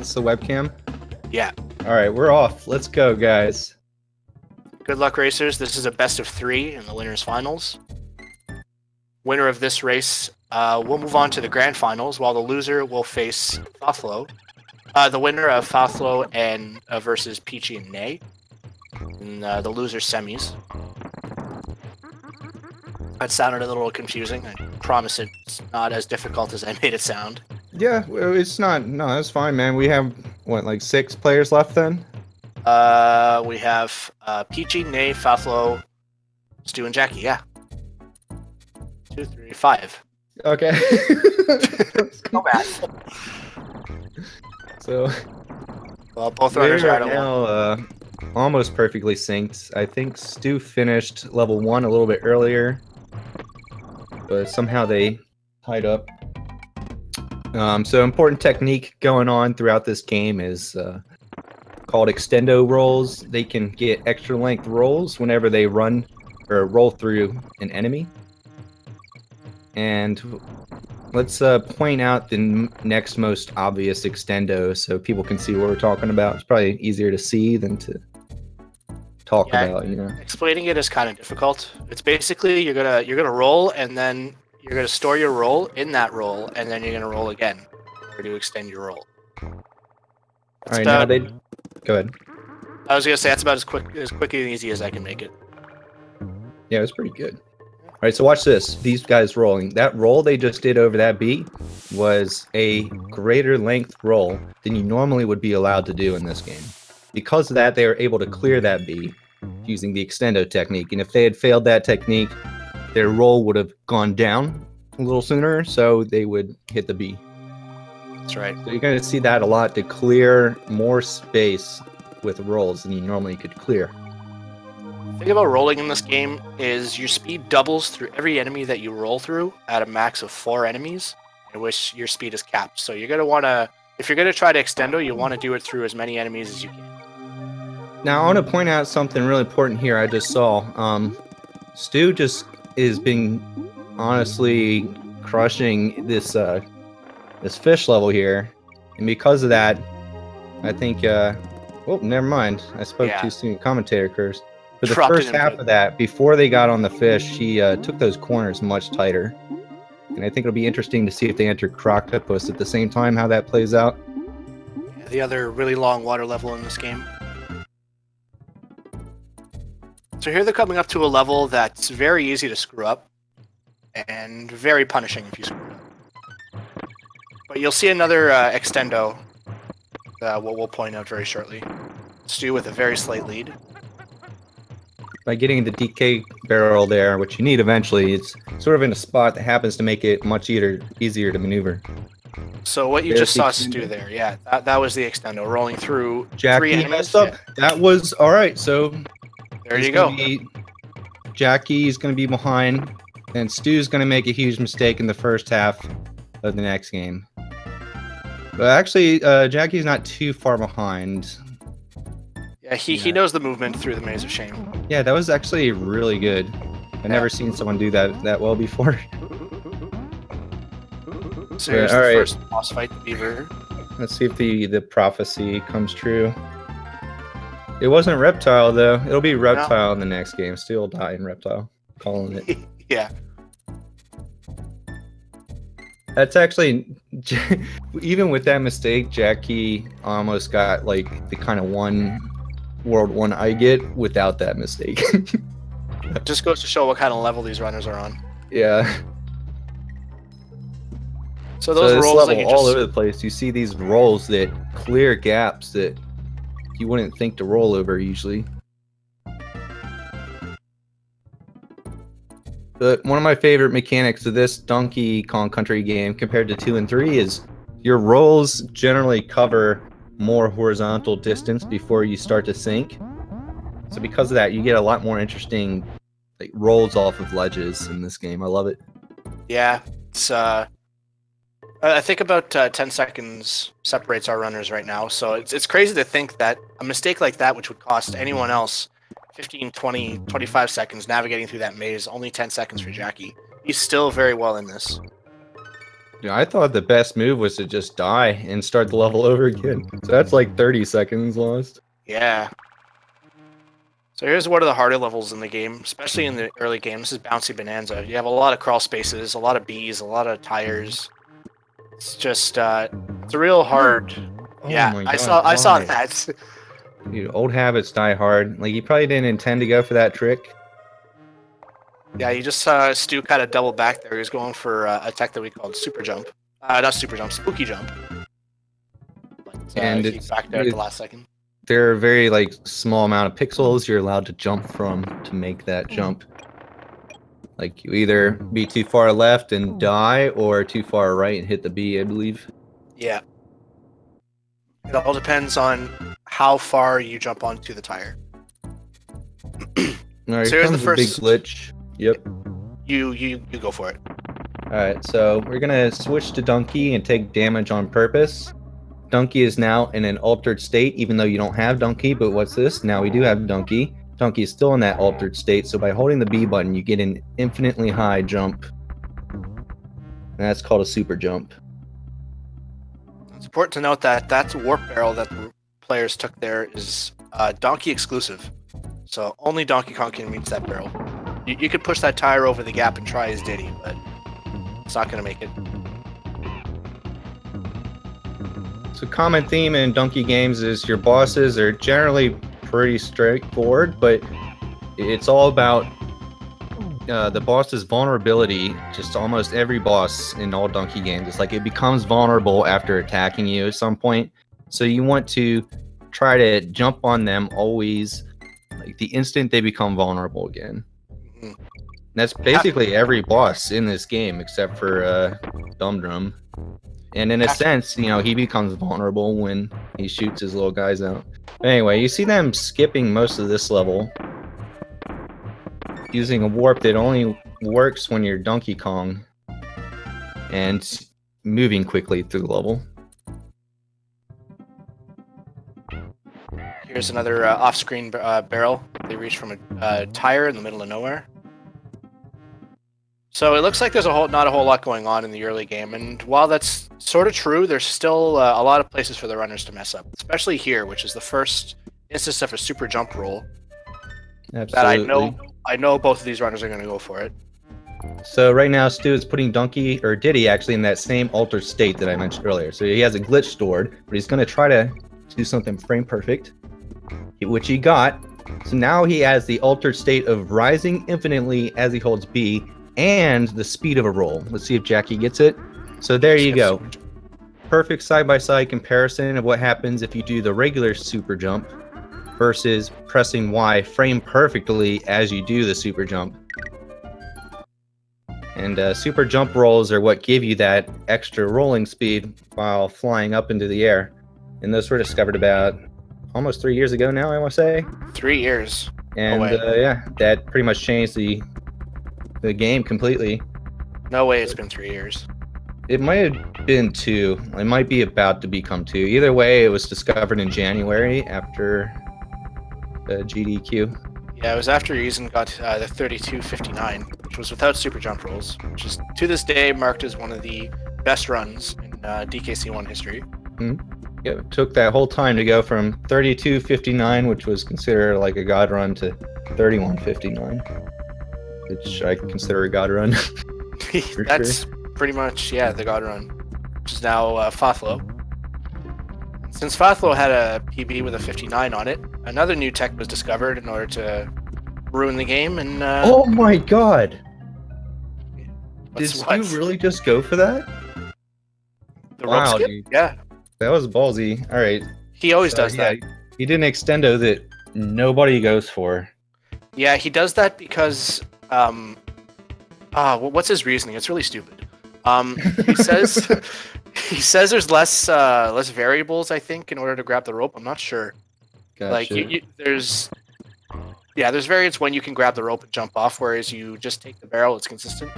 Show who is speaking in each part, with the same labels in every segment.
Speaker 1: It's the webcam?
Speaker 2: Yeah.
Speaker 1: Alright, we're off. Let's go, guys.
Speaker 2: Good luck, racers. This is a best of 3 in the winners finals. Winner of this race will move on to the grand finals, while the loser will face Faflo. The winner of Faflo and versus Peachy and Nay in the loser semis. That sounded a little confusing. I promise it's not as difficult as I made it sound.
Speaker 1: Yeah, it's not. No, that's fine, man. We have, what, like 6 players left then?
Speaker 2: We have Peachy, Nay, Faflo, Stu, and Jackie. Yeah. 2, 3, 5.
Speaker 1: Okay.
Speaker 2: No bad.
Speaker 1: So,
Speaker 2: well, both runners are
Speaker 1: right now almost perfectly synced. I think Stu finished level 1 a little bit earlier, but somehow they tied up. So important technique going on throughout this game is called extendo rolls. They can get extra length rolls whenever they run or roll through an enemy. And let's point out the next most obvious extendo so people can see what we're talking about. It's probably easier to see than to talk about, you know.
Speaker 2: Explaining it is kind of difficult. It's basically you're gonna roll, and then you're gonna store your roll in that roll, and then you're gonna roll again in order to extend your roll.
Speaker 1: All right, now they go ahead.
Speaker 2: I was gonna say that's about as quick and easy as I can make it.
Speaker 1: Yeah, it was pretty good. All right, so watch this. These guys rolling. That roll they just did over that beat was a greater length roll than you normally would be allowed to do in this game. Because of that, they were able to clear that beat using the extendo technique. And if they had failed that technique, their roll would have gone down a little sooner, so they would hit the B.
Speaker 2: That's right.
Speaker 1: So you're going to see that a lot to clear more space with rolls than you normally could clear.
Speaker 2: The thing about rolling in this game is your speed doubles through every enemy that you roll through at a max of 4 enemies, in which your speed is capped. So you're going to want to, if you're going to try to extendo, you want to do it through as many enemies as you can.
Speaker 1: Now, I want to point out something really important here I just saw. Stu just is being honestly crushing this this fish level here. And because of that, I think... oh, never mind. I spoke too soon. Commentator curse. For the first half of that, before they got on the fish, he took those corners much tighter. And I think it'll be interesting to see if they enter Croctopus at the same time, how that plays out.
Speaker 2: Yeah, the other really long water level in this game. So here they're coming up to a level that's very easy to screw up, and very punishing if you screw it up. But you'll see another extendo that we'll point out very shortly. Stu with a very slight lead.
Speaker 1: By getting the DK barrel there, which you need eventually, it's sort of in a spot that happens to make it much easier to maneuver.
Speaker 2: So what you just saw Stu there, yeah, that was the extendo, rolling through
Speaker 1: Jackie
Speaker 2: 3 enemies.
Speaker 1: Messed up. Yeah. That was, alright, so...
Speaker 2: There you go.
Speaker 1: Jackie's going to be behind, and Stu's going to make a huge mistake in the first half of the next game. But actually, Jackie's not too far behind.
Speaker 2: Yeah, he knows the movement through the Maze of Shame.
Speaker 1: Yeah, that was actually really good. I've never seen someone do that well before.
Speaker 2: So here's the first boss fight, the beaver.
Speaker 1: Let's see if the prophecy comes true. It wasn't Reptile, though. It'll be Reptile in the next game. Stu will die in Reptile. Calling it.
Speaker 2: Yeah.
Speaker 1: That's actually... even with that mistake, Jackie almost got, like, the kind of World 1 I get without that mistake.
Speaker 2: It just goes to show what kind of level these runners are on.
Speaker 1: Yeah.
Speaker 2: So those rolls that you
Speaker 1: all over the place, you see these rolls that clear gaps that you wouldn't think to roll over usually. But one of my favorite mechanics of this Donkey Kong Country game compared to 2 and 3 is your rolls generally cover more horizontal distance before you start to sink. So because of that, you get a lot more interesting rolls off of ledges in this game. I love it.
Speaker 2: Yeah, it's I think about 10 seconds separates our runners right now, so it's crazy to think that a mistake like that, which would cost anyone else 15, 20, 25 seconds navigating through that maze, only 10 seconds for Jackie. He's still very well in this.
Speaker 1: Yeah, I thought the best move was to just die and start the level over again. So that's like 30 seconds lost.
Speaker 2: Yeah. So here's one of the harder levels in the game, especially in the early game. This is Bouncy Bonanza. You have a lot of crawl spaces, a lot of bees, a lot of tires. It's just, it's a real hard.
Speaker 1: Oh
Speaker 2: yeah,
Speaker 1: my
Speaker 2: I
Speaker 1: God,
Speaker 2: saw
Speaker 1: why?
Speaker 2: that.
Speaker 1: Dude, old habits die hard. Like, you probably didn't intend to go for that trick.
Speaker 2: Yeah, you just saw Stu kind of double back there. He was going for a tech that we called Super Jump. Not Super Jump, Spooky Jump. But,
Speaker 1: And
Speaker 2: he backed out at the last second.
Speaker 1: There are very, like, small amount of pixels you're allowed to jump from to make that jump. Like, you either be too far left and die, or too far right and hit the B, I believe.
Speaker 2: Yeah. It all depends on how far you jump onto the tire.
Speaker 1: Alright,
Speaker 2: So
Speaker 1: here
Speaker 2: here's
Speaker 1: comes
Speaker 2: the
Speaker 1: the big
Speaker 2: first-
Speaker 1: glitch. Yep.
Speaker 2: You go for it.
Speaker 1: Alright, so we're gonna switch to Donkey and take damage on purpose. Donkey is now in an altered state, even though you don't have Donkey, but what's this? Now we do have Donkey. Donkey is still in that altered state, so by holding the B button, you get an infinitely high jump. And that's called a super jump.
Speaker 2: It's important to note that that warp barrel that the players took there is Donkey exclusive. So only Donkey Kong can reach that barrel. You could push that tire over the gap and try his Diddy, but it's not going to make it.
Speaker 1: So common theme in Donkey games is your bosses are generally pretty straightforward, but it's all about the boss's vulnerability. Just almost every boss in all Donkey games, it's like it becomes vulnerable after attacking you at some point. So you want to try to jump on them always, like the instant they become vulnerable again.
Speaker 2: Mhm.
Speaker 1: That's basically every boss in this game except for Dum Drum. And in a sense, you know, he becomes vulnerable when he shoots his little guys out. Anyway, you see them skipping most of this level using a warp that only works when you're Donkey Kong and moving quickly through the level.
Speaker 2: Here's another off-screen barrel. They reach from a tire in the middle of nowhere. So it looks like there's not a whole lot going on in the early game, and while that's sort of true, there's still a lot of places for the runners to mess up, especially here, which is the first instance of a super jump roll.
Speaker 1: Absolutely.
Speaker 2: That I know both of these runners are going to go for it.
Speaker 1: So right now, Stu is putting Donkey, or Diddy actually, in that same altered state that I mentioned earlier. So he has a glitch stored, but he's going to try to do something frame perfect, which he got. So now he has the altered state of rising infinitely as he holds B, and the speed of a roll. Let's see if Jackie gets it. So there you go. Perfect side-by-side comparison of what happens if you do the regular super jump versus pressing Y frame perfectly as you do the super jump. And super jump rolls are what give you that extra rolling speed while flying up into the air. And those were discovered about almost 3 years ago now, I want to say.
Speaker 2: 3 years.
Speaker 1: And yeah, that pretty much changed the game completely.
Speaker 2: No way it's been 3 years.
Speaker 1: It might have been 2. It might be about to become 2. Either way, it was discovered in January after GDQ.
Speaker 2: Yeah, it was after Reason got the 3259, which was without super jump rolls, which is to this day marked as one of the best runs in DKC 1 history.
Speaker 1: Yeah, it took that whole time to go from 3259, which was considered like a god run, to 3159, which I consider a god run.
Speaker 2: That's pretty much, yeah, the god run, which is now Fathlo. Since Fathlo had a PB with a 59 on it, another new tech was discovered in order to ruin the game, and
Speaker 1: oh my god! Did
Speaker 2: what?
Speaker 1: Stu really just go for that?
Speaker 2: The rope skip?
Speaker 1: Dude.
Speaker 2: Yeah.
Speaker 1: That was ballsy. Alright.
Speaker 2: He always does that.
Speaker 1: He did an extendo that nobody goes for.
Speaker 2: Yeah, he does that because, what's his reasoning? It's really stupid. He says, he says there's less variables, I think, in order to grab the rope. I'm not sure.
Speaker 1: Gotcha.
Speaker 2: Like, there's variants when you can grab the rope and jump off, whereas you just take the barrel, it's consistent.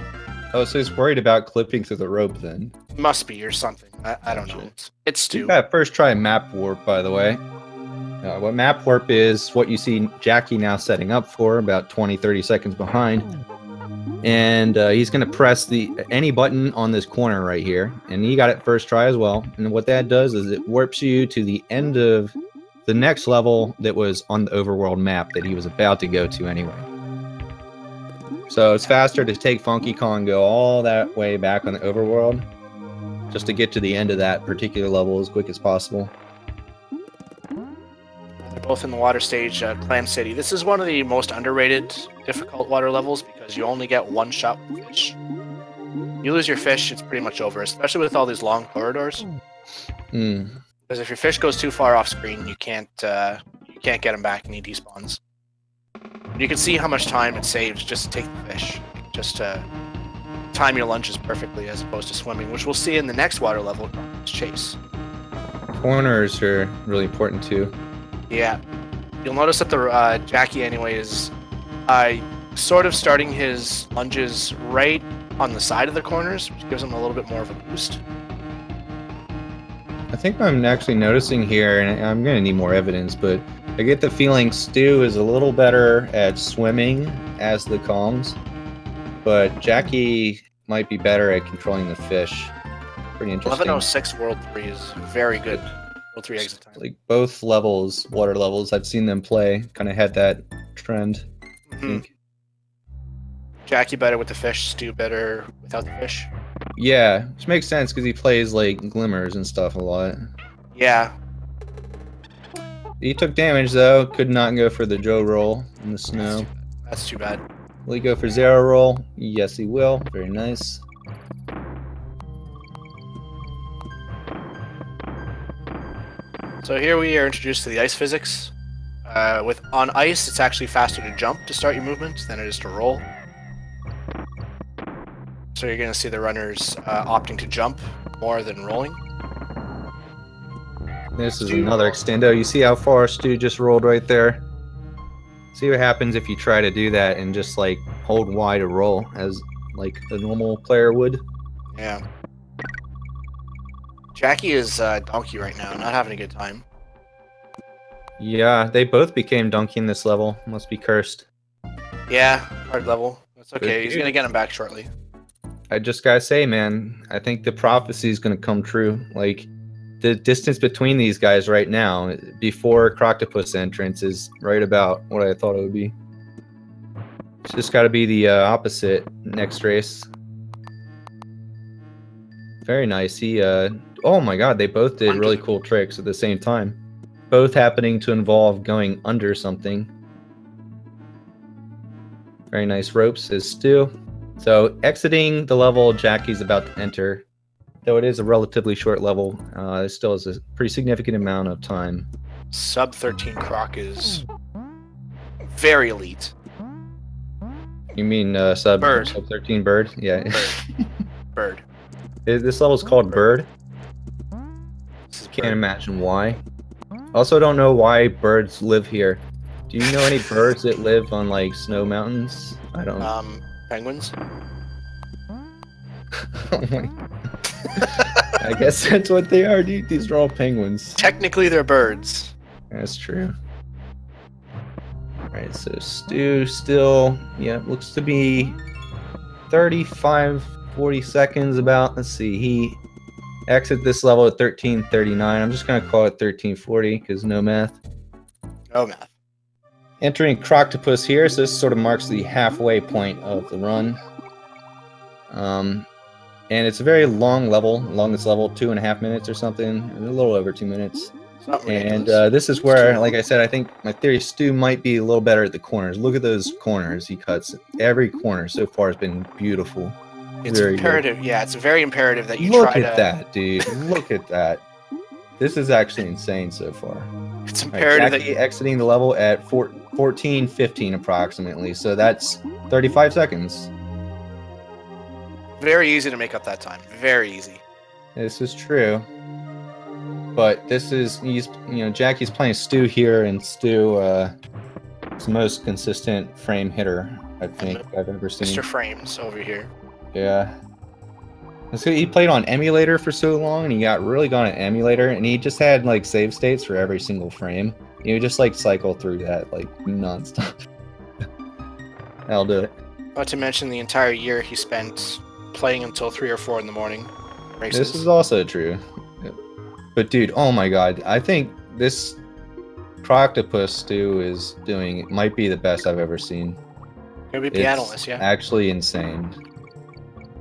Speaker 1: Oh, so he's worried about clipping through the rope then.
Speaker 2: Must be, or something. I don't know. It's
Speaker 1: You
Speaker 2: Stu.
Speaker 1: got first try map warp, by the way. What map warp is what you see Jackie now setting up for, about 20-30 seconds behind. And he's going to press any button on this corner right here. And he got it first try as well. And what that does is it warps you to the end of the next level that was on the overworld map that he was about to go to anyway. So it's faster to take Funky Kong and go all that way back on the overworld just to get to the end of that particular level as quick as possible.
Speaker 2: They're both in the water stage, Clam City. This is one of the most underrated difficult water levels because you only get one shot with fish. You lose your fish, it's pretty much over, especially with all these long corridors. Because if your fish goes too far off screen, you can't get him back and he despawns. You can see how much time it saves just to take the fish, just to time your lunches perfectly as opposed to swimming, which we'll see in the next water level, Chase.
Speaker 1: Corners are really important too.
Speaker 2: Yeah, you'll notice that the Jackie anyway is sort of starting his lunges right on the side of the corners, which gives him a little bit more of a boost.
Speaker 1: I think I'm actually noticing here, and I'm going to need more evidence, but I get the feeling Stu is a little better at swimming as the Kongs, but Jackie might be better at controlling the fish. Pretty interesting.
Speaker 2: 1106 World 3 is very good. World 3 exit time.
Speaker 1: Like both levels, water levels, I've seen them play, kind of had that trend, I think.
Speaker 2: Jackie better with the fish, Stu better without the fish.
Speaker 1: Yeah, which makes sense because he plays like glimmers and stuff a lot.
Speaker 2: Yeah.
Speaker 1: He took damage though, could not go for the Joe roll in the snow.
Speaker 2: That's too bad.
Speaker 1: Will he go for zero roll? Yes, he will. Very nice.
Speaker 2: So here we are introduced to the ice physics. On ice, it's actually faster to jump to start your movement than it is to roll. So you're going to see the runners opting to jump more than rolling.
Speaker 1: This is another extendo. You see how far Stu just rolled right there? See what happens if you try to do that and just like hold Y to roll as like a normal player would.
Speaker 2: Yeah. Jackie is donkey right now, not having a good time.
Speaker 1: Yeah, they both became donkey in this level. Must be cursed.
Speaker 2: Yeah, hard level. That's okay.
Speaker 1: Good
Speaker 2: He's going to get him back shortly.
Speaker 1: I just gotta say, man, I think the prophecy is gonna come true. Like, the distance between these guys right now, before Croctopus entrance, is right about what I thought it would be. It's just gotta be the opposite next race. Very nice. He, oh my god, they both did really cool tricks at the same time. Both happening to involve going under something. Very nice ropes is Stu. So, exiting the level Jackie's about to enter, though it is a relatively short level, it still is a pretty significant amount of time.
Speaker 2: Sub 13 Croc is very elite.
Speaker 1: You mean sub 13 Bird? Yeah.
Speaker 2: Bird.
Speaker 1: This level is called Bird. Can't imagine why. Also don't know why birds live here. Do you know any birds that live on like snow mountains? I don't know.
Speaker 2: Penguins?
Speaker 1: Oh my. I guess that's what they are, dude. These are all penguins.
Speaker 2: Technically, they're birds.
Speaker 1: That's true. Alright, so Stu still, yeah, looks to be 35, 40 seconds about. Let's see, he exits this level at 13:39. I'm just going to call it 13:40 because no math.
Speaker 2: No math.
Speaker 1: Entering Croctopus here, so this sort of marks the halfway point of the run. And it's a very long level, longest level, 2.5 minutes or something, a little over 2 minutes. And this is where, like I said, I think my theory, Stu might be a little better at the corners. Look at those corners he cuts. Every corner so far has been beautiful.
Speaker 2: It's very imperative. Good. Yeah, it's very imperative that you
Speaker 1: look at that, dude. Look at that. This is actually insane so far.
Speaker 2: It's imperative that
Speaker 1: you exiting the level at 14:15 approximately. So that's 35 seconds.
Speaker 2: Very easy to make up that time. Very easy.
Speaker 1: This is true. But this is, Jackie's playing Stu here, and Stu is the most consistent frame hitter I think I've ever seen.
Speaker 2: Mr. Frames over here.
Speaker 1: Yeah. So he played on emulator for so long, and he got really good at emulator, and he just had like save states for every single frame. He would just like cycle through that like nonstop. That'll do it.
Speaker 2: Not to mention the entire year he spent playing until 3 or 4 in the morning. Races.
Speaker 1: This is also true. But dude, oh my god, I think this Croctopus Stu is doing might be the best I've ever seen.
Speaker 2: He'll be pianoless, yeah.
Speaker 1: Actually insane.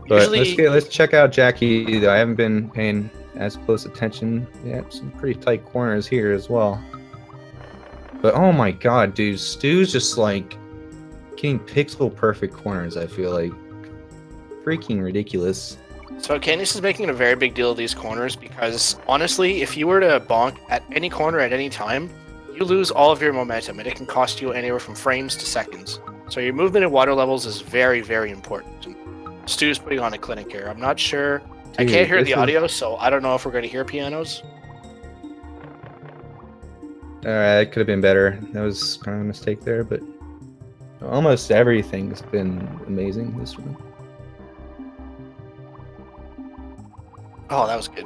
Speaker 1: But
Speaker 2: Usually,
Speaker 1: let's check out Jackie. I haven't been paying as close attention. Yeah, some pretty tight corners here as well. But oh my god, dude, Stu's just like getting pixel perfect corners. I feel like freaking ridiculous.
Speaker 2: So Candice is making a very big deal of these corners because honestly, if you were to bonk at any corner at any time, you lose all of your momentum and it can cost you anywhere from frames to seconds. So your movement at water levels is very, very important. And Stu's putting on a clinic here. I'm not sure. Dude, I can't hear the audio, so I don't know if we're going to hear pianos.
Speaker 1: Alright, it could have been better. That was kind of a mistake there, but almost everything's been amazing this one.
Speaker 2: Oh, that was good.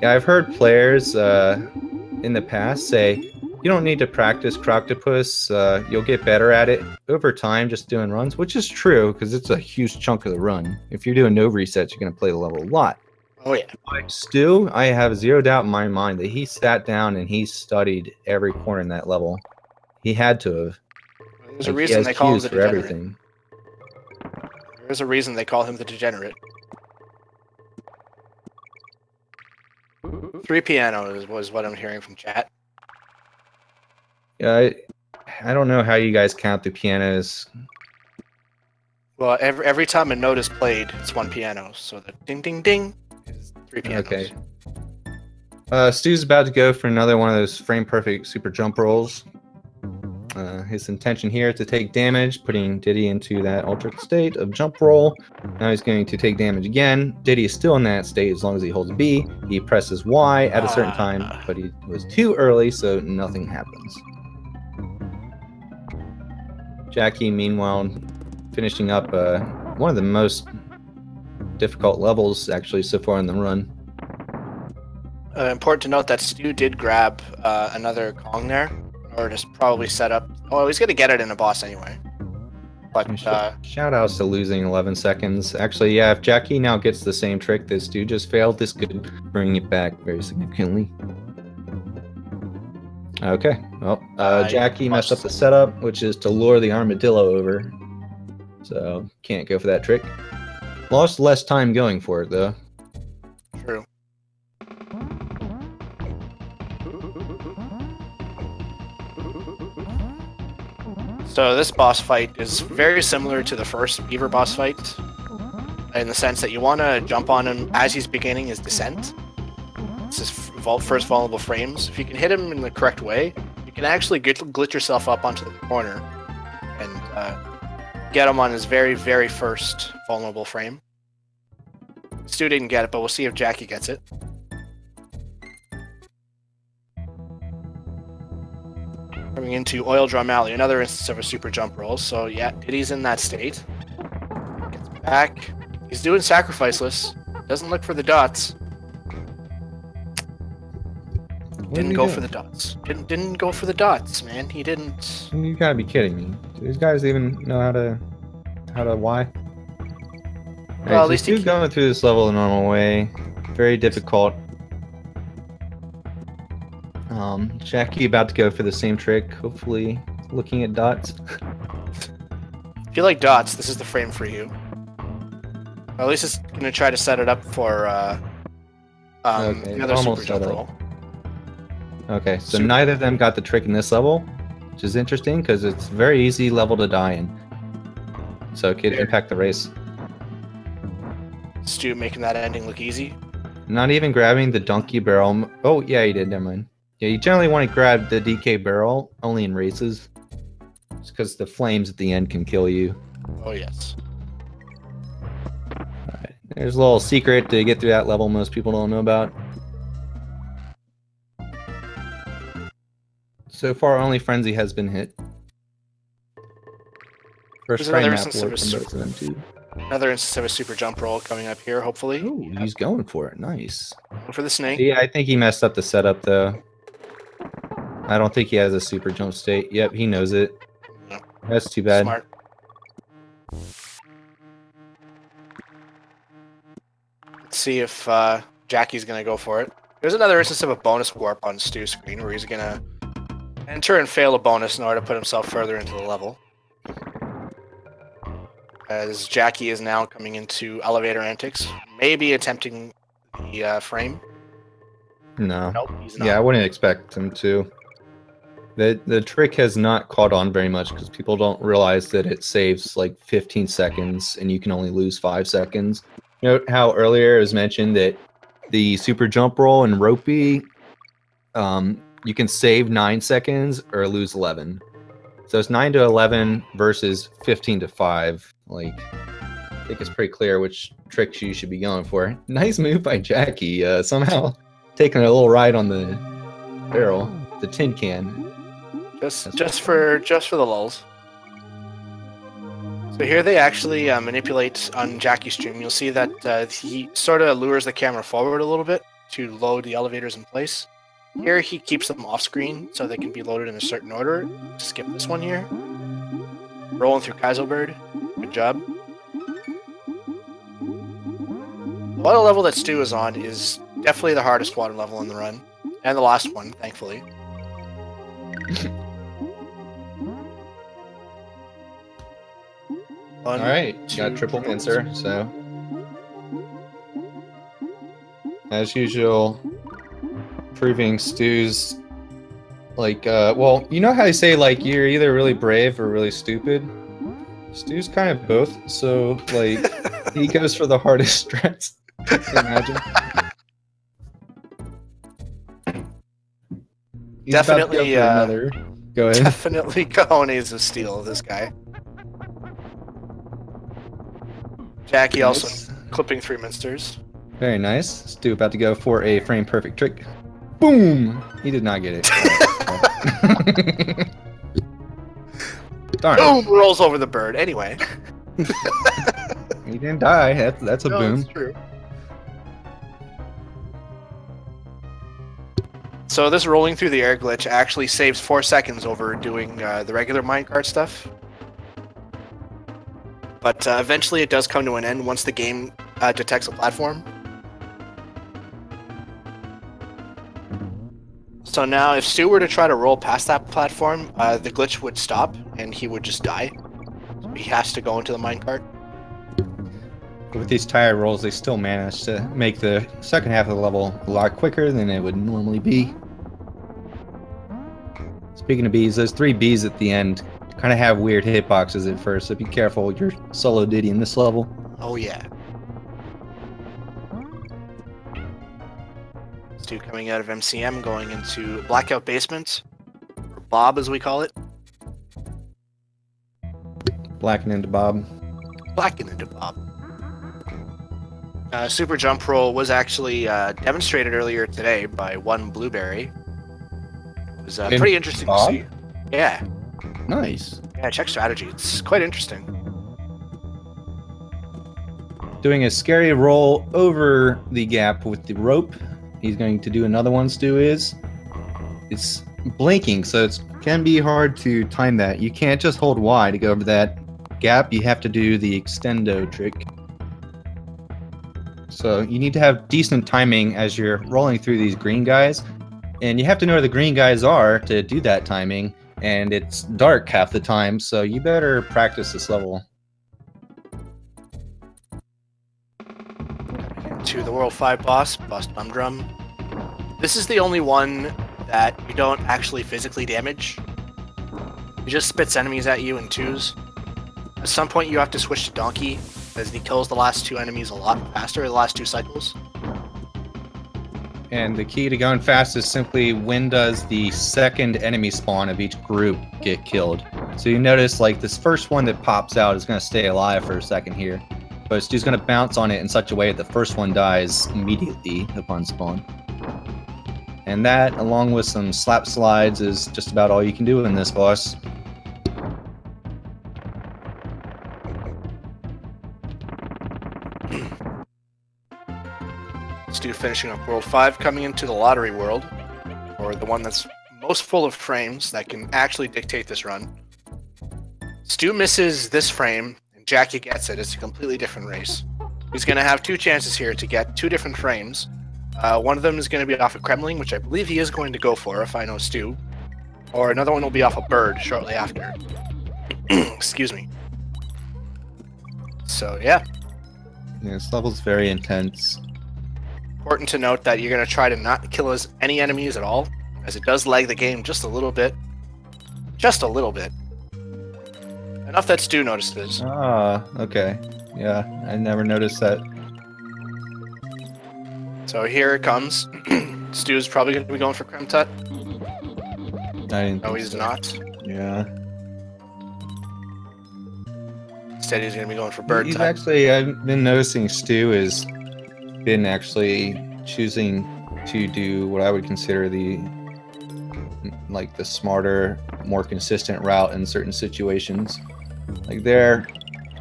Speaker 1: Yeah, I've heard players in the past say, you don't need to practice Croctopus, you'll get better at it over time just doing runs, which is true, because it's a huge chunk of the run. If you're doing no resets, you're going to play the level a lot.
Speaker 2: Oh, yeah.
Speaker 1: Stu, I have zero doubt in my mind that he sat down and he studied every corner in that level. He had to have.
Speaker 2: There's a reason they call him the degenerate.
Speaker 1: Everything.
Speaker 2: There's a reason they call him the degenerate. 3 pianos was what I'm hearing from chat.
Speaker 1: Yeah, I don't know how you guys count the pianos.
Speaker 2: Well, every time a note is played, it's 1 piano. So the ding ding ding is 3 pianos.
Speaker 1: Okay. Stu's about to go for another one of those frame perfect super jump rolls. His intention here is to take damage, putting Diddy into that altered state of jump roll. Now he's going to take damage again. Diddy is still in that state as long as he holds B. He presses Y at a certain time, but he was too early, so nothing happens. Jackie, meanwhile, finishing up one of the most difficult levels, actually, so far in the run.
Speaker 2: Important to note that Stu did grab another Kong there. Or just probably set up. Oh, he's gonna get it in a boss anyway. But
Speaker 1: shout outs to losing 11 seconds. Actually, yeah, if Jackie now gets the same trick that Stu just failed, this could bring it back very significantly. Okay, well, Jackie messed up the setup, which is to lure the armadillo over. So, can't go for that trick. Lost less time going for it, though.
Speaker 2: True. So this boss fight is very similar to the first Beaver boss fight, in the sense that you want to jump on him as he's beginning his descent. It's his first vulnerable frames. If you can hit him in the correct way, you can actually glitch yourself up onto the corner and get him on his very, very first vulnerable frame. Stu didn't get it, but we'll see if Jackie gets it. Coming into Oil Drum Alley, another instance of a super jump roll. So yeah, Diddy's in that state. Gets back. He's doing sacrificeless. Doesn't look for the dots. Didn't go for the dots. Didn't go for the dots, man. He didn't.
Speaker 1: You gotta be kidding me. Do these guys even know how to why?
Speaker 2: Well, at least
Speaker 1: he's going through this level the normal way. Very difficult. Jackie about to go for the same trick, hopefully looking at dots.
Speaker 2: If you like dots, this is the frame for you. Or at least it's going to try to set it up for another super jump roll.
Speaker 1: Okay, so neither of them got the trick in this level, which is interesting because it's a very easy level to die in. So it could impact the race.
Speaker 2: Stu making that ending look easy.
Speaker 1: Not even grabbing the donkey barrel. Oh, yeah, he did. Never mind. Yeah, you generally want to grab the DK barrel only in races. Just because the flames at the end can kill you.
Speaker 2: Oh, yes.
Speaker 1: Alright, there's a little secret to get through that level most people don't know about. So far, only Frenzy has been hit. First frame map work from both of them, too.
Speaker 2: Another instance of a super jump roll coming up here, hopefully.
Speaker 1: Ooh, he's going for it. Nice.
Speaker 2: Going for the snake.
Speaker 1: Yeah, I think he messed up the setup, though. I don't think he has a super jump state. Yep, he knows it.
Speaker 2: No.
Speaker 1: That's too bad.
Speaker 2: Smart. Let's see if Jacky's gonna go for it. There's another instance of a bonus warp on Stu's screen where he's gonna enter and fail a bonus in order to put himself further into the level. As Jacky is now coming into elevator antics, maybe attempting the frame.
Speaker 1: No.
Speaker 2: Nope, he's not.
Speaker 1: Yeah, I wouldn't expect him to. The trick has not caught on very much because people don't realize that it saves like 15 seconds and you can only lose 5 seconds. Note how earlier it was mentioned that the super jump roll and ropey, you can save 9 seconds or lose 11. So it's 9 to 11 versus 15 to 5. Like, I think it's pretty clear which tricks you should be going for. Nice move by Jacky. Somehow taking a little ride on the barrel, the tin can.
Speaker 2: Just for the lulz. So here they actually manipulate on Jacky's stream. You'll see that he sort of lures the camera forward a little bit to load the elevators in place. Here he keeps them off screen so they can be loaded in a certain order. Skip this one here. Rolling through Kaiselbird. Good job. The water level that Stu is on is definitely the hardest water level in the run. And the last one, thankfully.
Speaker 1: Alright, got triple pincer, so. As usual, proving Stu's like, well, you know how they say, like, you're either really brave or really stupid? Stu's kind of both, so, like, he goes for the hardest strats. Imagine. He's
Speaker 2: Definitely,
Speaker 1: another. Go ahead.
Speaker 2: Definitely cojones of steel, this guy. Jacky also clipping 3 minsters.
Speaker 1: Very nice. Stu about to go for a frame perfect trick. Boom! He did not get it. Darn.
Speaker 2: Boom! Rolls over the bird. Anyway.
Speaker 1: He didn't die. That's a boom.
Speaker 2: That's true. So this rolling through the air glitch actually saves 4 seconds over doing the regular minecart stuff. But eventually it does come to an end once the game detects a platform. So now if Stu were to try to roll past that platform, the glitch would stop and he would just die. So he has to go into the minecart.
Speaker 1: With these tire rolls, they still manage to make the second half of the level a lot quicker than it would normally be. Speaking of bees, those 3 bees at the end kind of have weird hitboxes at first, so be careful with your solo ditty in this level.
Speaker 2: Oh yeah. Stu coming out of MCM, going into Blackout Basement, or Bob as we call it.
Speaker 1: Blacken into Bob.
Speaker 2: Blacken into Bob. Super jump roll was actually demonstrated earlier today by one Blueberry. It was pretty interesting
Speaker 1: Bob?
Speaker 2: to see. Yeah.
Speaker 1: Nice.
Speaker 2: Yeah, check strategy. It's quite interesting.
Speaker 1: Doing a scary roll over the gap with the rope. He's going to do another one, Stu is. It's blinking, so it can be hard to time that. You can't just hold Y to go over that gap. You have to do the extendo trick. So you need to have decent timing as you're rolling through these green guys. And you have to know where the green guys are to do that timing. And it's dark half the time, so you better practice this level.
Speaker 2: To the World 5 boss, Bust Bum Drum. This is the only one that you don't actually physically damage. He just spits enemies at you in 2s. At some point you have to switch to Donkey, as he kills the last 2 enemies a lot faster, the last 2 cycles.
Speaker 1: And the key to going fast is simply when does the second enemy spawn of each group get killed. So you notice like this first one that pops out is going to stay alive for a second here. But it's just going to bounce on it in such a way that the first one dies immediately upon spawn. And that, along with some slap slides, is just about all you can do in this boss.
Speaker 2: Stu finishing up World 5, coming into the Lottery World, or the one that's most full of frames that can actually dictate this run. Stu misses this frame and Jacky gets it, it's a completely different race. He's going to have two chances here to get two different frames. One of them is going to be off a Kremling, which I believe he is going to go for, if I know Stu. Or another one will be off a bird shortly after. Excuse me. So, yeah.
Speaker 1: Yeah, this level's very intense.
Speaker 2: Important to note that you're going to try to not kill any enemies at all, as it does lag the game just a little bit. Just a little bit. Enough that Stu notices.
Speaker 1: Ah, okay. Yeah, I never noticed that.
Speaker 2: So here it comes. Stu's probably going to be going for Kremtut.
Speaker 1: I didn't
Speaker 2: No,
Speaker 1: think
Speaker 2: he's
Speaker 1: so.
Speaker 2: not.
Speaker 1: Yeah.
Speaker 2: Instead, he's going to be going for Bird
Speaker 1: He's
Speaker 2: Tut.
Speaker 1: actually, I've been noticing Stu has been actually choosing to do what I would consider the smarter, more consistent route in certain situations. Like there,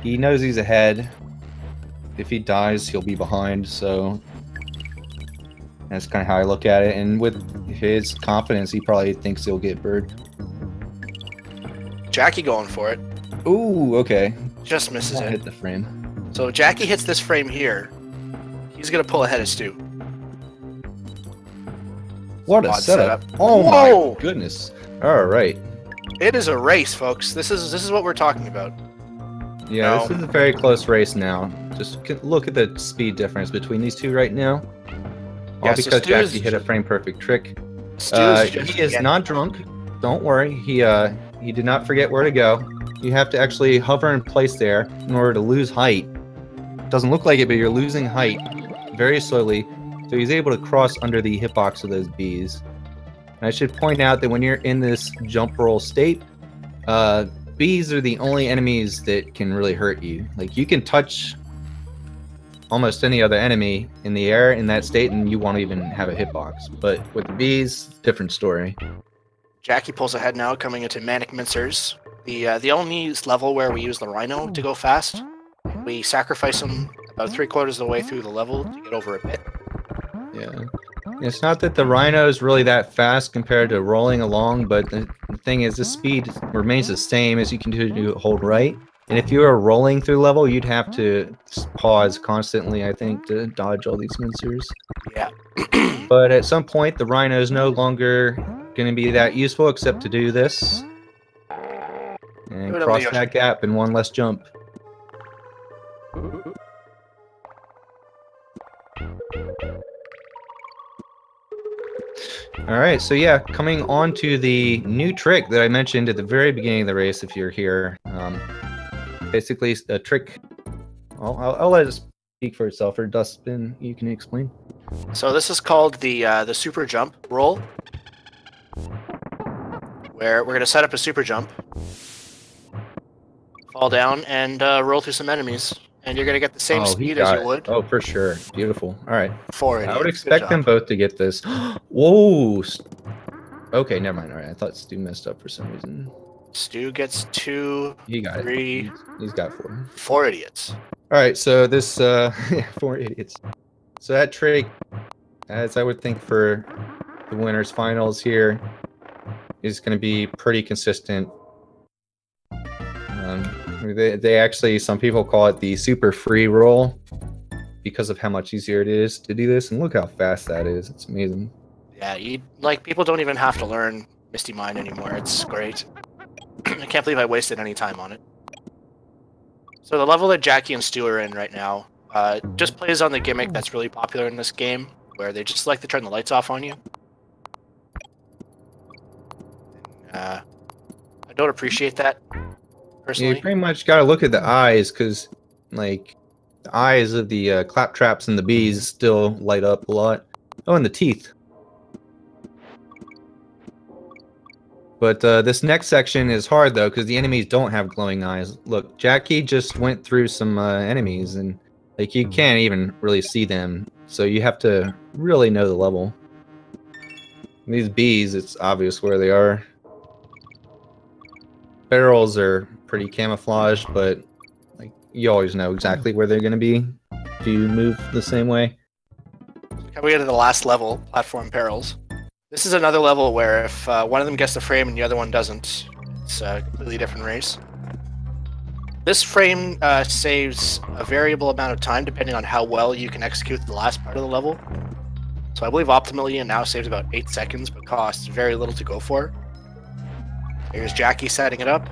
Speaker 1: he knows he's ahead. If he dies, he'll be behind, so that's kind of how I look at it. And with his confidence, he probably thinks he'll get Bird.
Speaker 2: Jacky going for it.
Speaker 1: Ooh, okay.
Speaker 2: Just misses
Speaker 1: Hit
Speaker 2: it.
Speaker 1: the frame.
Speaker 2: So if Jacky hits this frame here, he's going to pull ahead of Stu.
Speaker 1: What a
Speaker 2: Odd
Speaker 1: setup.
Speaker 2: setup.
Speaker 1: Oh
Speaker 2: Whoa!
Speaker 1: my goodness. All right.
Speaker 2: It is a race, folks. This is what we're talking about.
Speaker 1: Yeah,
Speaker 2: No.
Speaker 1: this is a very close race now. Just look at the speed difference between these two right now. All
Speaker 2: Yeah, so
Speaker 1: because
Speaker 2: Stu is-
Speaker 1: Jacky hit a frame perfect trick.
Speaker 2: Stu's just
Speaker 1: He is
Speaker 2: getting-
Speaker 1: not drunk. Don't worry. He did not forget where to go. You have to actually hover in place there in order to lose height. Doesn't look like it, but you're losing height very slowly. So he's able to cross under the hitbox of those bees. And I should point out that when you're in this jump roll state, bees are the only enemies that can really hurt you. Like, you can touch almost any other enemy in the air in that state and you won't even have a hitbox. But with the bees, different story.
Speaker 2: Jacky pulls ahead now, coming into Manic Mincers. The only level where we use the Rhino to go fast. We sacrifice him about 3/4 of the way through the level to get over a bit.
Speaker 1: Yeah. It's not that the Rhino is really that fast compared to rolling along, but the thing is, the speed remains the same as you continue to hold right. And if you were rolling through level, you'd have to pause constantly, I think, to dodge all these mincers.
Speaker 2: Yeah.
Speaker 1: But at some point, the Rhino is no longer going to be that useful except to do this. And
Speaker 2: Do it,
Speaker 1: cross
Speaker 2: IWannaBeYourJacky.
Speaker 1: that gap in one less jump. Alright, so yeah, coming on to the new trick that I mentioned at the very beginning of the race, if you're here. Basically, a trick... I'll let it speak for itself, or Dustbin, you can explain.
Speaker 2: So this is called the super jump roll, where we're going to set up a super jump, fall down, and roll through some enemies. And you're going to get the same
Speaker 1: he
Speaker 2: speed as
Speaker 1: got
Speaker 2: you
Speaker 1: it.
Speaker 2: would.
Speaker 1: Oh, for sure. Beautiful. Alright.
Speaker 2: For it.
Speaker 1: I would
Speaker 2: Good
Speaker 1: expect them
Speaker 2: job.
Speaker 1: both to get this. Whoa! Okay, never mind. Alright, I thought Stu messed up for some reason.
Speaker 2: Stu gets 2,
Speaker 1: He got it.
Speaker 2: 3,
Speaker 1: He's got 4.
Speaker 2: 4 idiots.
Speaker 1: Alright, so this, yeah, 4 idiots. So that trick, as I would think for the winners finals here, is going to be pretty consistent. They actually, some people call it the super free roll because of how much easier it is to do this. And look how fast that is. It's amazing.
Speaker 2: Yeah, people don't even have to learn Misty Mine anymore. It's great. I can't believe I wasted any time on it. So the level that Jacky and Stu are in right now just plays on the gimmick that's really popular in this game, where they just like to turn the lights off on you. I don't appreciate that, personally.
Speaker 1: You pretty much got to look at the eyes, because, like, the eyes of the claptraps and the bees still light up a lot. Oh, and the teeth. But this next section is hard, though, because the enemies don't have glowing eyes. Look, Jacky just went through some enemies, and like you can't even really see them. So you have to really know the level. These bees, it's obvious where they are. Barrels are pretty camouflaged, but like you always know exactly where they're going to be if you move the same way.
Speaker 2: Coming into the last level, Platform Perils. This is another level where if one of them gets the frame and the other one doesn't, it's a completely different race. This frame saves a variable amount of time depending on how well you can execute the last part of the level. So I believe optimally it now saves about 8 seconds, but costs very little to go for. Here's Jackie setting it up.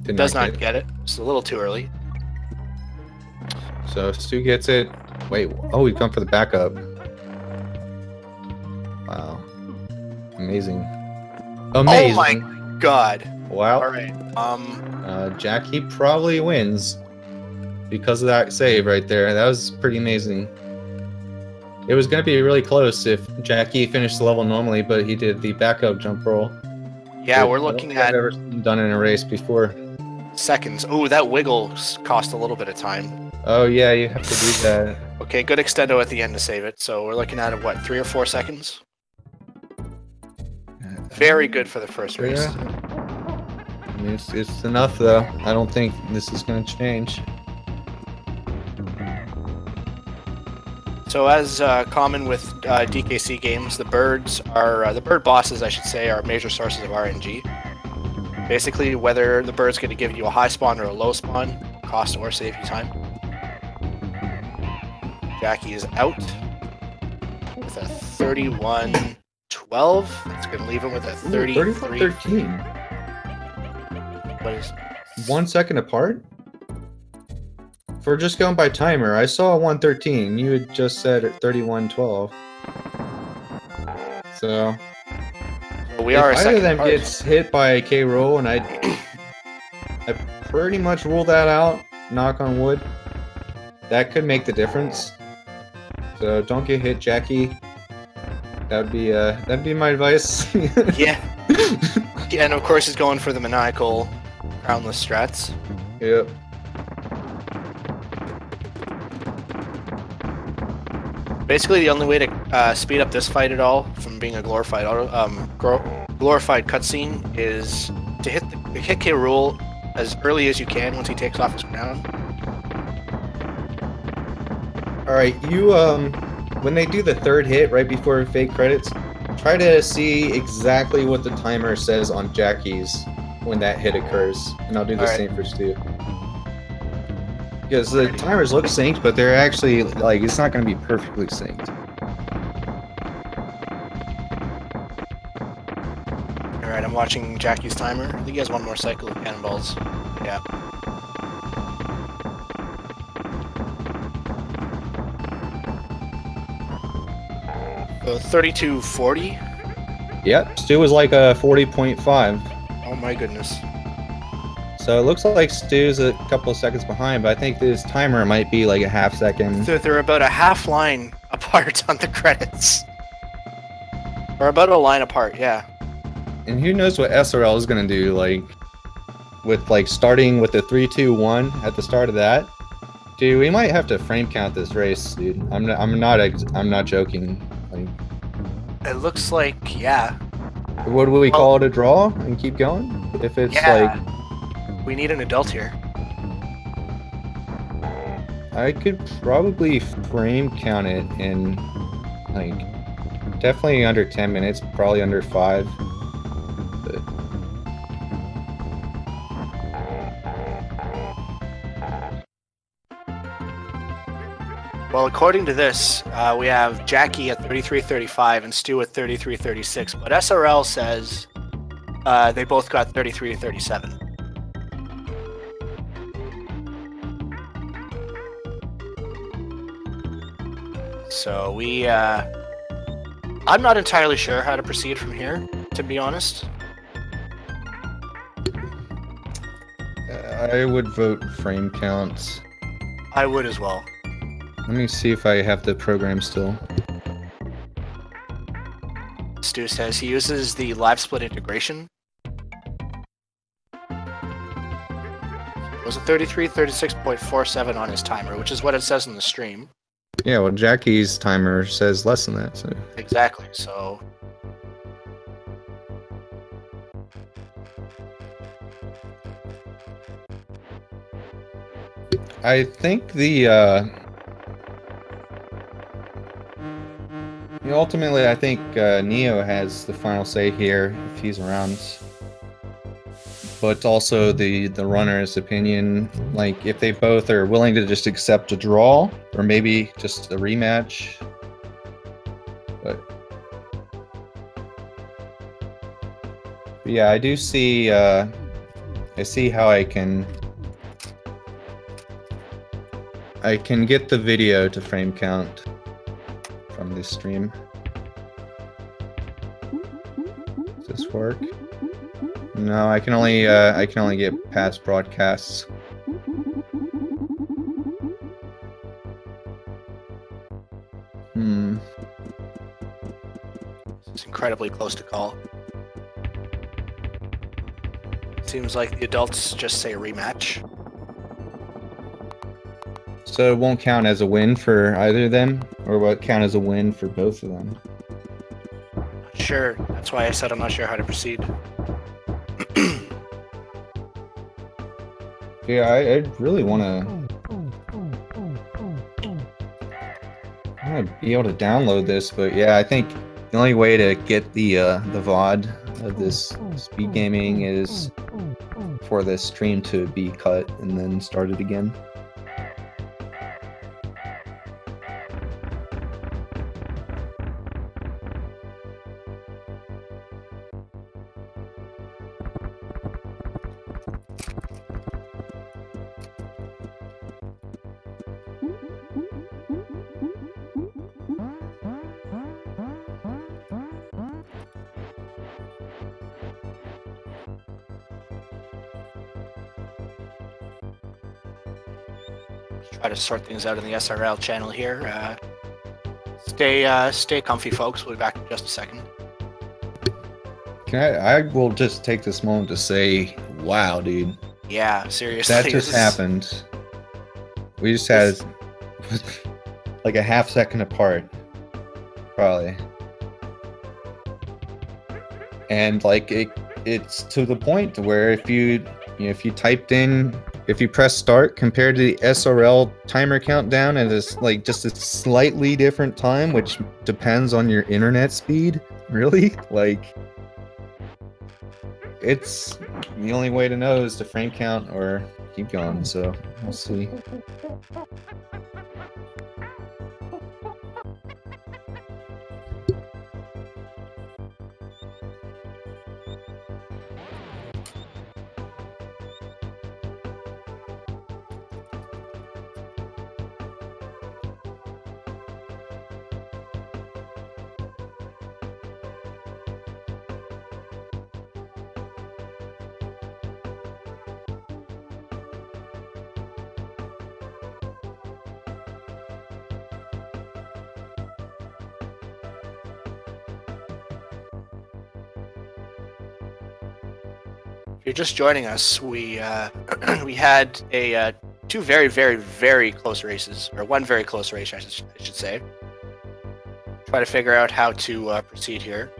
Speaker 2: Does not get it. It's a little too early.
Speaker 1: So Stu gets it. Wait, oh, we come for the backup. Wow. Amazing. Amazing.
Speaker 2: Oh my god.
Speaker 1: Wow.
Speaker 2: Alright.
Speaker 1: Jackie probably wins because of that save right there. That was pretty amazing. It was going to be really close if Jackie finished the level normally, but he did the backup jump roll.
Speaker 2: Yeah, we're looking at...
Speaker 1: I've ever done in a race before.
Speaker 2: Seconds. Oh, that wiggle cost a little bit of time.
Speaker 1: Oh yeah, you have to do that.
Speaker 2: Okay, good extendo at the end to save it. So we're looking at, what, 3 or 4 seconds? Very good for the first race.
Speaker 1: Yeah. I mean, it's enough though. I don't think this is going to change.
Speaker 2: So as common with DKC games, the birds are the bird bosses, I should say, are major sources of RNG. Basically, whether the bird's going to give you a high spawn or a low spawn, cost or save you time. Jackie is out with a 31-12. That's going to leave him with a 33-13. What is
Speaker 1: 1 second apart? For just going by timer, I saw 113. You had just said 31-12. So
Speaker 2: we are.
Speaker 1: If either of them gets hit by a K roll, and I pretty much rule that out. Knock on wood. That could make the difference. So don't get hit, Jackie. That'd be my advice.
Speaker 2: Yeah. Yeah, and of course he's going for the maniacal crownless strats.
Speaker 1: Yep.
Speaker 2: Basically, the only way to speed up this fight at all from being a glorified glorified cutscene is to hit K. Rool as early as you can once he takes off his crown.
Speaker 1: All right, you when they do the third hit right before fake credits, try to see exactly what the timer says on Jackie's when that hit occurs, and I'll do the same for Stu. Because the timers look synced, but they're actually, like, it's not going to be perfectly synced.
Speaker 2: Alright, I'm watching Jackie's timer. I think he has one more cycle of cannonballs. Yeah. So 32-40?
Speaker 1: Yep, Stu was like a 40.5.
Speaker 2: Oh my goodness.
Speaker 1: So it looks like Stu's a couple of seconds behind, but I think this timer might be like a half second.
Speaker 2: So they're about a half line apart on the credits. Or about a line apart, yeah.
Speaker 1: And who knows what SRL is going to do, like, with, like, starting with the 3-2-1 at the start of that. Dude, we might have to frame count this race, dude. I'm not joking. Like,
Speaker 2: it looks like, yeah.
Speaker 1: Would we call it a draw and keep going? If it's like...
Speaker 2: We need an adult here.
Speaker 1: I could probably frame count it in, like, definitely under 10 minutes, probably under 5. But...
Speaker 2: Well, according to this, we have Jackie at 33-35 and Stu at 33-36, but SRL says they both got 33-37. So we, I'm not entirely sure how to proceed from here, to be honest.
Speaker 1: I would vote frame counts.
Speaker 2: I would as well.
Speaker 1: Let me see if I have the program still.
Speaker 2: Stu says he uses the live split integration. It was a 33-36.47 on his timer, which is what it says in the stream.
Speaker 1: Yeah, well, Jackie's timer says less than that, so...
Speaker 2: Exactly, so...
Speaker 1: I think the, ultimately, I think Neo has the final say here, if he's around. but also the runner's opinion. Like if they both are willing to just accept a draw, or maybe just a rematch. But yeah, I do see. I see how I can get the video to frame count from this stream. Does this work? No, I can only get past broadcasts.
Speaker 2: It's incredibly close to call. Seems like the adults just say rematch.
Speaker 1: So it won't count as a win for either of them, or will it count as a win for both of them?
Speaker 2: Sure, that's why I said I'm not sure how to proceed.
Speaker 1: Yeah, I really want to be able to download this, but yeah, I think the only way to get the VOD of this speed gaming is for this stream to be cut and then started again.
Speaker 2: Try to sort things out in the SRL channel here. Stay comfy, folks. We'll be back in just a second.
Speaker 1: I will just take this moment to say, wow, dude.
Speaker 2: Yeah, seriously.
Speaker 1: That just happened. We just had like a half second apart, probably. And like it's to the point where if you typed in, if you press start compared to the SRL timer countdown, and it's like just a slightly different time, which depends on your internet speed, really, like it's the only way to know is to frame count or keep going, so we'll see.
Speaker 2: If you're just joining us, we had two very, very, very close races, or one very close race, I should say. Try to figure out how to proceed here.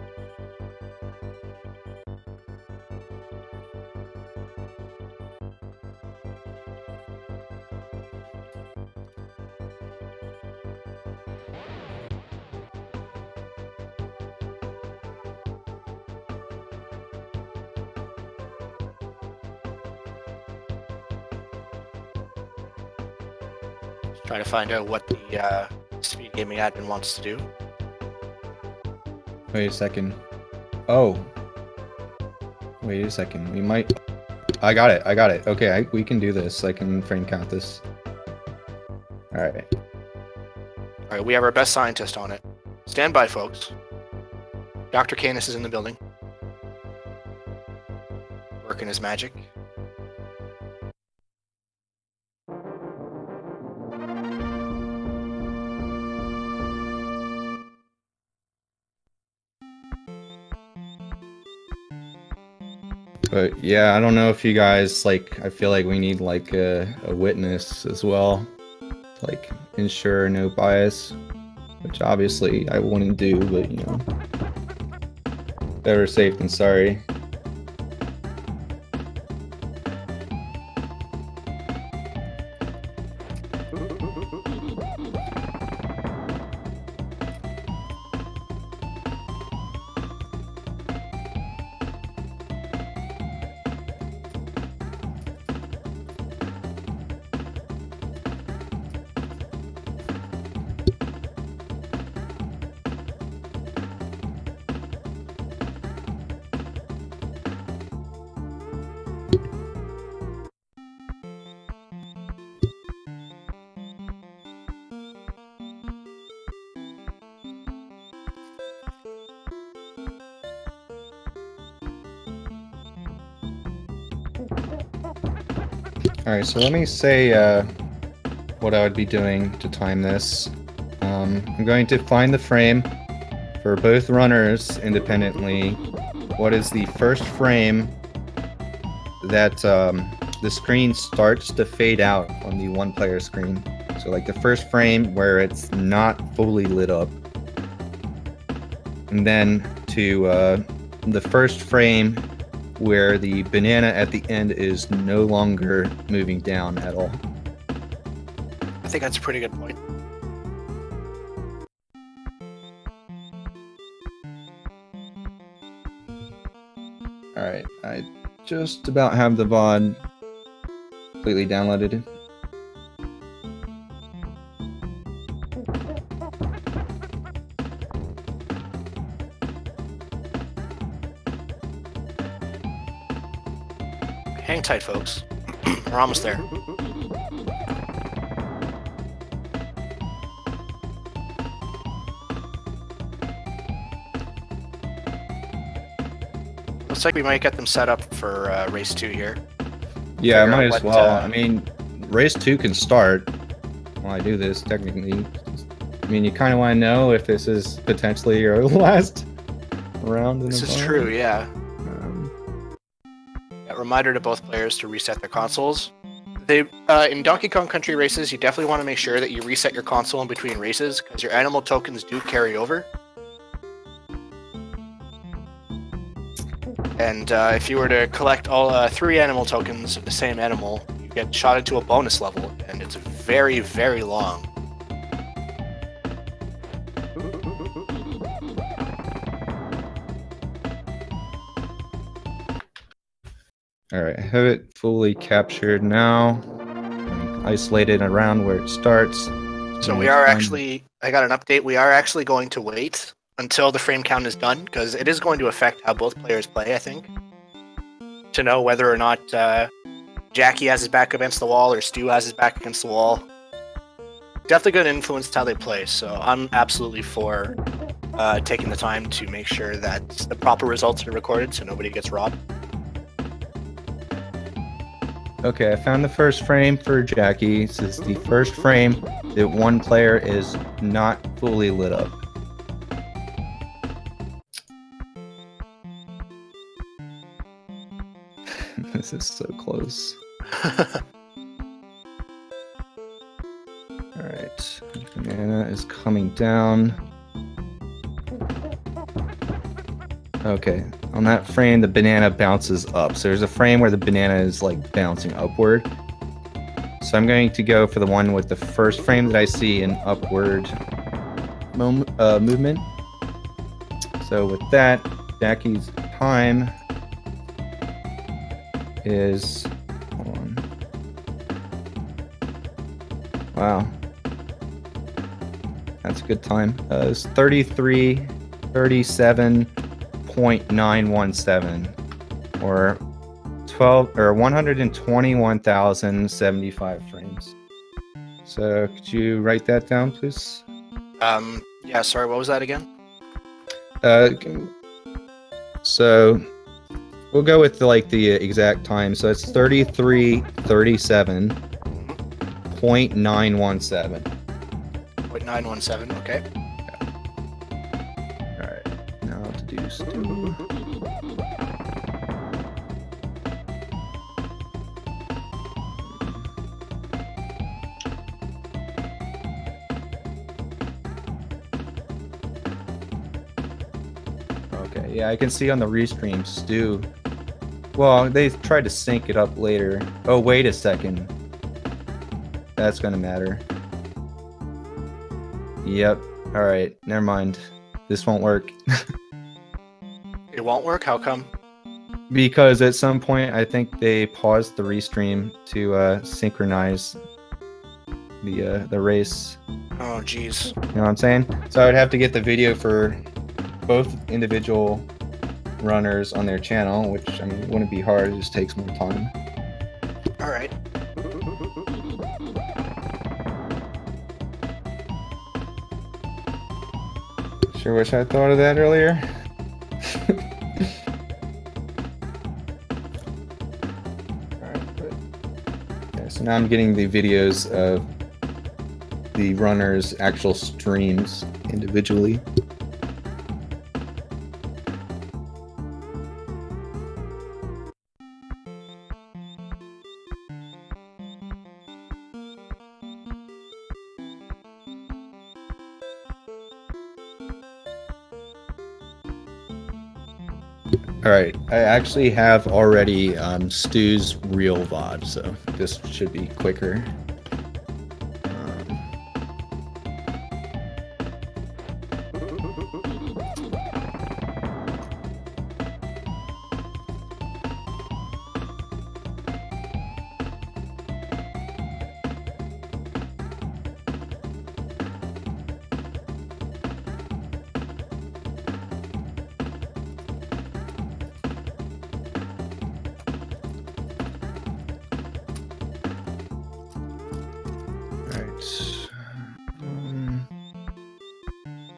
Speaker 2: Try to find out what the speed gaming admin wants to do.
Speaker 1: Wait a second. Oh. Wait a second. We might... I got it. Okay, we can do this. I can frame count this. Alright.
Speaker 2: Alright, we have our best scientist on it. Stand by, folks. Dr. Canis is in the building. Working his magic.
Speaker 1: But yeah, I don't know if you guys, like, I feel like we need like a witness as well. To, like, ensure no bias. Which obviously I wouldn't do, but you know. Better safe than sorry. Alright, so let me say what I would be doing to time this. I'm going to find the frame for both runners independently. What is the first frame that the screen starts to fade out on the one-player screen? So like the first frame where it's not fully lit up. And then to the first frame where the banana at the end is no longer moving down at all.
Speaker 2: I think that's a pretty good point.
Speaker 1: Alright, I just about have the VOD completely downloaded.
Speaker 2: Hang tight, folks. We're almost there. Looks like we might get them set up for race 2 here.
Speaker 1: Yeah, I might as well. I mean, race 2 can start while I do this, technically. I mean, you kind of want to know if this is potentially your last round in the
Speaker 2: This is
Speaker 1: VOD.
Speaker 2: true, yeah. Reminder to both players to reset their consoles. In Donkey Kong Country races, you definitely want to make sure that you reset your console in between races, because your animal tokens do carry over. And if you were to collect all 3 animal tokens of the same animal, you get shot into a bonus level, and it's very, very long.
Speaker 1: Alright, I have it fully captured now. Isolated around where it starts.
Speaker 2: So we are actually, I got an update, we are actually going to wait until the frame count is done, because it is going to affect how both players play, I think. To know whether or not Jackie has his back against the wall or Stu has his back against the wall. Definitely going to influence how they play, so I'm absolutely for taking the time to make sure that the proper results are recorded so nobody gets robbed.
Speaker 1: Okay, I found the first frame for Jackie. This is the first frame that one player is not fully lit up. This is so close. Alright, banana is coming down. Okay, on that frame, the banana bounces up. So there's a frame where the banana is like bouncing upward. So I'm going to go for the one with the first frame that I see in upward movement. So with that, Jackie's time is, hold on. Wow. That's a good time. It's 33:37.917 or 121,075 frames. So could you write that down, please?
Speaker 2: Yeah, sorry, what was that again?
Speaker 1: So we'll go with the exact time. So it's 33:37.917.
Speaker 2: 0.917, okay.
Speaker 1: Alright, now to do Stu. Okay, yeah, I can see on the restream, Stu. Well, they tried to sync it up later. Oh, wait a second. That's gonna matter. Yep. Alright, never mind. This won't work.
Speaker 2: It won't work? How come?
Speaker 1: Because at some point, I think they paused the restream to synchronize the race.
Speaker 2: Oh, jeez.
Speaker 1: You know what I'm saying? So I would have to get the video for both individual runners on their channel, which, I mean, wouldn't be hard. It just takes more time.
Speaker 2: Alright.
Speaker 1: Sure wish I thought of that earlier. Alright, but So now I'm getting the videos of the runners' actual streams individually. All right, I actually have already Stu's real VOD, so this should be quicker.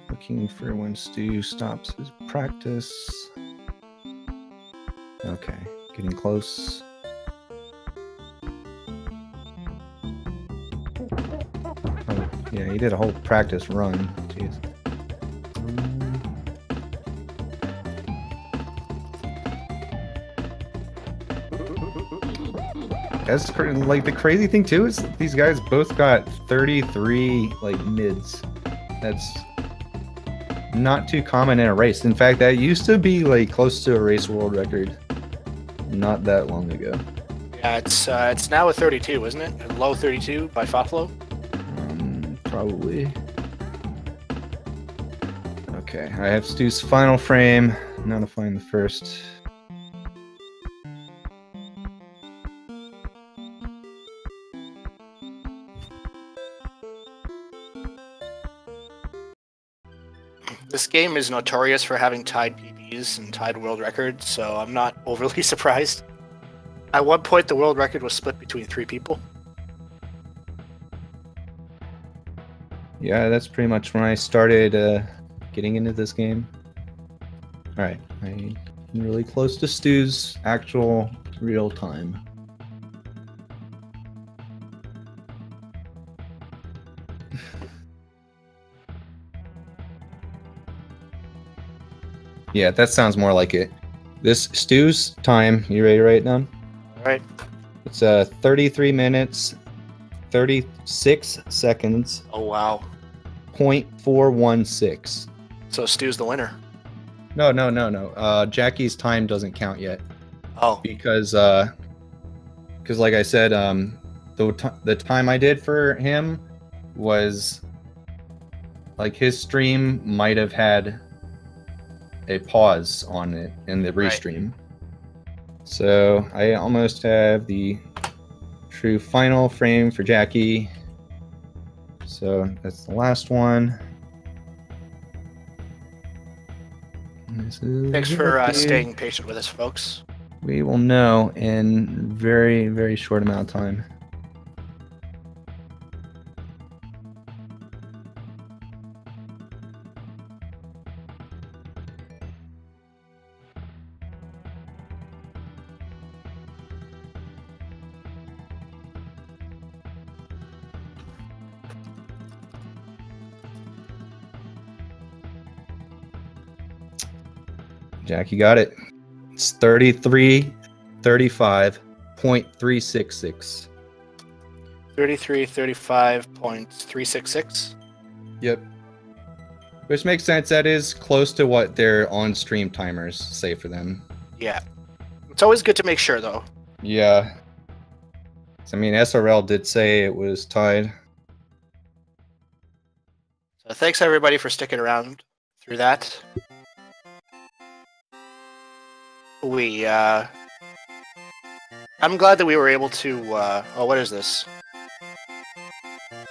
Speaker 1: Looking for when Stu stops his practice. Okay, getting close. Oh, yeah, he did a whole practice run. Jeez. That's like the crazy thing too is these guys both got 33 like mids. That's not too common in a race. In fact, that used to be like close to a race world record not that long ago.
Speaker 2: Yeah, it's now a 32, isn't it? A low 32 by Faflo?
Speaker 1: Probably. Okay, I have Stu's final frame. Now to find the first.
Speaker 2: This game is notorious for having tied PBs and tied world records, so I'm not overly surprised. At one point, the world record was split between 3 people.
Speaker 1: Yeah, that's pretty much when I started getting into this game. Alright, I'm really close to Stu's actual real time. Yeah, that sounds more like it. This Stu's time, you ready to write it down?
Speaker 2: Alright.
Speaker 1: It's 33 minutes, 36 seconds.
Speaker 2: Oh, wow.
Speaker 1: 0.416.
Speaker 2: So Stu's the winner.
Speaker 1: No. Jackie's time doesn't count yet.
Speaker 2: Oh.
Speaker 1: Because like I said, the time I did for him was like his stream might have had a pause on it in the restream. Right. So I almost have the true final frame for Jackie. So that's the last one.
Speaker 2: Thanks for staying patient with us, folks.
Speaker 1: We will know in very, very short amount of time. Jackie got it. It's 33:35.366.
Speaker 2: 33:35.366.
Speaker 1: Yep. Which makes sense. That is close to what their on-stream timers say for them.
Speaker 2: Yeah. It's always good to make sure, though.
Speaker 1: Yeah. I mean, SRL did say it was tied.
Speaker 2: So thanks, everybody, for sticking around through that. I'm glad that we were able to, oh, what is this?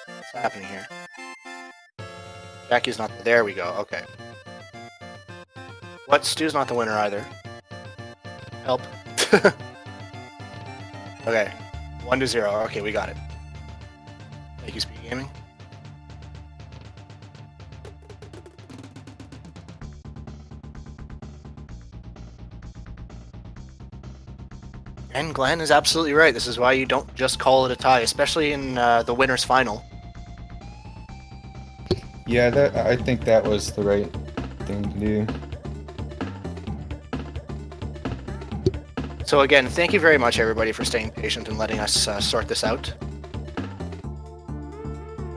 Speaker 2: What's happening here? Jackie's not, there we go, okay. What? Stu's not the winner either. Help. Okay, 1-0, okay, we got it. Thank you, Speed Gaming. And Glenn is absolutely right. This is why you don't just call it a tie, especially in the winner's final.
Speaker 1: Yeah, I think that was the right thing to do.
Speaker 2: So again, thank you very much, everybody, for staying patient and letting us sort this out.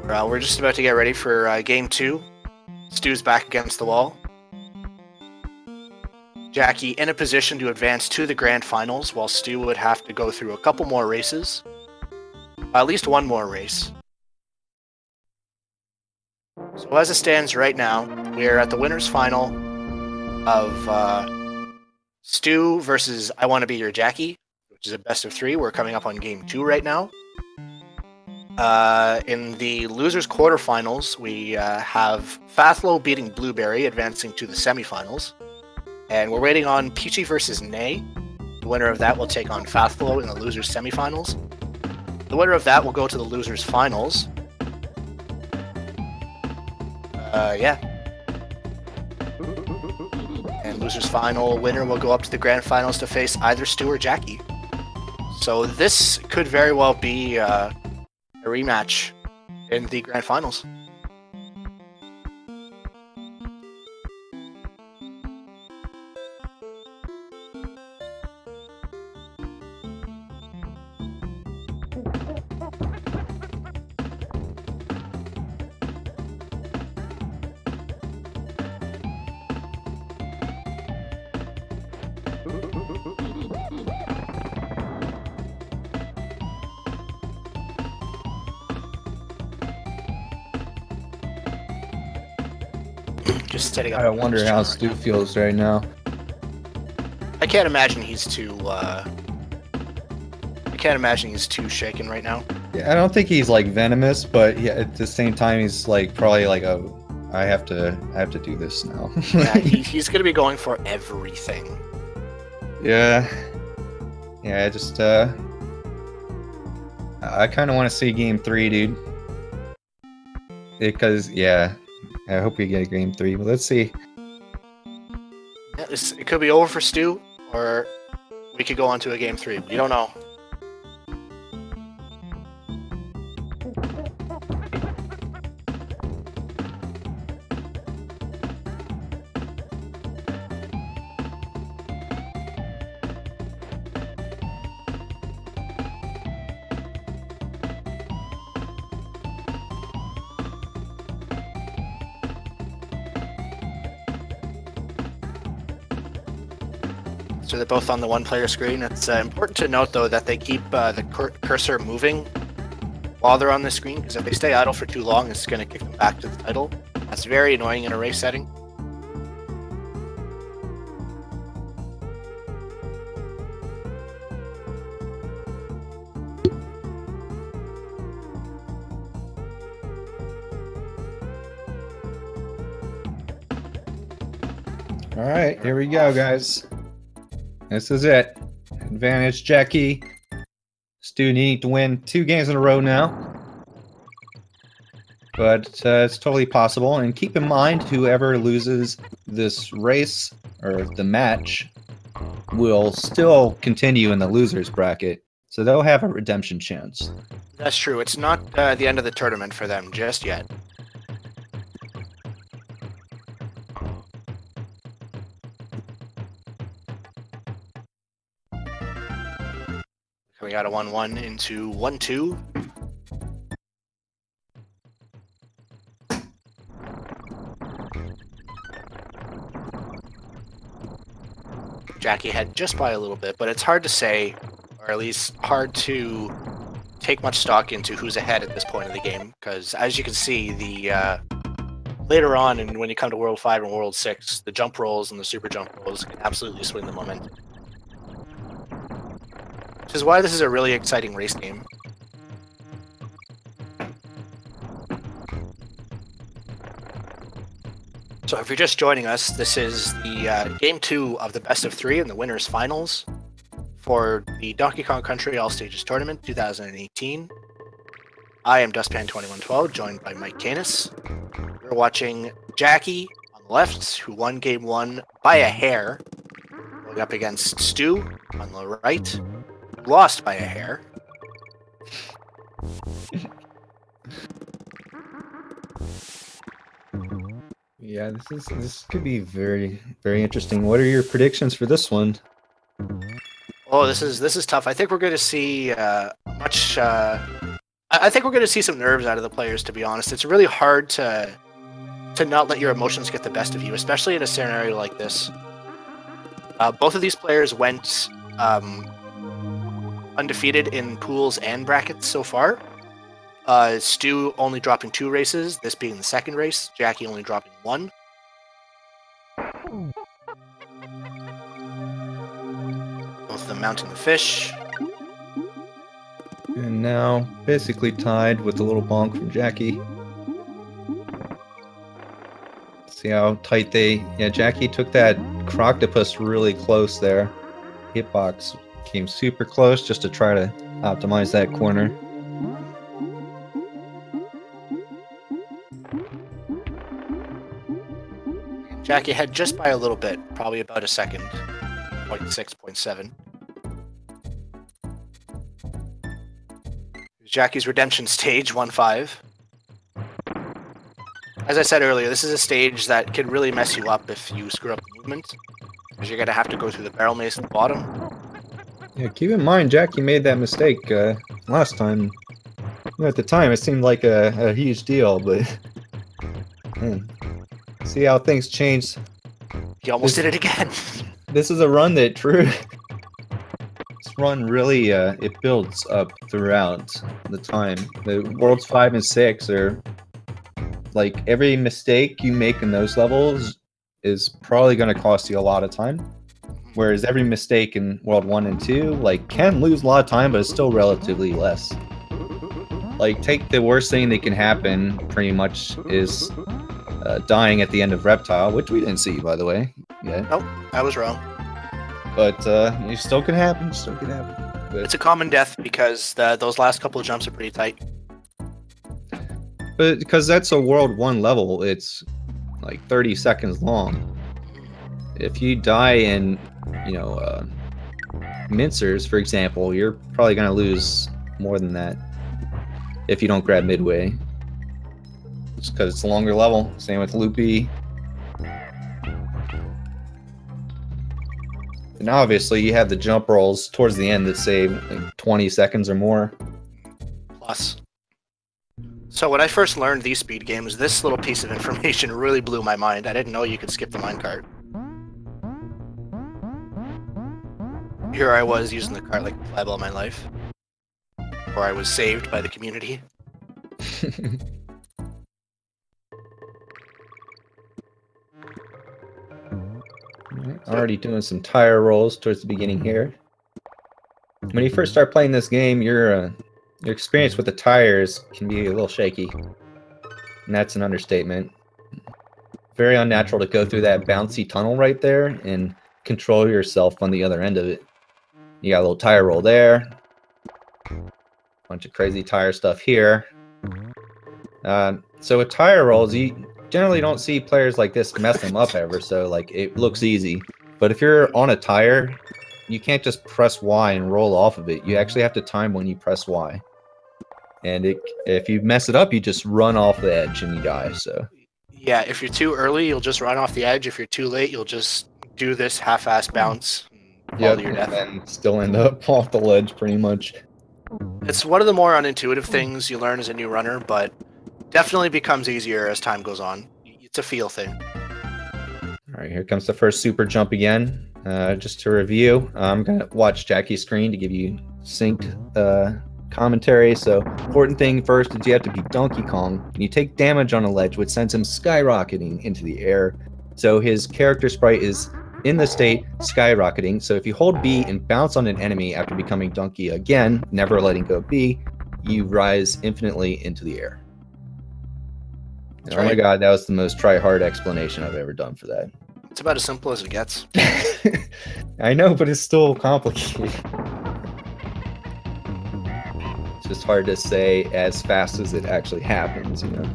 Speaker 2: We're just about to get ready for Game 2. Stu's back against the wall. Jackie in a position to advance to the grand finals, while Stu would have to go through a couple more races. At least one more race. So as it stands right now, we're at the winner's final of Stu versus IWannaBeYourJacky, which is a best of 3. We're coming up on Game 2 right now. In the losers quarterfinals, we have Fathlo beating Blueberry, advancing to the semifinals. And we're waiting on Peachy versus Nay. The winner of that will take on Fathlo in the losers semifinals. The winner of that will go to the losers finals. Yeah. And losers final winner will go up to the grand finals to face either Stu or Jackie. So this could very well be a rematch in the grand finals. Just setting up.
Speaker 1: I wonder how Stu feels right now.
Speaker 2: I can't imagine he's too. I can't imagine he's too shaken right now.
Speaker 1: Yeah, I don't think he's like venomous, but yeah, at the same time, he's like probably like I have to do this now.
Speaker 2: Yeah, he's gonna be going for everything.
Speaker 1: Yeah. Yeah, I kind of want to see Game 3, dude. Because yeah. I hope we get a Game 3, but let's see.
Speaker 2: Yeah, it could be over for Stu, or we could go on to a Game 3. We don't know. So they're both on the one-player screen. It's important to note, though, that they keep the cursor moving while they're on the screen, because if they stay idle for too long, it's going to kick them back to the title. That's very annoying in a race setting.
Speaker 1: All right, here we go, guys. This is it. Advantage Jackie. Stu need to win 2 games in a row now. But it's totally possible. And keep in mind, whoever loses this race, or the match, will still continue in the loser's bracket. So they'll have a redemption chance.
Speaker 2: That's true. It's not the end of the tournament for them just yet. Coming out of 1-1 into 1-2. Jackie had just by a little bit, but it's hard to say, or at least hard to take much stock into who's ahead at this point of the game, because as you can see, the later on, and when you come to World 5 and World 6, the jump rolls and the super jump rolls can absolutely swing the momentum. Which is why this is a really exciting race game. So if you're just joining us, this is the Game 2 of the Best of 3 in the Winners Finals for the Donkey Kong Country All Stages Tournament 2018. I am Dustpan2112, joined by Mike Canis. We're watching Jackie on the left, who won Game 1 by a hair, going up against Stu on the right, lost by a hair.
Speaker 1: Yeah, this could be very interesting. What are your predictions for this one?
Speaker 2: Oh, this is tough. I think we're going to see much. I think we're going to see some nerves out of the players. To be honest, it's really hard to not let your emotions get the best of you, especially in a scenario like this. Both of these players went undefeated in pools and brackets so far. Stu only dropping 2 races, this being the second race. Jackie only dropping 1. Both of them mounting the fish.
Speaker 1: And now, basically tied with a little bonk from Jackie. See how tight they... Yeah, Jackie took that croctopus really close there. Hitbox came super close just to try to optimize that corner.
Speaker 2: Jackie had just by a little bit, probably about a second. 0.6, 0.7. Jackie's redemption stage, 1-5. As I said earlier, this is a stage that can really mess you up if you screw up the movement, because you're going to have to go through the barrel maze at the bottom.
Speaker 1: Yeah, keep in mind, Jackie made that mistake last time. At the time, it seemed like a huge deal, but... see how things changed.
Speaker 2: He almost did it again.
Speaker 1: This is a run that This run really, it builds up throughout the time. The Worlds 5 and 6 are... Like, every mistake you make in those levels is probably going to cost you a lot of time. Whereas every mistake in World 1 and 2, like, can lose a lot of time, but it's still relatively less. Like, take the worst thing that can happen, pretty much, is dying at the end of Reptile, which we didn't see, by the way. Yeah.
Speaker 2: Nope, I was wrong.
Speaker 1: But, it still can happen, But,
Speaker 2: it's a common death because those last couple of jumps are pretty tight.
Speaker 1: But because that's a World 1 level, it's like 30 seconds long. If you die in, you know, mincers, for example, you're probably going to lose more than that if you don't grab midway. Just because it's a longer level. Same with Loopy. And obviously, you have the jump rolls towards the end that save like 20 seconds or more.
Speaker 2: Plus. So when I first learned these speed games, this little piece of information really blew my mind. I didn't know you could skip the minecart. Here I was using the cart like a fly all my life. Or I was saved by the community.
Speaker 1: Already doing some tire rolls towards the beginning here. When you first start playing this game, your experience with the tires can be a little shaky. And that's an understatement. Very unnatural to go through that bouncy tunnel right there and control yourself on the other end of it. You got a little tire roll there. Bunch of crazy tire stuff here. So with tire rolls, you generally don't see players like this mess them up ever, so like it looks easy. But if you're on a tire, you can't just press Y and roll off of it. You actually have to time when you press Y. And if you mess it up, you just run off the edge and you die, so...
Speaker 2: Yeah, if you're too early, you'll just run off the edge. If you're too late, you'll just do this half-ass bounce.
Speaker 1: Yeah, and still end up off the ledge, pretty much.
Speaker 2: It's one of the more unintuitive things you learn as a new runner, but definitely becomes easier as time goes on. It's a feel thing.
Speaker 1: Alright, here comes the first super jump again. Just to review, I'm going to watch Jackie's screen to give you synced commentary. So, important thing first is you have to be Donkey Kong. And you take damage on a ledge, which sends him skyrocketing into the air. So his character sprite is in the state skyrocketing. So if you hold B and bounce on an enemy after becoming Donkey again, never letting go of B, you rise infinitely into the air. Oh my god, that was the most try-hard explanation I've ever done for that.
Speaker 2: It's about as simple as it gets.
Speaker 1: I know, but it's still complicated. It's just hard to say as fast as it actually happens, you know?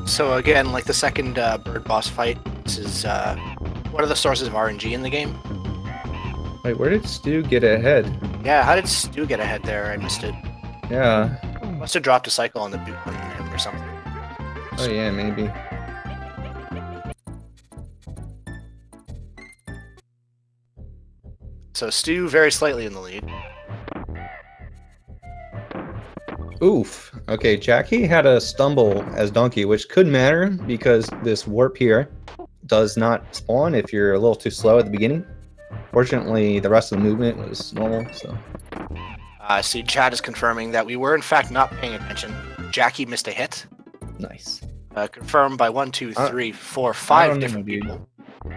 Speaker 2: So again, like the second bird boss fight, this is one of the sources of RNG in the game.
Speaker 1: Wait, where did Stu get ahead?
Speaker 2: Yeah, how did Stu get ahead there? I missed it.
Speaker 1: Yeah.
Speaker 2: Must have dropped a cycle on the boot on him or something.
Speaker 1: Oh yeah, maybe.
Speaker 2: So Stu very slightly in the lead.
Speaker 1: Oof. Okay, Jackie had a stumble as Donkey, which could matter because this warp here does not spawn if you're a little too slow at the beginning. Fortunately, the rest of the movement was normal, so...
Speaker 2: See, chat is confirming that we were in fact not paying attention. Jackie missed a hit.
Speaker 1: Nice.
Speaker 2: Confirmed by 1, 2, 3, 4, 5 different people.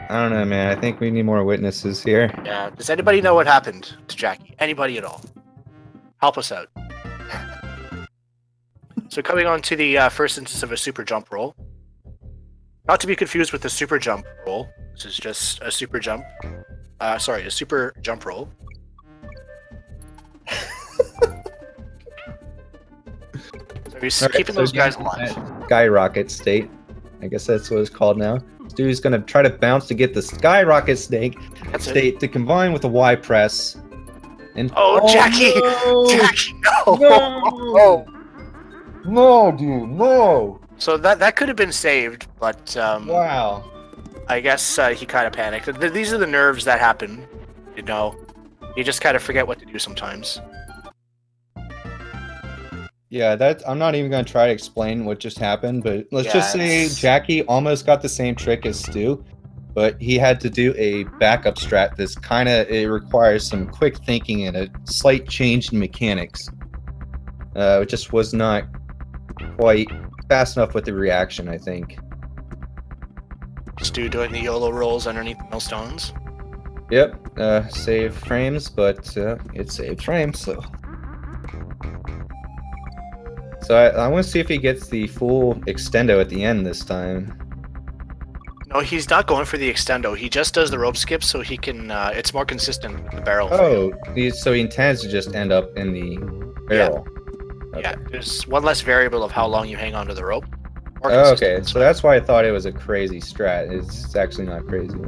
Speaker 1: I don't know, man. I think we need more witnesses here.
Speaker 2: Yeah. Does anybody know what happened to Jackie? Anybody at all? Help us out. So coming on to the first instance of a super jump roll. Not to be confused with the super jump roll. This is just a super jump. Sorry, a super jump roll. So he's keeping those guys alive.
Speaker 1: Skyrocket state. I guess that's what it's called now. Stu's gonna try to bounce to get the skyrocket state to combine with the Y press. And
Speaker 2: Jackie!
Speaker 1: No!
Speaker 2: Jackie, no!
Speaker 1: No! No, dude, no!
Speaker 2: So that could have been saved, but
Speaker 1: wow.
Speaker 2: I guess he kind of panicked. These are the nerves that happen, you know. You just kind of forget what to do sometimes.
Speaker 1: Yeah, I'm not even going to try to explain what just happened, but let's just say Jackie almost got the same trick as Stu, but he had to do a backup strat that's it requires some quick thinking and a slight change in mechanics. It just was not quite fast enough with the reaction, I think.
Speaker 2: Stu doing the YOLO rolls underneath the millstones.
Speaker 1: Yep, save frames, but it saved frames, so... So I want to see if he gets the full extendo at the end this time.
Speaker 2: No, he's not going for the extendo. He just does the rope skip so he can, it's more consistent with the barrel.
Speaker 1: Oh, so he intends to just end up in the barrel.
Speaker 2: Yeah, okay. Yeah, there's one less variable of how long you hang onto the rope.
Speaker 1: Oh, okay, so that's why I thought it was a crazy strat. It's actually not crazy.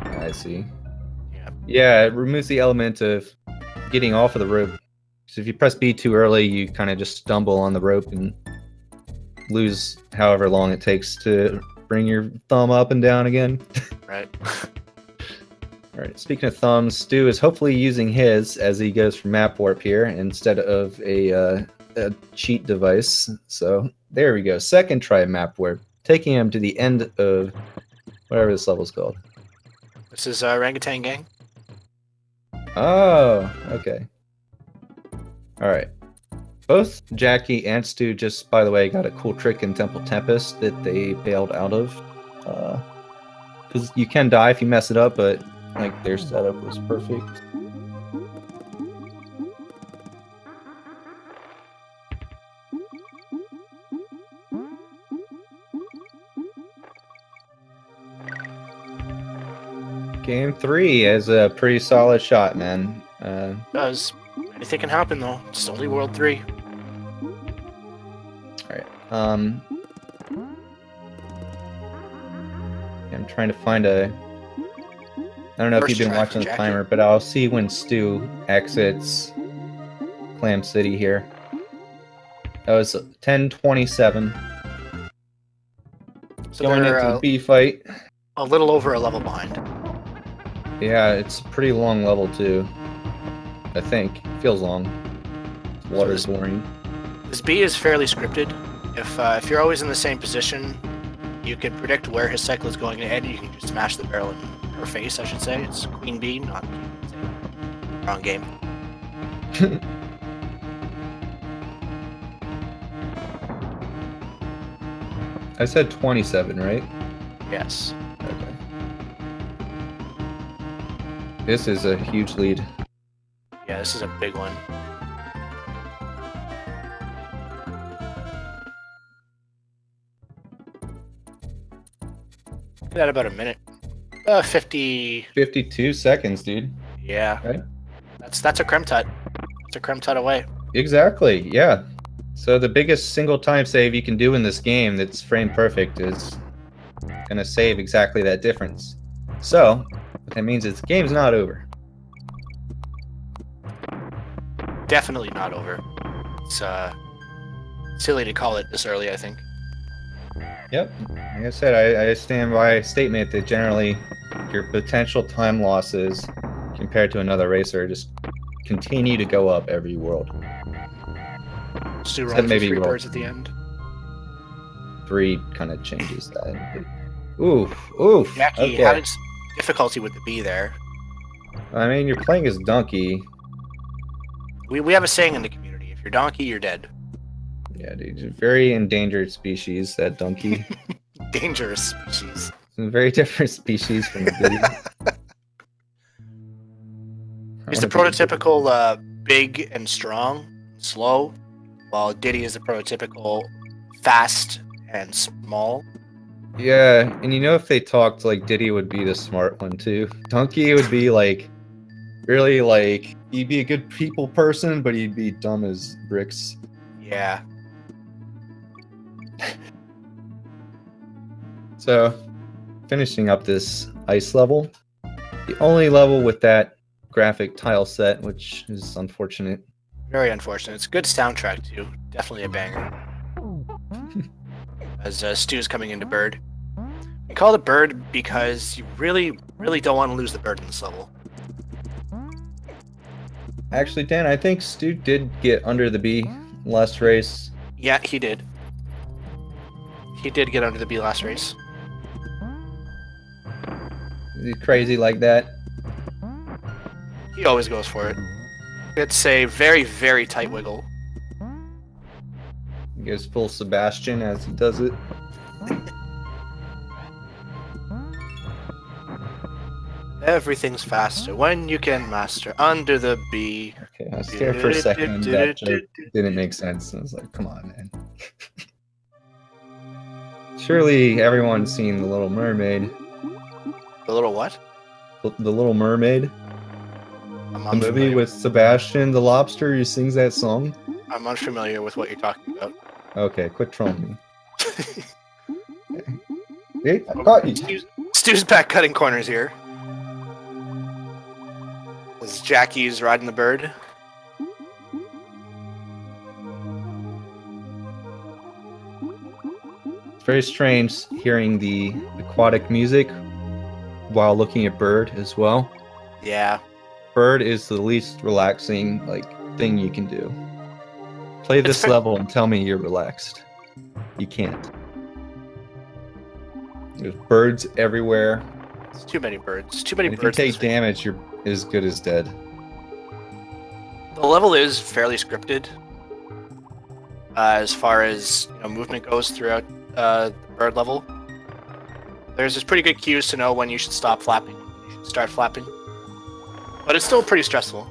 Speaker 1: I see. Yeah, it removes the element of getting off of the rope. So if you press B too early, you kind of just stumble on the rope and lose however long it takes to bring your thumb up and down again.
Speaker 2: Right.
Speaker 1: Alright, speaking of thumbs, Stu is hopefully using his as he goes for map warp here instead of a cheat device. So there we go. Second try map warp, taking him to the end of whatever this level's called.
Speaker 2: This is Orangutan Gang.
Speaker 1: Oh, okay. Alright. Both Jackie and Stu just, by the way, got a cool trick in Temple Tempest that they bailed out of. Because you can die if you mess it up, but like their setup was perfect. Game 3 is a pretty solid shot, man.
Speaker 2: Does. Anything can happen, though. It's only World 3.
Speaker 1: Alright, I'm trying to find I don't know if you've been watching the timer, but I'll see when Stu exits Clam City here. That was 10:27.
Speaker 2: So
Speaker 1: going into the B fight.
Speaker 2: A little over a level behind.
Speaker 1: Yeah, it's a pretty long level too. I think. It feels long. Water's boring.
Speaker 2: This B is fairly scripted. If you're always in the same position, you can predict where his cycle is going to end. You can just smash the barrel in her face, I should say. It's Queen B, not wrong game.
Speaker 1: I said 27, right?
Speaker 2: Yes.
Speaker 1: Okay. This is a huge lead.
Speaker 2: Yeah, this is a big one. Got about a minute.
Speaker 1: 52 seconds, dude.
Speaker 2: Yeah.
Speaker 1: Okay.
Speaker 2: That's a creme tut. It's a creme tut away.
Speaker 1: Exactly, yeah. So the biggest single time save you can do in this game that's frame perfect is going to save exactly that difference. So, what that means is the game's not over.
Speaker 2: Definitely not over. It's silly to call it this early, I think.
Speaker 1: Yep. Like I said, I stand by a statement that generally your potential time losses compared to another racer just continue to go up every world.
Speaker 2: Stu rolling for 3 birds at the end.
Speaker 1: 3 kind of changes that. Oof.
Speaker 2: Jackie
Speaker 1: okay.
Speaker 2: had difficulty with the B there.
Speaker 1: I mean, you're playing as Donkey.
Speaker 2: We have a saying in the community: if you're Donkey, you're dead.
Speaker 1: Yeah, dude, you're a very endangered species, that Donkey.
Speaker 2: Dangerous species.
Speaker 1: It's a very different species from the Diddy.
Speaker 2: He's the prototypical big and strong, slow, while Diddy is the prototypical fast and small.
Speaker 1: Yeah, and you know, if they talked, like, Diddy would be the smart one too. Donkey would be like, really, like, he'd be a good people person, but he'd be dumb as bricks.
Speaker 2: Yeah.
Speaker 1: So, finishing up this ice level, the only level with that graphic tile set, which is unfortunate.
Speaker 2: Very unfortunate. It's a good soundtrack too. Definitely a banger. As Stu's coming into bird. We call it bird because you really, really don't want to lose the bird in this level.
Speaker 1: Actually, Dan, I think Stu did get under the B last race.
Speaker 2: Yeah, he did. He did get under the B last race.
Speaker 1: Is he crazy like that?
Speaker 2: He always goes for it. It's a very, very tight wiggle.
Speaker 1: He goes full Sebastian as he does it.
Speaker 2: Everything's faster when you can master under the B.
Speaker 1: Okay, I was scared for a second. That joke didn't make sense. I was like, come on, man. Surely everyone's seen The Little Mermaid.
Speaker 2: The little what?
Speaker 1: The Little Mermaid? The movie with Sebastian the lobster who sings that song?
Speaker 2: I'm unfamiliar with what you're talking about.
Speaker 1: Okay, quit trolling me. Hey, I caught you.
Speaker 2: Stu's back cutting corners here. As Jackie's riding the bird.
Speaker 1: It's very strange hearing the aquatic music while looking at bird as well.
Speaker 2: Yeah.
Speaker 1: Bird is the least relaxing thing you can do. Play this level and tell me you're relaxed. You can't. There's birds everywhere.
Speaker 2: It's too many birds. Too many
Speaker 1: and
Speaker 2: birds.
Speaker 1: If you take damage, you're as good as dead.
Speaker 2: The level is fairly scripted, as far as movement goes throughout the bird level. There's just pretty good cues to know when you should stop flapping, when you should start flapping. But it's still pretty stressful.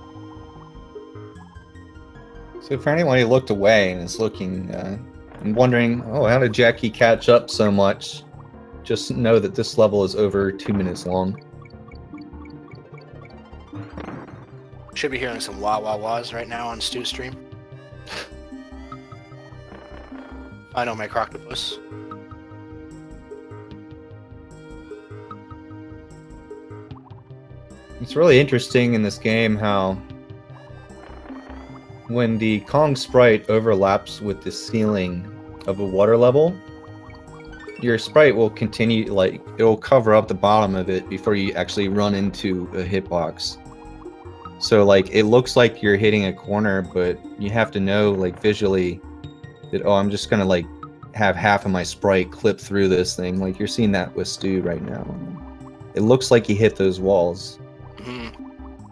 Speaker 1: So for anyone who looked away and is looking and wondering, oh, how did Jackie catch up so much? Just know that this level is over 2 minutes long.
Speaker 2: Should be hearing some wah wah wahs right now on Stu's stream. I know my croctopus.
Speaker 1: It's really interesting in this game how when the Kong sprite overlaps with the ceiling of a water level, your sprite will continue, it will cover up the bottom of it before you actually run into a hitbox. So it looks like you're hitting a corner, but you have to know visually that, oh, I'm just gonna have half of my sprite clip through this thing. You're seeing that with Stu right now. It looks like he hit those walls.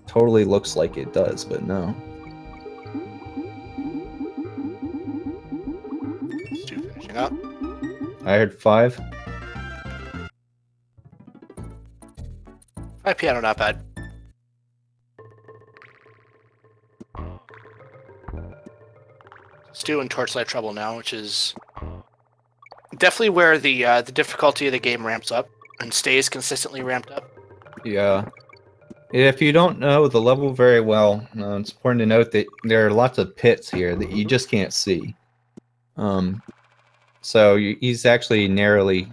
Speaker 1: Totally looks like it does, but no.
Speaker 2: Stu finishing up.
Speaker 1: I heard 5.
Speaker 2: 5 piano, not bad. Stu in Torchlight Trouble now, which is definitely where the difficulty of the game ramps up and stays consistently ramped up.
Speaker 1: Yeah. If you don't know the level very well, it's important to note that there are lots of pits here that you just can't see. So he's actually narrowly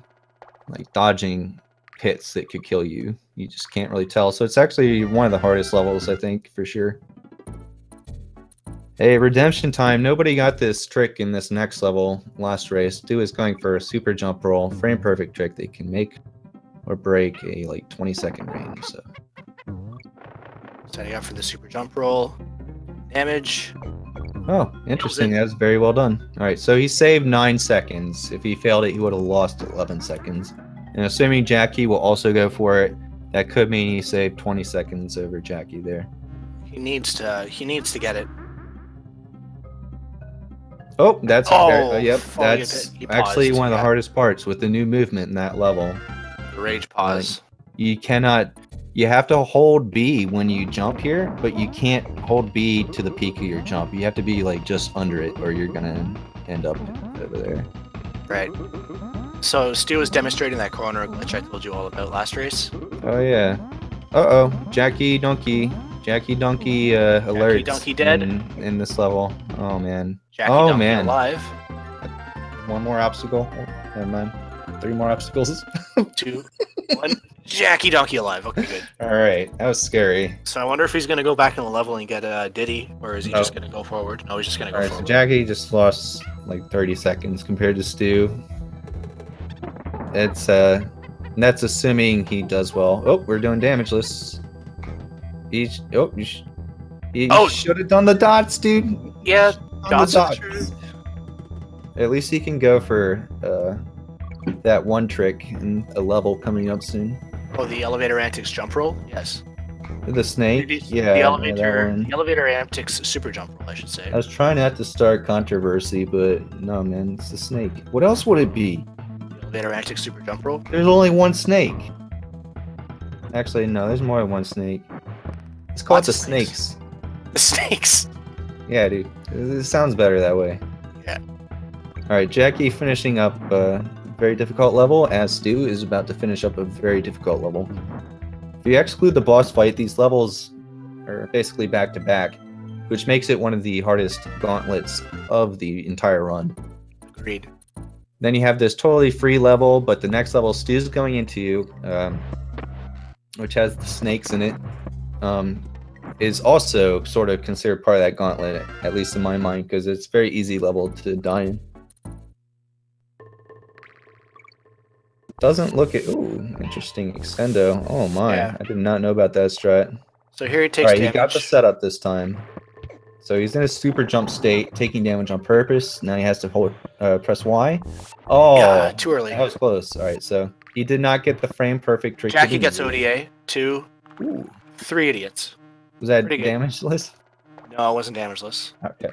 Speaker 1: like dodging hits that could kill you. You just can't really tell. So it's actually one of the hardest levels, I think, for sure. Hey, redemption time. Nobody got this trick in this next level last race. Stu is going for a super jump roll, frame perfect trick that can make or break a like 20-second range. So
Speaker 2: setting up for the super jump roll. Damage.
Speaker 1: Oh, interesting. That's very well done. All right, so he saved 9 seconds. If he failed it, he would have lost 11 seconds. And assuming Jackie will also go for it, that could mean he saved 20 seconds over Jackie there.
Speaker 2: He needs to get it.
Speaker 1: Oh, that's yep.
Speaker 2: That's
Speaker 1: That's actually one of the hardest parts with the new movement in that level.
Speaker 2: The rage pause.
Speaker 1: You cannot. You have to hold B when you jump here, but you can't hold B to the peak of your jump. You have to be like just under it, or you're gonna end up over there.
Speaker 2: Right. So Stu was demonstrating that corner glitch I told you all about last race.
Speaker 1: Oh yeah. Uh-oh. Jackie Donkey alerts.
Speaker 2: Jackie Donkey dead
Speaker 1: in this level. Oh man.
Speaker 2: Jackie Donkey alive.
Speaker 1: One more obstacle. Oh, never mind. 3 more obstacles.
Speaker 2: 2, 1. Jackie Donkey alive. Okay, good.
Speaker 1: All right, that was scary.
Speaker 2: So I wonder if he's gonna go back in the level and get Diddy, or is he just gonna go forward? No, he's just gonna go forward.
Speaker 1: So Jackie just lost like 30 seconds compared to Stu. It's that's assuming he does well. Oh, we're doing damageless. He should have done the dots, dude.
Speaker 2: Yeah, dots.
Speaker 1: At least he can go for that one trick in a level coming up soon.
Speaker 2: Oh, the elevator antics jump roll? Yes.
Speaker 1: The snake? Yeah.
Speaker 2: The elevator antics super jump roll, I should say.
Speaker 1: I was trying not to start controversy, but no, man, it's the snake. What else would it be?
Speaker 2: The elevator antics super jump roll?
Speaker 1: There's only one snake. Actually, no, there's more than one snake. It's called the snakes.
Speaker 2: The snakes?
Speaker 1: Yeah, dude. It sounds better that way.
Speaker 2: Yeah.
Speaker 1: Alright, Jackie finishing up a very difficult level, as Stu is about to finish up a very difficult level. If you exclude the boss fight, these levels are basically back-to-back, which makes it one of the hardest gauntlets of the entire run.
Speaker 2: Agreed.
Speaker 1: Then you have this totally free level, but the next level Stu's going into, which has the snakes in it, is also sort of considered part of that gauntlet, at least in my mind, because it's a very easy level to die in. Doesn't look at... Ooh, interesting extendo. Oh my, yeah. I did not know about that strat.
Speaker 2: So here he takes damage.
Speaker 1: He got the setup this time. So he's in a super jump state, taking damage on purpose. Now he has to hold, press Y. Oh,
Speaker 2: yeah, too early.
Speaker 1: That was close. All right, so he did not get the frame perfect trick.
Speaker 2: Jackie gets ODA. 2, 3 idiots.
Speaker 1: Was that damageless?
Speaker 2: No, it wasn't damageless.
Speaker 1: Okay.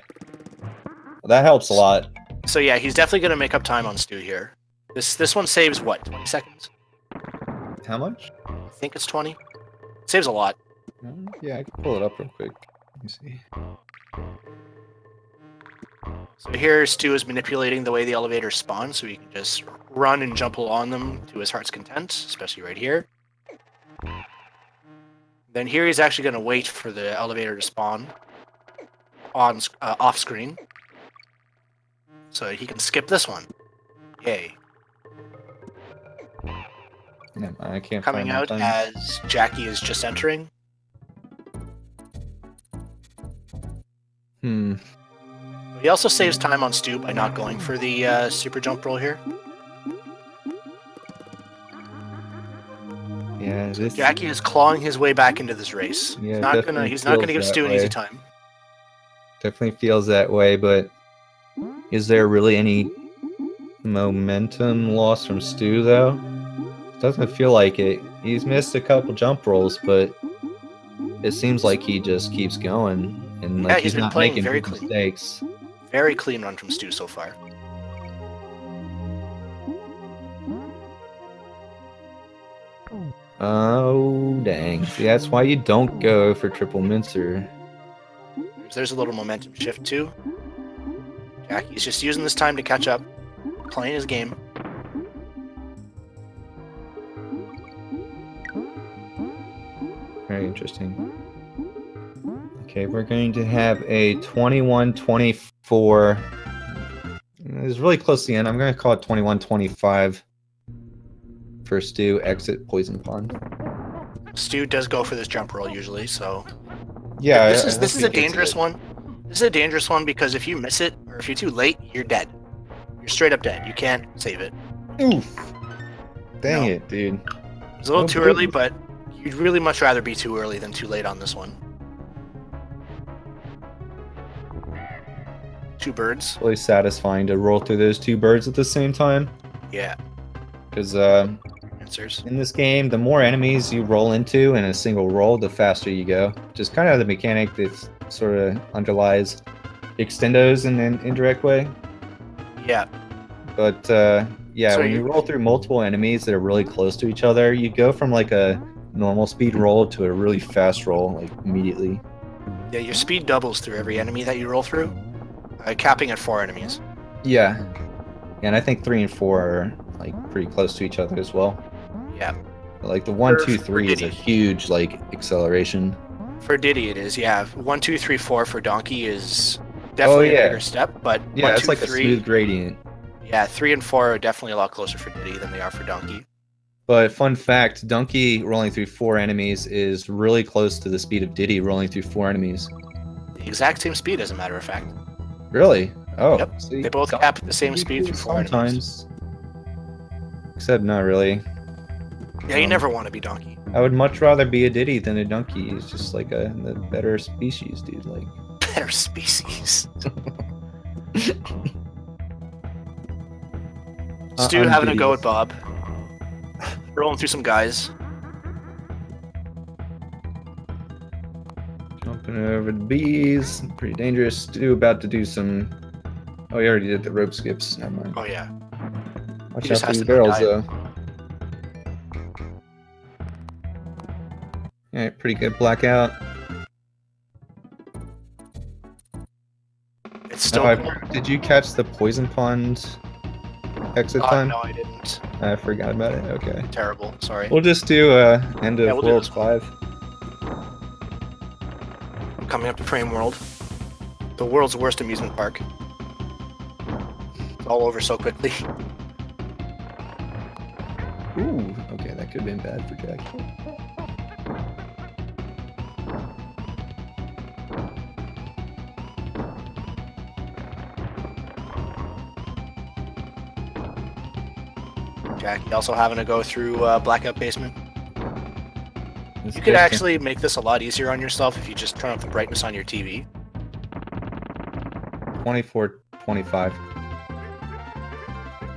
Speaker 1: Well, that helps a lot.
Speaker 2: So yeah, he's definitely going to make up time on Stu here. This one saves what, 20 seconds?
Speaker 1: How much?
Speaker 2: I think it's 20. It saves a lot.
Speaker 1: Yeah, I can pull it up real quick. Let me see.
Speaker 2: So here Stu is manipulating the way the elevators spawn, so he can just run and jump along them to his heart's content, especially right here. Then here he's actually going to wait for the elevator to spawn on off screen, so he can skip this one. Yay!
Speaker 1: Yeah, I can't.
Speaker 2: Coming out as Jackie is just entering. He also saves time on Stu by not going for the super jump roll here.
Speaker 1: Yeah,
Speaker 2: Jackie is clawing his way back into this race.
Speaker 1: Yeah,
Speaker 2: he's not gonna give Stu an easy time.
Speaker 1: Definitely feels that way, but is there really any momentum loss from Stu though? Doesn't feel like it. He's missed a couple jump rolls, but it seems like he just keeps going, and like
Speaker 2: he's been
Speaker 1: not
Speaker 2: playing
Speaker 1: making
Speaker 2: very
Speaker 1: mistakes.
Speaker 2: Very clean run from Stu so far.
Speaker 1: Oh dang! See, that's why you don't go for triple mincer.
Speaker 2: There's a little momentum shift too. Jackie's just using this time to catch up, playing his game.
Speaker 1: Very interesting. Okay, we're going to have a 21-24. It's really close to the end. I'm going to call it 21-25. for Stu, exit poison pond.
Speaker 2: Stu does go for this jump roll usually, so
Speaker 1: Yeah,
Speaker 2: this is a dangerous one. This is a dangerous one because if you miss it or if you're too late, you're dead. You're straight up dead. You can't save it.
Speaker 1: Oof. Dang it, dude.
Speaker 2: It's a little too early, but you'd really much rather be too early than too late on this one. 2 birds.
Speaker 1: Really satisfying to roll through those 2 birds at the same time.
Speaker 2: Yeah.
Speaker 1: Because
Speaker 2: Answers.
Speaker 1: in this game, the more enemies you roll into in a single roll, the faster you go. Just kind of the mechanic that sort of underlies extendos in an indirect way.
Speaker 2: Yeah.
Speaker 1: But yeah, so when you roll through multiple enemies that are really close to each other, you go from like a normal speed roll to a really fast roll, like immediately.
Speaker 2: Yeah, your speed doubles through every enemy that you roll through, capping at 4 enemies.
Speaker 1: Yeah. And I think 3 and 4 are like pretty close to each other as well.
Speaker 2: Yeah.
Speaker 1: But, like the 1, 2, 3 is a huge like acceleration.
Speaker 2: For Diddy it is, yeah. 1, 2, 3, 4 for Donkey is definitely a bigger step, but
Speaker 1: yeah,
Speaker 2: 1, 2,
Speaker 1: it's like 3, a smooth gradient.
Speaker 2: Yeah, 3 and 4 are definitely a lot closer for Diddy than they are for Donkey.
Speaker 1: But fun fact, Donkey rolling through 4 enemies is really close to the speed of Diddy rolling through 4 enemies.
Speaker 2: The exact same speed, as a matter of fact.
Speaker 1: Really? Oh,
Speaker 2: yep.
Speaker 1: See,
Speaker 2: they both cap at the same speed through 4 enemies.
Speaker 1: Except not really.
Speaker 2: Yeah, you never want to be Donkey.
Speaker 1: I would much rather be a Diddy than a Donkey. He's just like the better species, dude. Like
Speaker 2: better species. Stu having a go at Bob. Rolling through some guys.
Speaker 1: Jumping over the bees. Pretty dangerous. Stu about to do some... Oh, he already did the rope skips. Never mind.
Speaker 2: Oh, yeah.
Speaker 1: Watch out for these barrels, though. Alright, pretty good blackout.
Speaker 2: It's still...
Speaker 1: Did you catch the poison pond exit time?
Speaker 2: No, I didn't.
Speaker 1: I forgot about it. Okay.
Speaker 2: Terrible. Sorry.
Speaker 1: We'll just do end of World 5.
Speaker 2: I'm coming up to Frame World. The world's worst amusement park. It's all over so quickly.
Speaker 1: Ooh, okay, that could have been bad for Jackie.
Speaker 2: Jackie also having to go through Blackout Basement. You could actually make this a lot easier on yourself if you just turn up the brightness on your TV.
Speaker 1: 24, 25.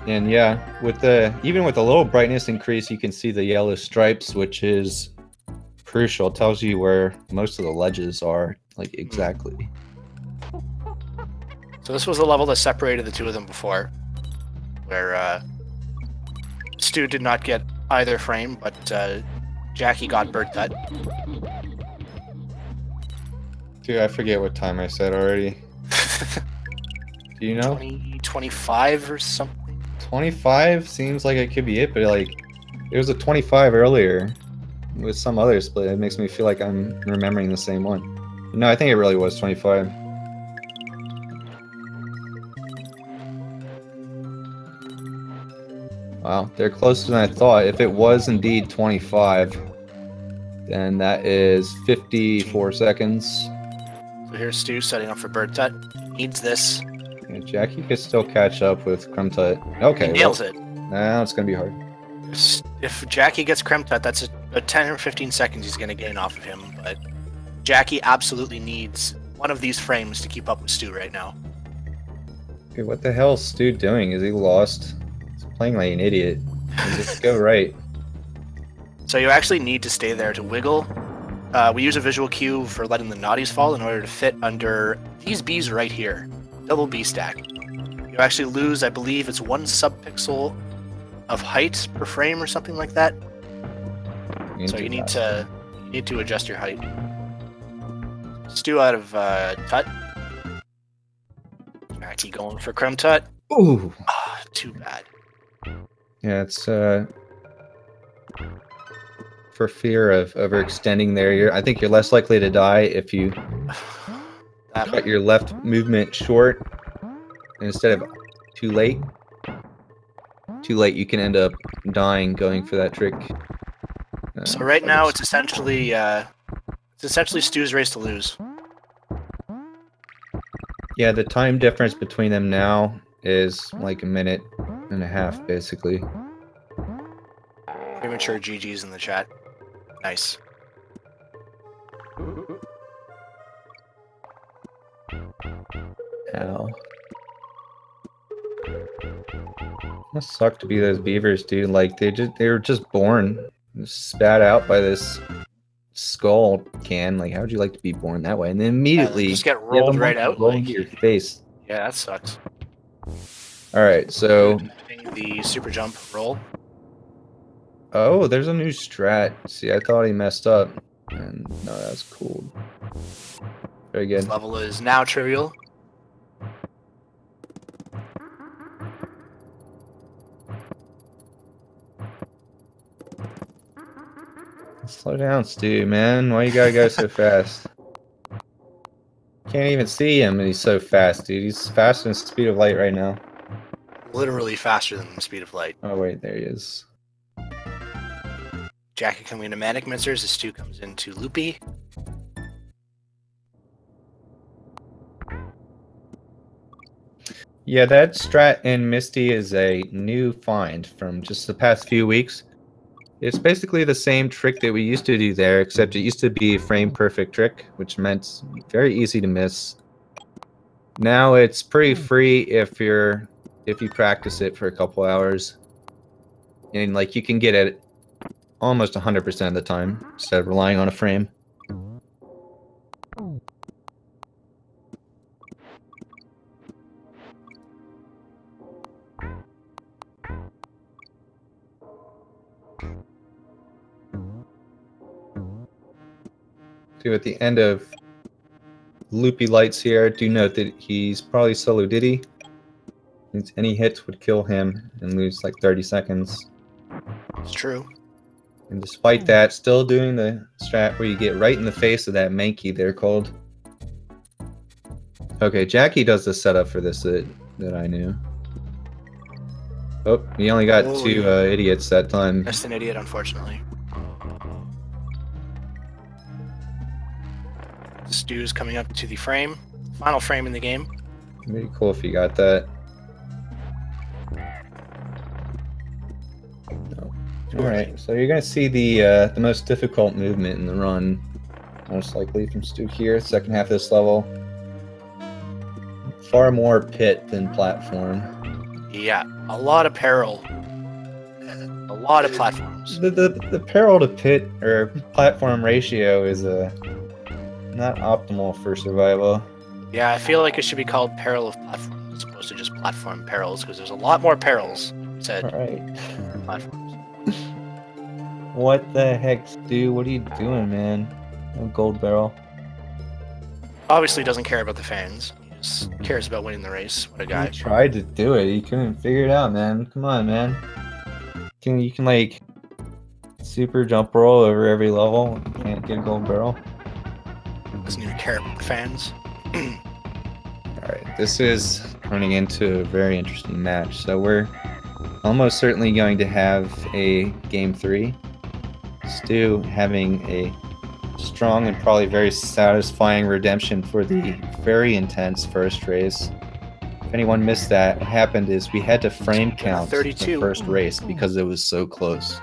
Speaker 1: And yeah, with even with a little brightness increase, you can see the yellow stripes, which is crucial. It tells you where most of the ledges are, like exactly.
Speaker 2: So this was the level that separated the two of them before, where Stu did not get either frame, but Jackie got bird cut.
Speaker 1: Dude, I forget what time I said already. Do you know?
Speaker 2: 25 or something?
Speaker 1: 25 seems like it could be it, but like it was a 25 earlier with some other split. It makes me feel like I'm remembering the same one. No, I think it really was 25. Wow, they're closer than I thought. If it was indeed 25, then that is 54 seconds.
Speaker 2: So here's Stu setting up for bird tut. Needs this.
Speaker 1: Yeah, Jackie could still catch up with Crumb Tut. Okay,
Speaker 2: he nails it.
Speaker 1: Now it's gonna be hard.
Speaker 2: If Jackie gets Crumb Tut, that's a 10 or 15 seconds he's gonna gain off of him. But Jackie absolutely needs one of these frames to keep up with Stu right now.
Speaker 1: Okay, what the hell is Stu doing? Is he lost? He's playing like an idiot. Just go right.
Speaker 2: So you actually need to stay there to wiggle. We use a visual cue for letting the naughties fall in order to fit under these bees right here. Double bee stack. You actually lose, I believe it's 1 subpixel of height per frame or something like that. So you need to adjust your height. Stu out of Tut. Jackie going for Crumb Tut.
Speaker 1: Ooh.
Speaker 2: Ah, too bad.
Speaker 1: Yeah, it's for fear of overextending there. I think you're less likely to die if you cut your left movement short instead of too late. too late, you can end up dying going for that trick.
Speaker 2: So right now it's essentially Stu's race to lose.
Speaker 1: Yeah, the time difference between them now is like a minute and a half, basically.
Speaker 2: Premature GG's in the chat. Nice.
Speaker 1: Ow. Must suck to be those beavers, dude. Like they were just born, spat out by this skull can. Like, how would you like to be born that way? And then immediately
Speaker 2: just get rolled right out,
Speaker 1: roll
Speaker 2: like
Speaker 1: into your face.
Speaker 2: Yeah, that sucks.
Speaker 1: All right, so
Speaker 2: the super jump roll.
Speaker 1: oh, there's a new strat. See, I thought he messed up, and no, that's cool. Very good.
Speaker 2: This level is now trivial.
Speaker 1: Slow down, Stu, man. Why you gotta go so fast? Can't even see him, and he's so fast, dude. He's faster than the speed of light right now.
Speaker 2: Literally faster than the speed of light.
Speaker 1: Oh, wait, there he is.
Speaker 2: Jackie coming into Manic Mincers as Stu comes into Loopy.
Speaker 1: Yeah, that strat in Misty is a new find from just the past few weeks. It's basically the same trick that we used to do there, except it used to be a frame perfect trick, which meant very easy to miss. Now it's pretty free if you practice it for a couple hours. And like you can get it almost 100% of the time instead of relying on a frame. So at the end of Loopy Lights here, do note that he's probably solo Diddy. Any hits would kill him and lose like 30 seconds.
Speaker 2: It's true.
Speaker 1: And despite that, still doing the strat where you get right in the face of that Mankey they're called. Okay, Jackie does the setup for this that I knew. Oh, he only got two idiots that time.
Speaker 2: Just an idiot, unfortunately. Stu's coming up to the frame. Final frame in the game.
Speaker 1: Pretty cool if you got that. No. Alright, so you're going to see the most difficult movement in the run. Most likely from Stu here, second half of this level. Far more pit than platform.
Speaker 2: Yeah, a lot of peril. A lot of platforms.
Speaker 1: The peril to pit or platform ratio is not optimal for survival.
Speaker 2: Yeah, I feel like it should be called peril of platforms as opposed to just platform perils, because there's a lot more perils said.
Speaker 1: Alright.
Speaker 2: Platforms.
Speaker 1: What the heck, Stu? What are you doing, man? No gold barrel.
Speaker 2: Obviously doesn't care about the fans. He just cares about winning the race. What a guy.
Speaker 1: He tried to do it. He couldn't figure it out, man. Come on, man. You can like super jump roll over every level. You can't get a gold barrel.
Speaker 2: Doesn't even care about the fans.
Speaker 1: Alright, this is running into a very interesting match. So we're almost certainly going to have a game 3. Stu having a strong and probably very satisfying redemption for the very intense first race. If anyone missed that, what happened is we had to frame count the first race because it was so close.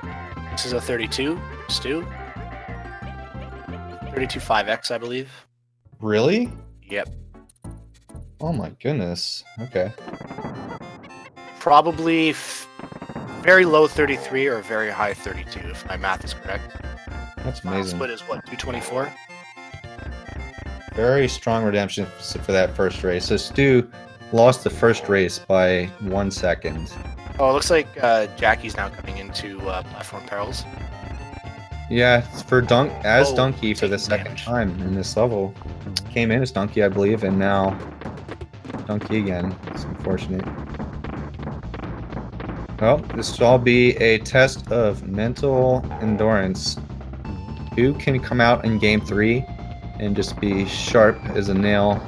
Speaker 2: This is a 32, Stu. 32 5X, I believe.
Speaker 1: Really?
Speaker 2: Yep.
Speaker 1: Oh my goodness. Okay.
Speaker 2: Probably very low 33 or very high 32, if my math is correct.
Speaker 1: That's
Speaker 2: Final
Speaker 1: amazing.
Speaker 2: split is what, 224?
Speaker 1: Very strong redemption for that first race. So Stu lost the first race by 1 second.
Speaker 2: Oh, it looks like Jackie's now coming into platform perils.
Speaker 1: Yeah, for Donkey for the second
Speaker 2: damage.
Speaker 1: time in this level. Came in as Donkey, I believe, and now Donkey again. It's unfortunate. Well, this will all be a test of mental endurance. Who can come out in game 3 and just be sharp as a nail?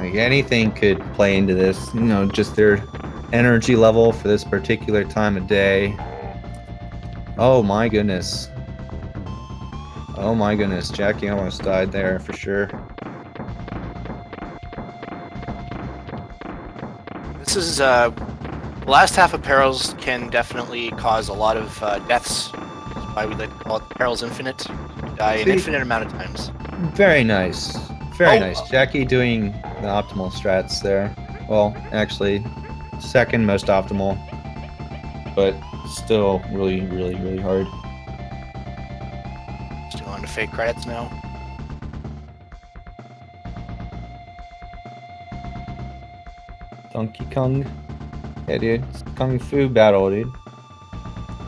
Speaker 1: Like anything could play into this, you know, just their energy level for this particular time of day. Oh my goodness. Oh my goodness, Jackie almost died there for sure.
Speaker 2: This is the last half of Perils can definitely cause a lot of deaths. That's why we like to call it Perils Infinite. You die an infinite amount of times.
Speaker 1: Very nice. Very nice. Jackie doing the optimal strats there. Well, actually, second most optimal, but still really, really, really hard.
Speaker 2: Still on to fake credits now.
Speaker 1: Donkey Kong. Yeah, dude. It's Kung Fu battle, dude.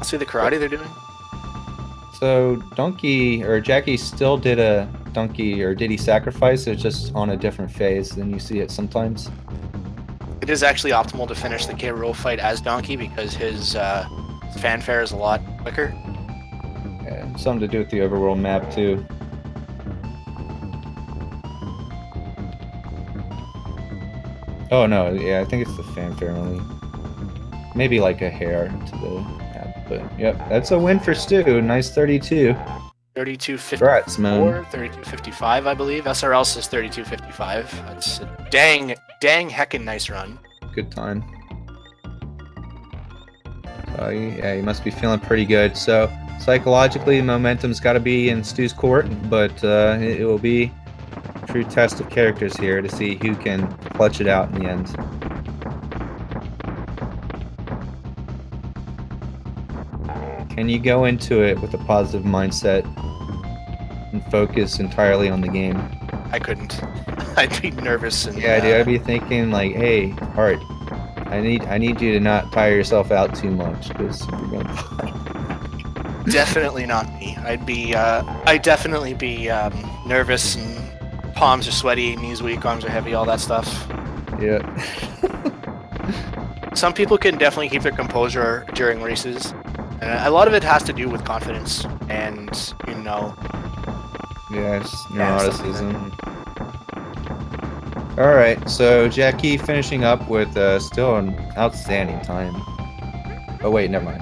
Speaker 2: See the karate they're doing?
Speaker 1: So, Jackie still did a donkey, or did he sacrifice? It's just on a different phase than you see it sometimes.
Speaker 2: It is actually optimal to finish the K. Rool fight as Donkey because his fanfare is a lot quicker.
Speaker 1: Yeah, something to do with the overworld map, too. Oh, no, yeah, I think it's the fanfare only. Maybe like a hair to the map, but yep, that's a win for Stu. Nice 32.
Speaker 2: 32.54, 32.55, I believe. SRL says 32.55. That's a dang heckin' nice run.
Speaker 1: Good time. Oh, yeah, you must be feeling pretty good. So, psychologically, momentum's got to be in Stu's court, but it will be a true test of characters here to see who can clutch it out in the end. Can you go into it with a positive mindset and focus entirely on the game?
Speaker 2: I couldn't. I'd be nervous and
Speaker 1: yeah, dude, I'd be thinking like, hey, Hart, I need you to not tire yourself out too much because you're gonna die.
Speaker 2: Definitely not me. I'd definitely be nervous and palms are sweaty, knees weak, arms are heavy, all that stuff.
Speaker 1: Yeah.
Speaker 2: Some people can definitely keep their composure during races. And a lot of it has to do with confidence and, you know...
Speaker 1: Yes, neuroticism. Alright, so Jackie finishing up with still an outstanding time. Oh wait, never mind.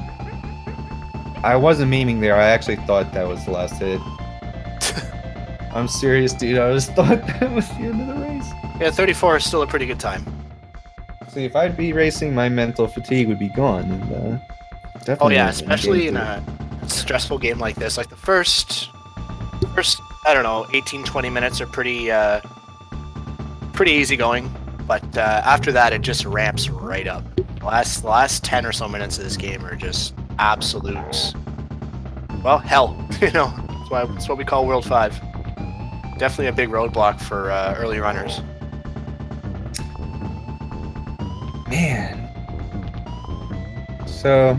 Speaker 1: I wasn't memeing there, I actually thought that was the last hit. I'm serious, dude, I just thought that was the end of the race.
Speaker 2: Yeah, 34 is still a pretty good time.
Speaker 1: See, if I'd be racing, my mental fatigue would be gone. And,
Speaker 2: oh yeah, especially in a stressful game like this. Like the first, I don't know, 18-20 minutes are pretty easy going, but after that it just ramps right up. The last 10 or so minutes of this game are just absolute, well, hell. You know, that's what we call World 5. Definitely a big roadblock for early runners.
Speaker 1: Man. So.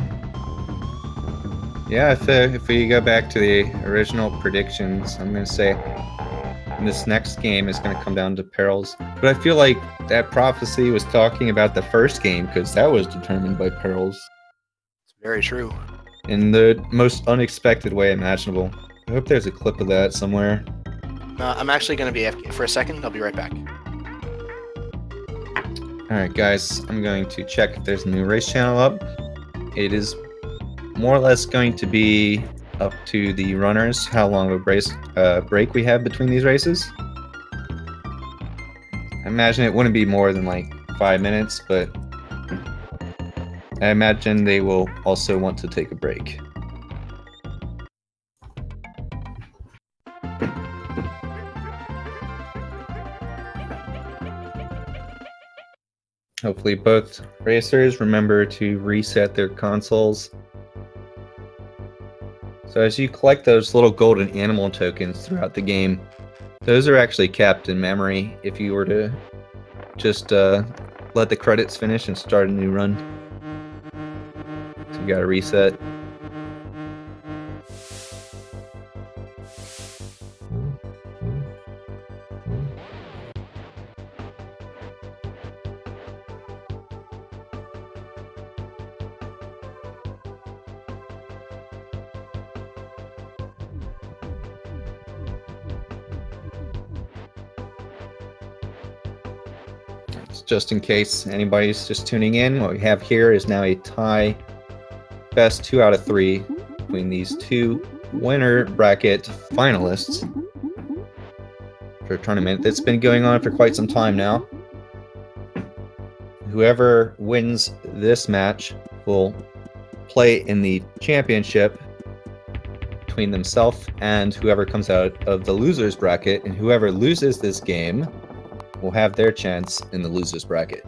Speaker 1: Yeah, if we go back to the original predictions, I'm going to say this next game is going to come down to Perils. But I feel like that prophecy was talking about the first game because that was determined by Perils.
Speaker 2: It's very true.
Speaker 1: In the most unexpected way imaginable. I hope there's a clip of that somewhere.
Speaker 2: I'm actually going to be AFK for a second. I'll be right back.
Speaker 1: Alright guys, I'm going to check if there's a new race channel up. It is more or less going to be up to the runners how long of a break we have between these races. I imagine it wouldn't be more than like 5 minutes, but I imagine they will also want to take a break. Hopefully both racers remember to reset their consoles. So as you collect those little golden animal tokens throughout the game, those are actually kept in memory if you were to just let the credits finish and start a new run. So you gotta reset. just in case anybody's just tuning in, what we have here is now a tie, best 2 out of 3 between these two winner bracket finalists for a tournament that's been going on for quite some time now. Whoever wins this match will play in the championship between themselves and whoever comes out of the losers bracket, and whoever loses this game will have their chance in the losers bracket.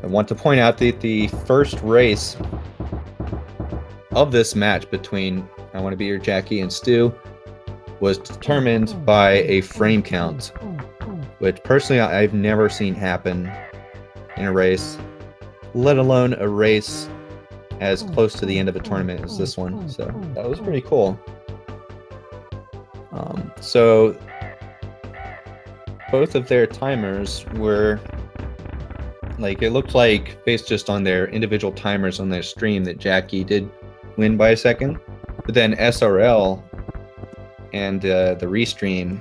Speaker 1: I want to point out that the first race of this match between IWannaBeYourJacky and Stu was determined by a frame count, which personally I've never seen happen in a race, let alone a race as close to the end of a tournament as this one. So that was pretty cool. So both of their timers were like, it looked like based just on their individual timers on their stream that Jackie did win by a second, but then SRL and the restream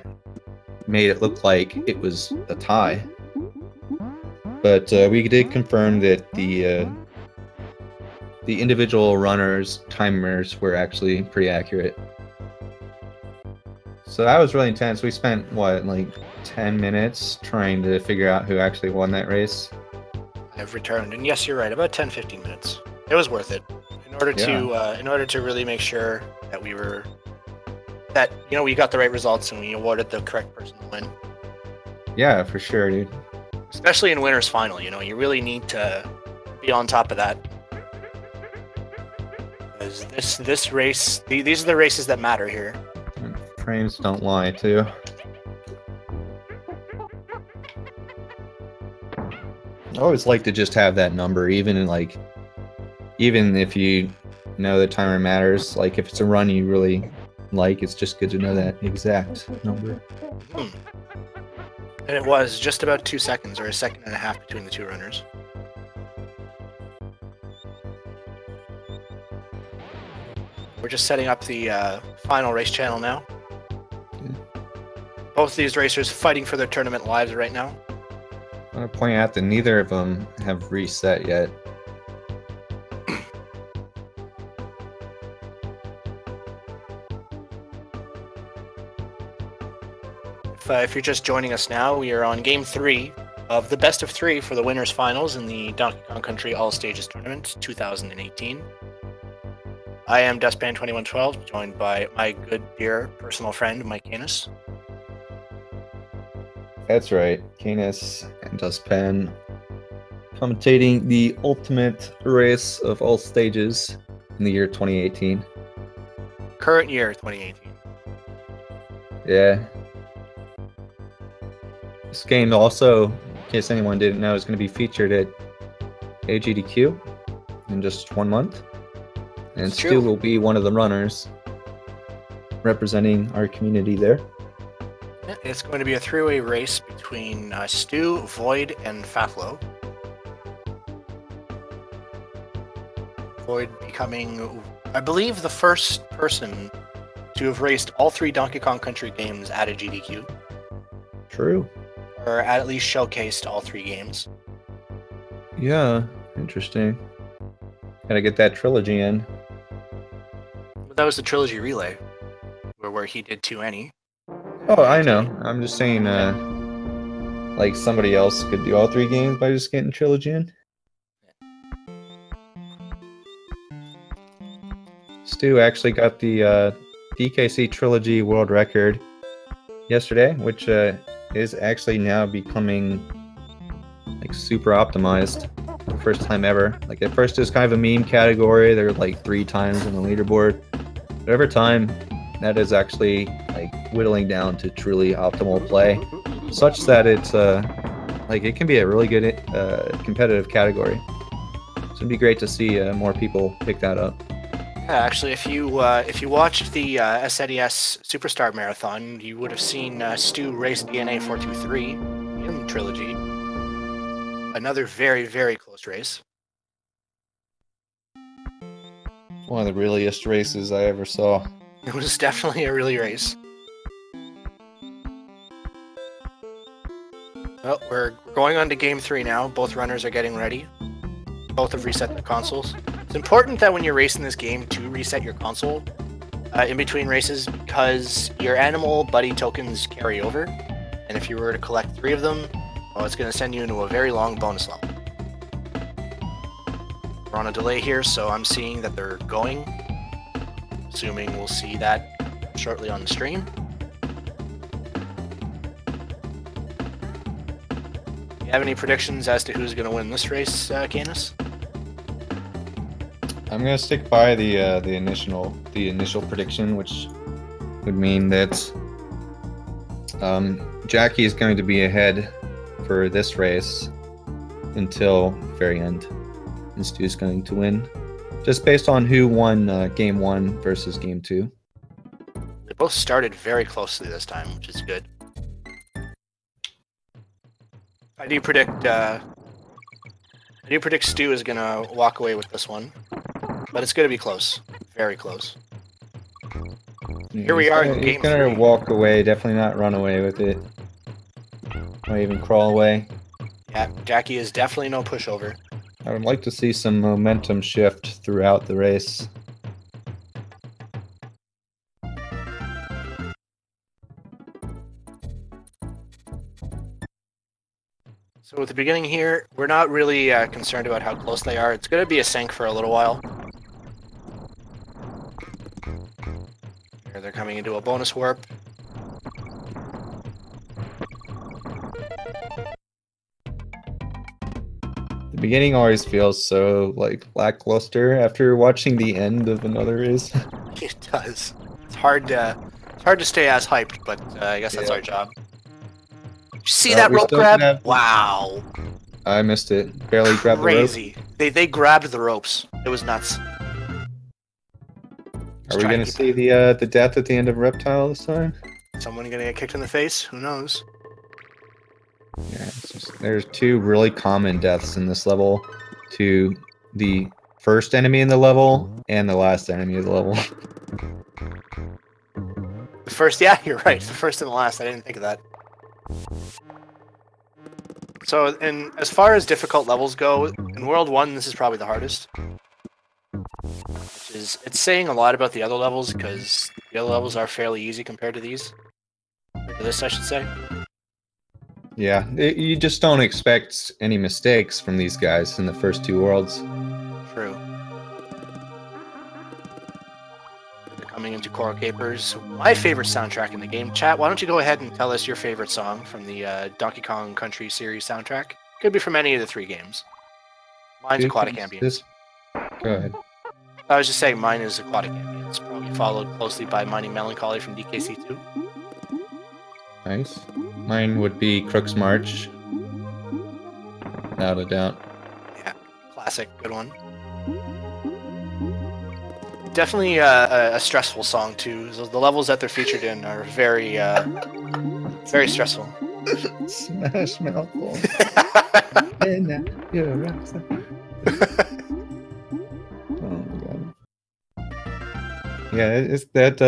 Speaker 1: made it look like it was a tie. But we did confirm that the individual runners' timers were actually pretty accurate. So that was really intense. We spent, what, like 10 minutes trying to figure out who actually won that race.
Speaker 2: I've returned, and yes, you're right, about 10-15 minutes. It was worth it. In order to really make sure that we got the right results and we awarded the correct person the win.
Speaker 1: Yeah, for sure, dude.
Speaker 2: Especially in winner's final, you really need to be on top of that. Because this race, these are the races that matter here.
Speaker 1: And frames don't lie, too. I always like to just have that number, even if you know the timer matters. Like if it's a run you really like, it's just good to know that exact number.
Speaker 2: And it was just about 2 seconds, or a second and a half between the two runners. We're just setting up the final race channel now. Both of these racers fighting for their tournament lives right now.
Speaker 1: I want to point out that neither of them have reset yet.
Speaker 2: If you're just joining us now, we are on Game 3 of the best of 3 for the winners finals in the Donkey Kong Country All Stages Tournament 2018. I am Dustpan2112, joined by my good dear personal friend, Mike Canis.
Speaker 1: That's right, Canis and Dustpan commentating the ultimate race of all stages in the year 2018.
Speaker 2: Current year 2018.
Speaker 1: Yeah. This game also, in case anyone didn't know, is going to be featured at AGDQ in just 1 month. And Stu will be one of the runners representing our community there.
Speaker 2: It's going to be a three-way race between Stu, Void, and Faflo. Void becoming, I believe, the first person to have raced all 3 Donkey Kong Country games at a GDQ.
Speaker 1: True.
Speaker 2: Or at least showcased all 3 games.
Speaker 1: Yeah, interesting. Gotta get that trilogy in.
Speaker 2: But that was the trilogy relay, where he did 2 any.
Speaker 1: Oh, I know. I'm just saying, like somebody else could do all 3 games by just getting trilogy in. Stu actually got the DKC Trilogy World Record yesterday, which is actually now becoming like super optimized for the first time ever. Like at first it was kind of a meme category. There were like 3 times on the leaderboard. But over time, that is actually like whittling down to truly optimal play, such that it's like it can be a really good competitive category. So it'd be great to see more people pick that up.
Speaker 2: Yeah, actually, if you watched the SNES Superstar Marathon, you would have seen Stu race DNA 423 in Trilogy. Another very, very close race.
Speaker 1: One of the realliest races I ever saw.
Speaker 2: It was definitely a really race. Well, we're going on to game 3 now. Both runners are getting ready. Both have reset their consoles. It's important that when you're racing this game to reset your console in between races, because your animal buddy tokens carry over, and if you were to collect 3 of them, well, it's going to send you into a very long bonus level. We're on a delay here, so I'm seeing that they're going. Assuming we'll see that shortly on the stream. You have any predictions as to who's going to win this race, Canis?
Speaker 1: I'm gonna stick by the initial prediction, which would mean that Jackie is going to be ahead for this race until very end, and Stu's going to win, just based on who won game 1 versus game 2.
Speaker 2: They both started very closely this time, which is good. I do predict Stu is gonna walk away with this one, but it's gonna be close, very close. Here we are in game 3.
Speaker 1: He's gonna walk away, definitely not run away with it, or even crawl away.
Speaker 2: Yeah, Jackie is definitely no pushover.
Speaker 1: I would like to see some momentum shift throughout the race.
Speaker 2: So at the beginning here, we're not really concerned about how close they are. It's going to be a sync for a little while. Here they're coming into a bonus warp.
Speaker 1: The beginning always feels so like lackluster after watching the end of another race.
Speaker 2: It does. It's hard to stay as hyped, but I guess that's our job. You see that rope grab? Wow.
Speaker 1: I missed it. Barely grabbed the rope.
Speaker 2: Crazy. They grabbed the ropes. It was nuts.
Speaker 1: Are we going to see the death at the end of Reptile this time?
Speaker 2: Someone going to get kicked in the face? Who knows?
Speaker 1: Yeah, it's just, there's 2 really common deaths in this level. To the first enemy in the level and the last enemy of the level.
Speaker 2: The first, yeah, you're right. The first and the last. I didn't think of that. So, as far as difficult levels go, in World 1, this is probably the hardest. It's saying a lot about the other levels, because the other levels are fairly easy compared to these. Or this, I should say.
Speaker 1: Yeah, you just don't expect any mistakes from these guys in the first 2 worlds.
Speaker 2: True. Coming into Coral Capers, my favorite soundtrack in the game. Chat, why don't you go ahead and tell us your favorite song from the Donkey Kong Country series soundtrack? Could be from any of the 3 games. Mine's Aquatic Ambience.
Speaker 1: Go ahead.
Speaker 2: I was just saying mine is Aquatic Ambience, probably followed closely by Mining Melancholy from DKC 2.
Speaker 1: Nice. Mine would be Crook's March. Without a doubt.
Speaker 2: Yeah, classic, good one. Definitely a stressful song too. So the levels that they're featured in are very, very stressful.
Speaker 1: Smash Mouth. And now you're a rock star. Oh my god. Yeah, it's that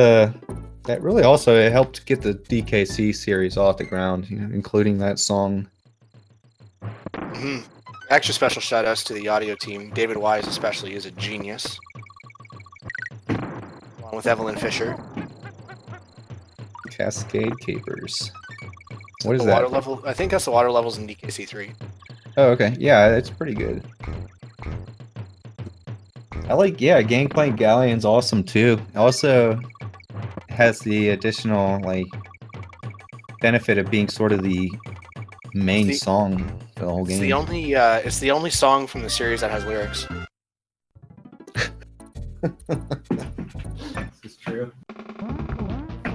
Speaker 1: really also it helped get the DKC series off the ground, you know, including that song.
Speaker 2: Mm-hmm. Extra special shout outs to the audio team. David Wise especially is a genius. Along with Evelyn Fisher.
Speaker 1: Cascade Capers. What is
Speaker 2: the
Speaker 1: that?
Speaker 2: Water level? I think that's the water levels in DKC 3.
Speaker 1: Oh, okay. Yeah, it's pretty good. I like, yeah, Gangplank Galleon's awesome too. Also has the additional, like, benefit of being sort of the main song for the whole game.
Speaker 2: It's the only song from the series that has lyrics.
Speaker 1: This is true.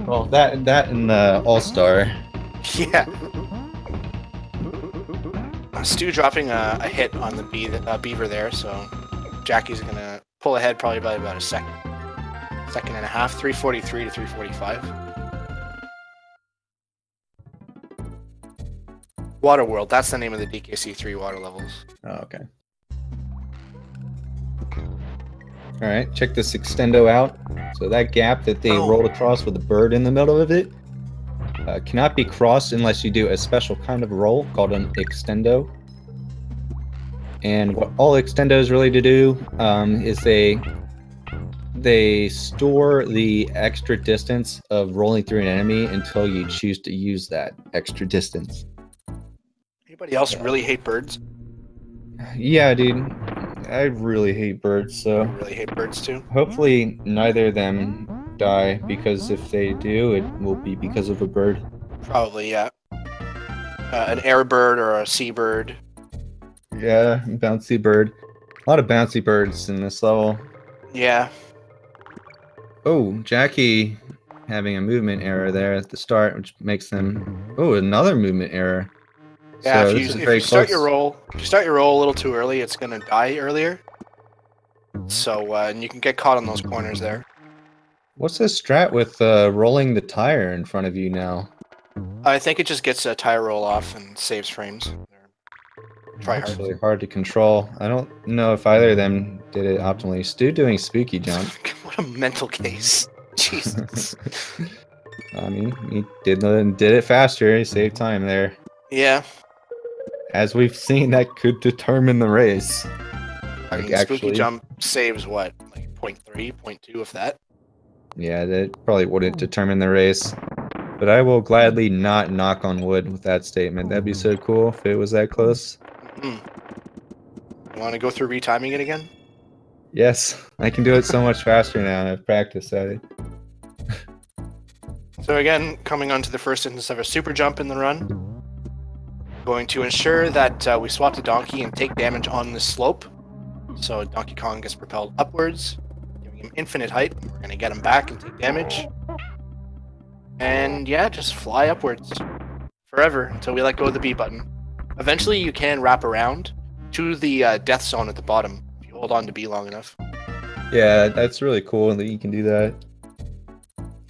Speaker 1: Well, that and All-Star.
Speaker 2: Yeah. Stu dropping a hit on the beaver there, so Jackie's gonna pull ahead probably by about a second and a half, 343 to 345. Water World, that's the name of the DKC 3 water levels.
Speaker 1: Oh, okay. Alright, check this extendo out. So that gap that they rolled across with the bird in the middle of it, cannot be crossed unless you do a special kind of roll called an extendo. And what all extendos really to do is they store the extra distance of rolling through an enemy until you choose to use that extra distance.
Speaker 2: Anybody else really hate birds?
Speaker 1: Yeah, dude. I really hate birds, so...
Speaker 2: I really hate birds, too.
Speaker 1: Hopefully neither of them die, because if they do, it will be because of a bird.
Speaker 2: Probably, yeah. An air bird or a seabird.
Speaker 1: Yeah, bouncy bird. A lot of bouncy birds in this level.
Speaker 2: Yeah.
Speaker 1: Oh, Jackie having a movement error there at the start, which makes them... Oh, another movement error.
Speaker 2: Yeah,
Speaker 1: so
Speaker 2: if you start your roll a little too early, it's gonna die earlier. So, and you can get caught on those corners there.
Speaker 1: What's this strat with rolling the tire in front of you now?
Speaker 2: I think it just gets a tire roll off and saves frames. Try hard.
Speaker 1: It's really hard to control. I don't know if either of them did it optimally. Stu doing spooky jump.
Speaker 2: What a mental case. Jesus.
Speaker 1: I mean, he did it faster. He saved time there.
Speaker 2: Yeah.
Speaker 1: As we've seen, that could determine the race.
Speaker 2: I mean, spooky jump saves what, like 0.3, 0.2 if that?
Speaker 1: Yeah, that probably wouldn't determine the race. But I will gladly not knock on wood with that statement. That'd be so cool if it was that close.
Speaker 2: You want to go through retiming it again?
Speaker 1: Yes, I can do it so much faster now. I've practiced at it.
Speaker 2: So again, coming on to the first instance of a super jump in the run. Going to ensure that we swap the donkey and take damage on this slope. So Donkey Kong gets propelled upwards, giving him infinite height. We're going to get him back and take damage. And yeah, just fly upwards forever until we let go of the B button. Eventually you can wrap around to the death zone at the bottom if you hold on to B long enough.
Speaker 1: Yeah, that's really cool that you can do that.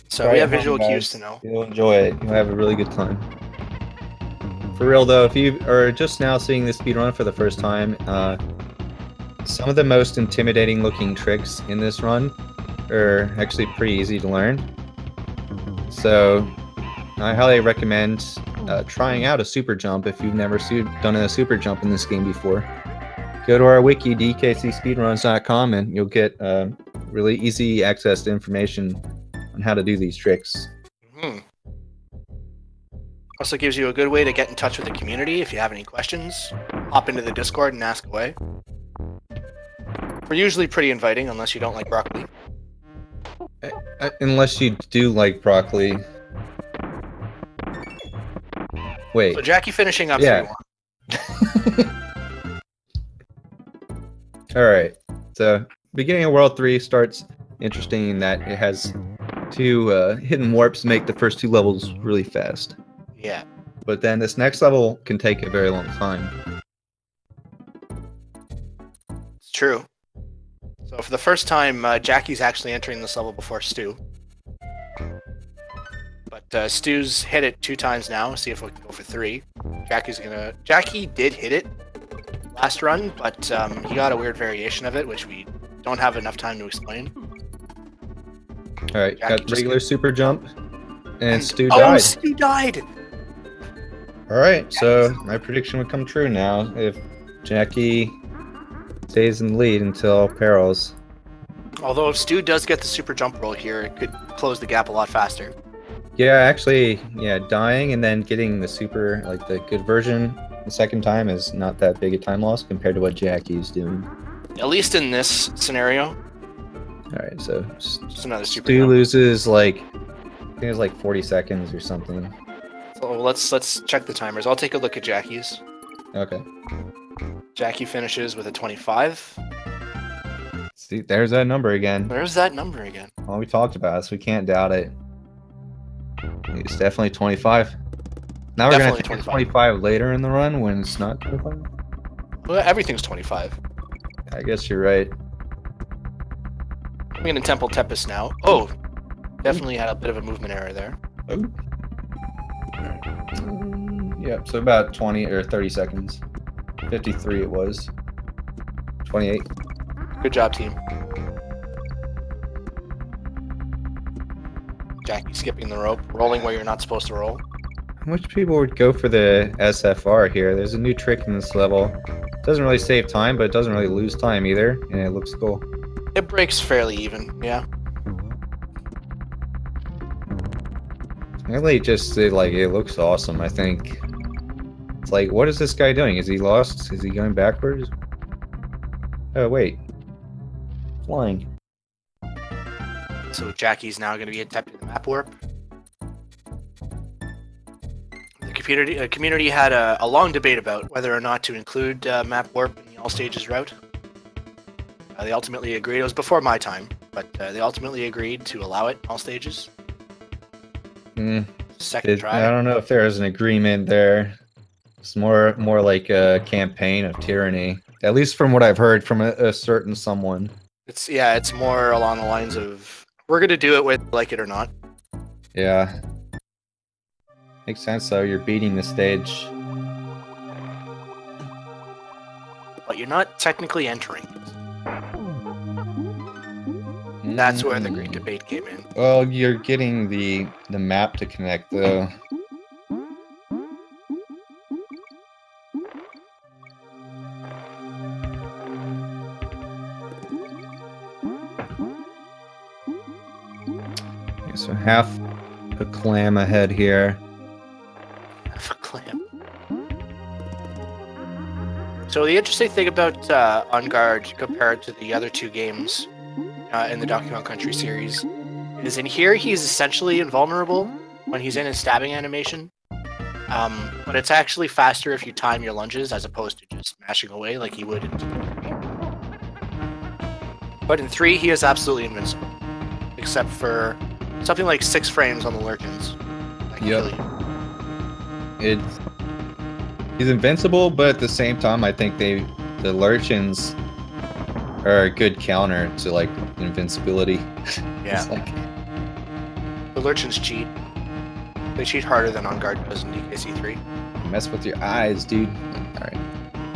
Speaker 2: So we have visual cues to know.
Speaker 1: You'll enjoy it. You'll have a really good time. For real though, if you are just now seeing this speedrun for the first time, some of the most intimidating looking tricks in this run are actually pretty easy to learn. So I highly recommend trying out a super jump if you've never done a super jump in this game before. Go to our wiki, dkcspeedruns.com, and you'll get really easy access to information on how to do these tricks.
Speaker 2: Also gives you a good way to get in touch with the community. If you have any questions, hop into the Discord and ask away. We're usually pretty inviting, unless you don't like broccoli.
Speaker 1: Unless you do like broccoli. Wait.
Speaker 2: So Jackie finishing up.
Speaker 1: Yeah. Alright. So, beginning of World 3 starts interesting in that it has two hidden warps make the first two levels really fast.
Speaker 2: Yeah.
Speaker 1: But then this next level can take a very long time.
Speaker 2: It's true. So for the first time, Jackie's actually entering this level before Stu. But Stu's hit it 2 times now. See if we can go for 3. Jackie did hit it last run, but he got a weird variation of it, which we don't have enough time to explain.
Speaker 1: Alright, got regular super jump. And Stu
Speaker 2: died.
Speaker 1: Oh,
Speaker 2: Stu died!
Speaker 1: Alright, so my prediction would come true now if Jackie stays in the lead until Perils.
Speaker 2: Although if Stu does get the super jump roll here, it could close the gap a lot faster.
Speaker 1: Yeah, actually, yeah, dying and then getting the super, like the good version the second time is not that big a time loss compared to what Jackie's doing.
Speaker 2: At least in this scenario.
Speaker 1: Alright, so
Speaker 2: just another super
Speaker 1: Stu
Speaker 2: jump.
Speaker 1: loses like, I think it's like 40 seconds or something.
Speaker 2: So let's check the timers. I'll take a look at Jackie's.
Speaker 1: Okay.
Speaker 2: Jackie finishes with a 25.
Speaker 1: See, there's that number again.
Speaker 2: There's that number again.
Speaker 1: Well, we talked about it, so we can't doubt it. It's definitely 25. Now we're going to think 25 later in the run when it's not 25?
Speaker 2: Well, everything's 25.
Speaker 1: I guess you're right.
Speaker 2: I'm going to Temple Tempest now. Oh! Definitely had a bit of a movement error there.
Speaker 1: Oh. Yep, so about 20 or 30 seconds. 53 it was. 28.
Speaker 2: Good job, team. Jackie skipping the rope, rolling where you're not supposed to roll.
Speaker 1: Which people would go for the SFR here? There's a new trick in this level. It doesn't really save time, but it doesn't really lose time either, and it looks cool.
Speaker 2: It breaks fairly even, yeah.
Speaker 1: Really, just like it looks awesome. I think it's like, what is this guy doing? Is he lost? Is he going backwards? Oh wait, flying.
Speaker 2: So Jackie's now going to be attempting the map warp. The community had a long debate about whether or not to include map warp in the all stages route. They ultimately agreed. It was before my time, but they ultimately agreed to allow it in all stages. Second try.
Speaker 1: I don't know if there is an agreement there. It's more like a campaign of tyranny, at least from what I've heard from a certain someone.
Speaker 2: It's more along the lines of we're gonna do it with like it or not.
Speaker 1: Yeah, makes sense though. You're beating the stage,
Speaker 2: but you're not technically entering. That's where the great debate came in.
Speaker 1: Well, you're getting the map to connect though. Okay, so half a clam ahead here.
Speaker 2: Half a clam. So the interesting thing about On Guard compared to the other two games in the Donkey Kong Country series is in here he's essentially invulnerable when he's in his stabbing animation, but it's actually faster if you time your lunges as opposed to just mashing away like he would in 2 and 3. But in 3 he is absolutely invincible, except for something like 6 frames on the Lurkins.
Speaker 1: Yep. He's invincible, but at the same time I think the Lurchins are a good counter to like invincibility.
Speaker 2: Yeah.
Speaker 1: Like...
Speaker 2: The Lurchins cheat. They cheat harder than On Guard does in DKC 3.
Speaker 1: Mess with your eyes, dude. Alright.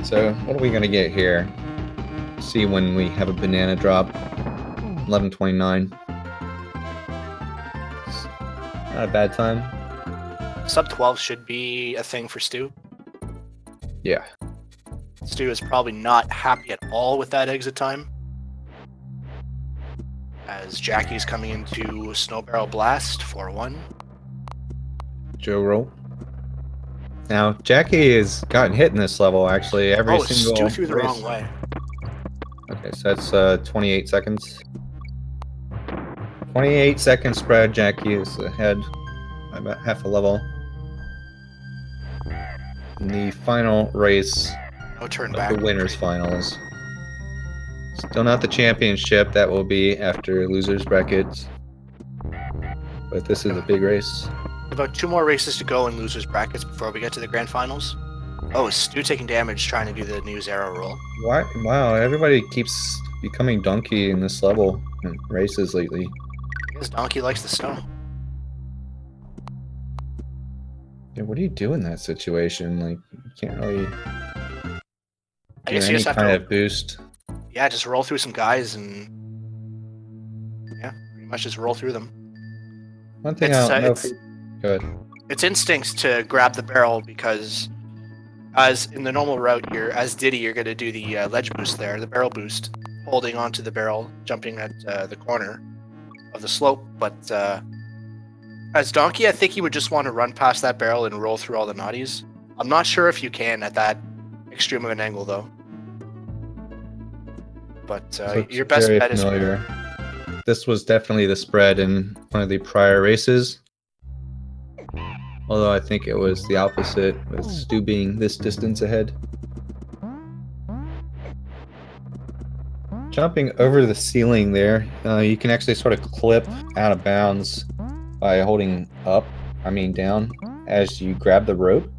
Speaker 1: So what are we gonna get here? See when we have a banana drop. 11:29. Not a bad time.
Speaker 2: Sub 12 should be a thing for Stu.
Speaker 1: Yeah.
Speaker 2: Stu is probably not happy at all with that exit time, as Jackie's coming into Snow Barrel Blast 4-1.
Speaker 1: Joe roll. Now Jackie has gotten hit in this level actually every single.
Speaker 2: Stu threw the wrong way.
Speaker 1: Okay, so that's 28 seconds. 28 second spread. Jackie is ahead by about half a level. In the final race.
Speaker 2: No turn
Speaker 1: of
Speaker 2: back.
Speaker 1: The winners finals. Still not the championship. That will be after losers brackets. But this is a big race.
Speaker 2: About 2 more races to go in losers brackets before we get to the grand finals. Oh, Stu taking damage trying to do the new Zero roll.
Speaker 1: Why? Wow, everybody keeps becoming donkey in this level in races lately.
Speaker 2: I guess Donkey likes the snow.
Speaker 1: Yeah, what do you do in that situation? Like, you can't really.
Speaker 2: I guess you just have
Speaker 1: kind
Speaker 2: to
Speaker 1: of boost.
Speaker 2: Yeah, just roll through some guys and yeah, pretty much just roll through them.
Speaker 1: One thing I don't know. Go ahead.
Speaker 2: It's instincts to grab the barrel because, as in the normal route, as Diddy, you're going to do the ledge boost there, the barrel boost, holding onto the barrel, jumping at the corner of the slope. But as Donkey, I think he would just want to run past that barrel and roll through all the naughties. I'm not sure if you can at that extreme of an angle though. But your best bet is.
Speaker 1: This was definitely the spread in one of the prior races. Although I think it was the opposite, with Stu being this distance ahead. Jumping over the ceiling there, you can actually sort of clip out of bounds by holding down, as you grab the rope,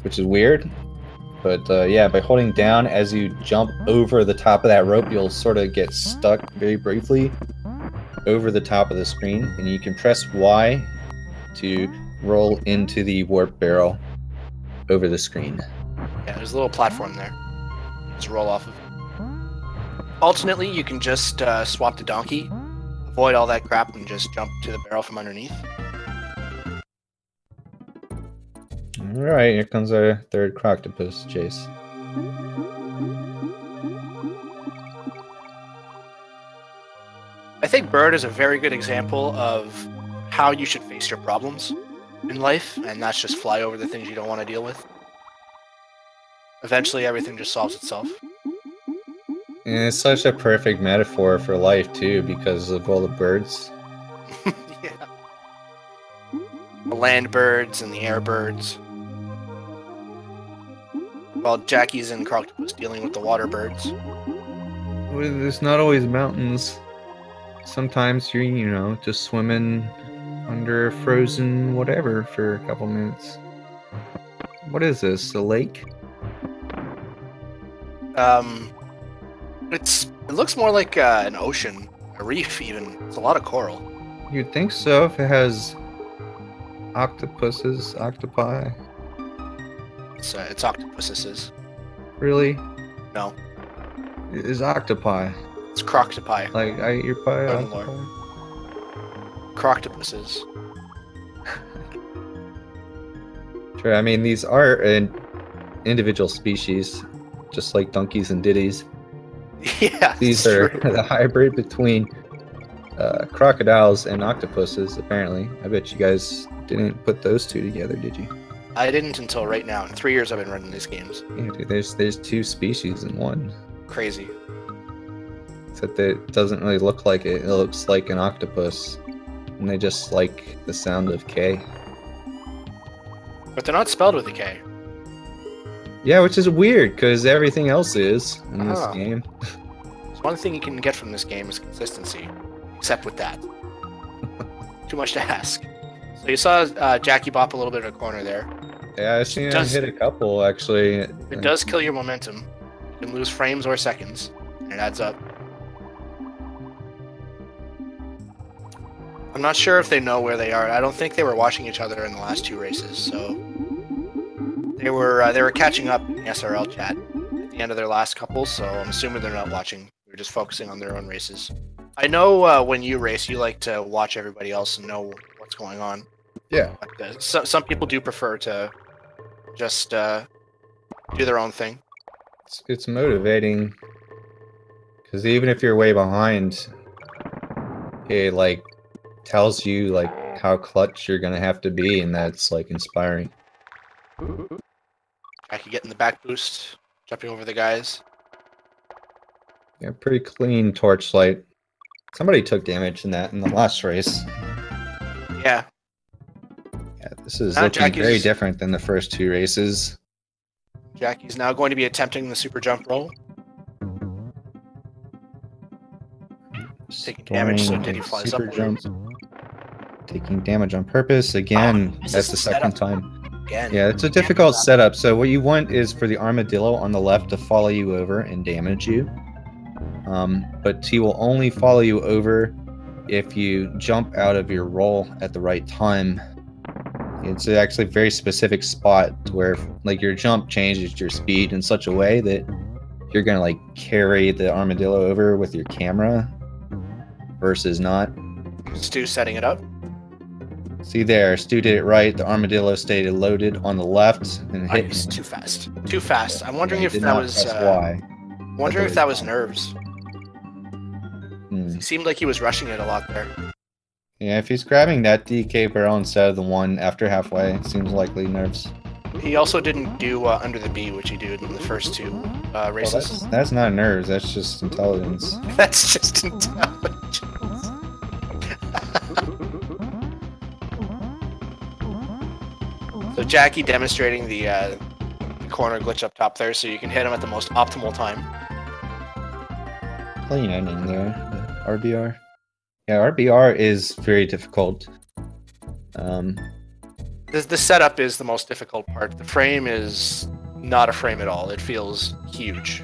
Speaker 1: which is weird. But yeah, by holding down as you jump over the top of that rope, you'll sort of get stuck very briefly over the top of the screen, and you can press Y to roll into the warp barrel over the screen.
Speaker 2: Yeah, there's a little platform there. Just roll off of it. Alternately, you can just swap to Donkey, avoid all that crap and just jump to the barrel from underneath.
Speaker 1: Alright, here comes our third croctopus chase.
Speaker 2: I think Bird is a very good example of how you should face your problems in life, and that's just fly over the things you don't want to deal with. Eventually, everything just solves itself.
Speaker 1: And it's such a perfect metaphor for life, too, because of all the birds.
Speaker 2: Yeah. The land birds and the air birds. While Jackie's in Croctopus dealing with the water birds.
Speaker 1: Well, there's not always mountains. Sometimes you're, you know, just swimming under a frozen whatever for a couple minutes. What is this? A lake?
Speaker 2: It looks more like an ocean, a reef even. It's a lot of coral.
Speaker 1: You'd think so if it has octopuses, octopi.
Speaker 2: It's octopuses.
Speaker 1: Really?
Speaker 2: No,
Speaker 1: It's octopi.
Speaker 2: it's croctopi.
Speaker 1: Like, I eat your pie,
Speaker 2: Pardon,
Speaker 1: octopi?
Speaker 2: Croctopuses.
Speaker 1: Sure, I mean, these are an individual species, just like donkeys and ditties.
Speaker 2: Yeah,
Speaker 1: These
Speaker 2: it's
Speaker 1: are
Speaker 2: true.
Speaker 1: the hybrid between crocodiles and octopuses, apparently. I bet you guys didn't put those two together, did you?
Speaker 2: I didn't until right now. In 3 years I've been running these games.
Speaker 1: Yeah, dude, there's two species in one.
Speaker 2: Crazy.
Speaker 1: Except that it doesn't really look like it. It looks like an octopus. And they just like the sound of K.
Speaker 2: But they're not spelled with a K.
Speaker 1: Yeah, which is weird, because everything else is in this
Speaker 2: Ah.
Speaker 1: game.
Speaker 2: So one thing you can get from this game is consistency. Except with that. Too much to ask. So you saw Jackie bop a little bit of a corner there.
Speaker 1: Yeah, I've seen
Speaker 2: Does-
Speaker 1: him hit a couple, actually.
Speaker 2: It does kill your momentum. You can lose frames or seconds. And it adds up. I'm not sure if they know where they are. I don't think they were watching each other in the last 2 races, so they were catching up in the SRL chat at the end of their last couple, so I'm assuming they're not watching. They're just focusing on their own races. I know when you race, you like to watch everybody else and know what's going on.
Speaker 1: Yeah.
Speaker 2: But, some people do prefer to just do their own thing.
Speaker 1: It's motivating. Because even if you're way behind, it, like, tells you, like, how clutch you're gonna have to be, and that's, like, inspiring.
Speaker 2: Jackie getting the back boost, jumping over the guys.
Speaker 1: Yeah, pretty clean torchlight. Somebody took damage in the last race.
Speaker 2: Yeah,
Speaker 1: Yeah, this is
Speaker 2: Now
Speaker 1: looking
Speaker 2: Jackie's-
Speaker 1: very different than the first 2 races.
Speaker 2: Jackie's now going to be attempting the super jump roll. Taking damage, so
Speaker 1: Storing
Speaker 2: Diddy flies
Speaker 1: super
Speaker 2: upwards.
Speaker 1: jump. Taking damage on purpose. Again,
Speaker 2: This
Speaker 1: that's
Speaker 2: is
Speaker 1: the
Speaker 2: the
Speaker 1: second
Speaker 2: setup.
Speaker 1: time.
Speaker 2: Again.
Speaker 1: Yeah, it's a difficult setup. So what you want is for the armadillo on the left to follow you over and damage you. But he will only follow you over if you jump out of your roll at the right time. It's actually a very specific spot where, like, your jump changes your speed in such a way that you're gonna, like, carry the armadillo over with your camera versus not.
Speaker 2: Stu setting it up.
Speaker 1: See there, Stu did it right. The armadillo stayed loaded on the left and hit
Speaker 2: It's
Speaker 1: him.
Speaker 2: too fast. Too fast. I'm wondering
Speaker 1: Yeah, he
Speaker 2: if
Speaker 1: did
Speaker 2: that
Speaker 1: not
Speaker 2: was.
Speaker 1: press Y.
Speaker 2: Wondering if that was nerves.
Speaker 1: Hmm.
Speaker 2: It seemed like he was rushing it a lot there.
Speaker 1: Yeah, if he's grabbing that DK barrel instead of the one after halfway, it seems likely nerves.
Speaker 2: He also didn't do under the B, which he did in the first 2
Speaker 1: Well,
Speaker 2: races.
Speaker 1: that's not nerves, that's just intelligence.
Speaker 2: That's just intelligence. So Jackie demonstrating the corner glitch up top there, so you can hit him at the most optimal time.
Speaker 1: Clean ending there, the RBR. Yeah, RBR is very difficult.
Speaker 2: The setup is the most difficult part. The frame is not a frame at all. It feels huge.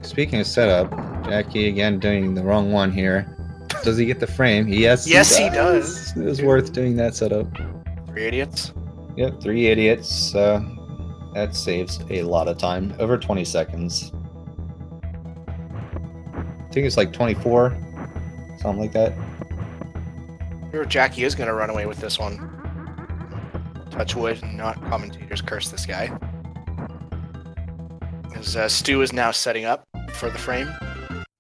Speaker 1: Speaking of setup, Jackie again doing the wrong one here. Does he get the frame? Yes,
Speaker 2: Yes, he does.
Speaker 1: It was worth doing that setup.
Speaker 2: 3 idiots.
Speaker 1: Yep, 3 idiots. That saves a lot of time. Over 20 seconds. think it's like 24, something like that.
Speaker 2: Jackie is going to run away with this one. Touch wood, not commentators curse this guy. As Stu is now setting up for the frame.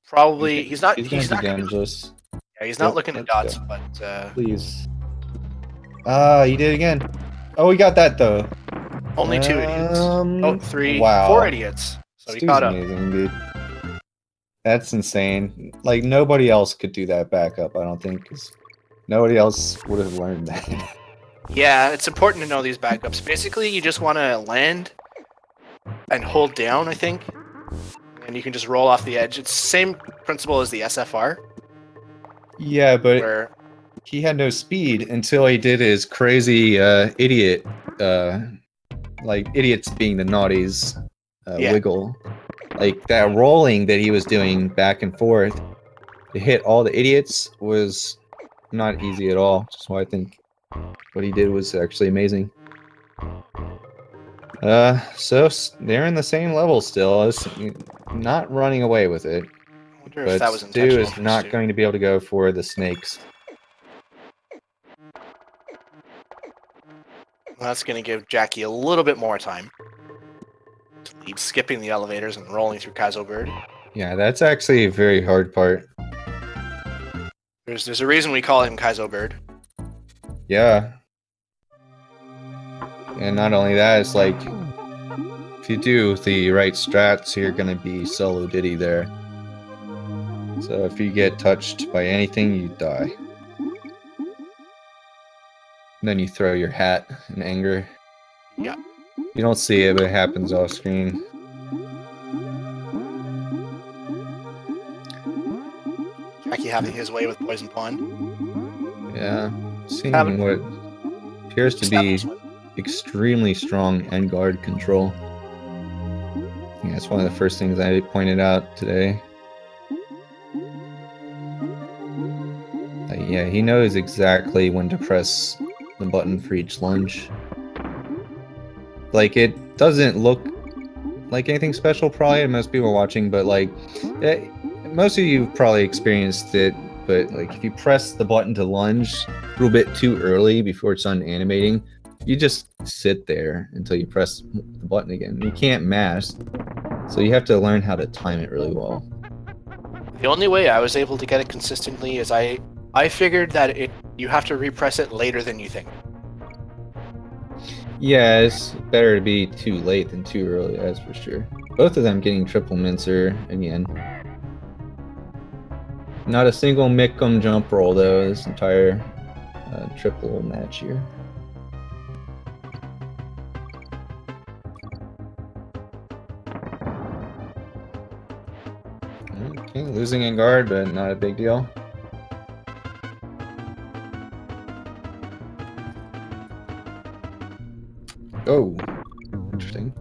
Speaker 2: Probably he's not looking at dots, but
Speaker 1: please. He did again. Oh, he got that though.
Speaker 2: Only 2 idiots. Oh, 3,
Speaker 1: wow.
Speaker 2: 4 idiots. So
Speaker 1: Stu's
Speaker 2: he caught up.
Speaker 1: Amazing, dude. That's insane. Like nobody else could do that backup, I don't think, because nobody else would have learned that.
Speaker 2: Yeah, it's important to know these backups. Basically, you just want to land and hold down, I think, and you can just roll off the edge. It's the same principle as the SFR.
Speaker 1: Yeah, but he had no speed until he did his crazy idiot, like idiots being the naughties wiggle. Like that rolling that he was doing back and forth to hit all the idiots was not easy at all. So I think what he did was actually amazing. So they're in the same level still. It's not running away with it.
Speaker 2: I wonder if that was
Speaker 1: Stu is not going to be able to go for the snakes.
Speaker 2: Well, that's going to give Jackie a little bit more time to lead, skipping the elevators and rolling through Kaizo Bird.
Speaker 1: Yeah, that's actually a very hard part.
Speaker 2: There's a reason we call him Kaizo Bird.
Speaker 1: Yeah. And not only that, it's like, if you do the right strats, you're going to be solo Diddy there. So if you get touched by anything, you die. And then you throw your hat in anger.
Speaker 2: Yeah.
Speaker 1: You don't see it, but it happens off screen.
Speaker 2: Jackie having his way with Poison Pond.
Speaker 1: Yeah. Seeing what appears to be extremely strong end guard control. Yeah, that's one of the first things I pointed out today. Yeah, he knows exactly when to press the button for each lunge. Like, it doesn't look like anything special probably to most people watching, but like, most of you have probably experienced it, but like if you press the button to lunge a little bit too early before it's done animating, you just sit there until you press the button again. You can't mash, so you have to learn how to time it really well.
Speaker 2: The only way I was able to get it consistently is I figured that you have to repress it later than you think.
Speaker 1: Yeah, it's better to be too late than too early, that's for sure. Both of them getting triple mincer again. Not a single Mickum jump roll though, this entire triple match here. Okay, losing in guard, but not a big deal. Oh, interesting.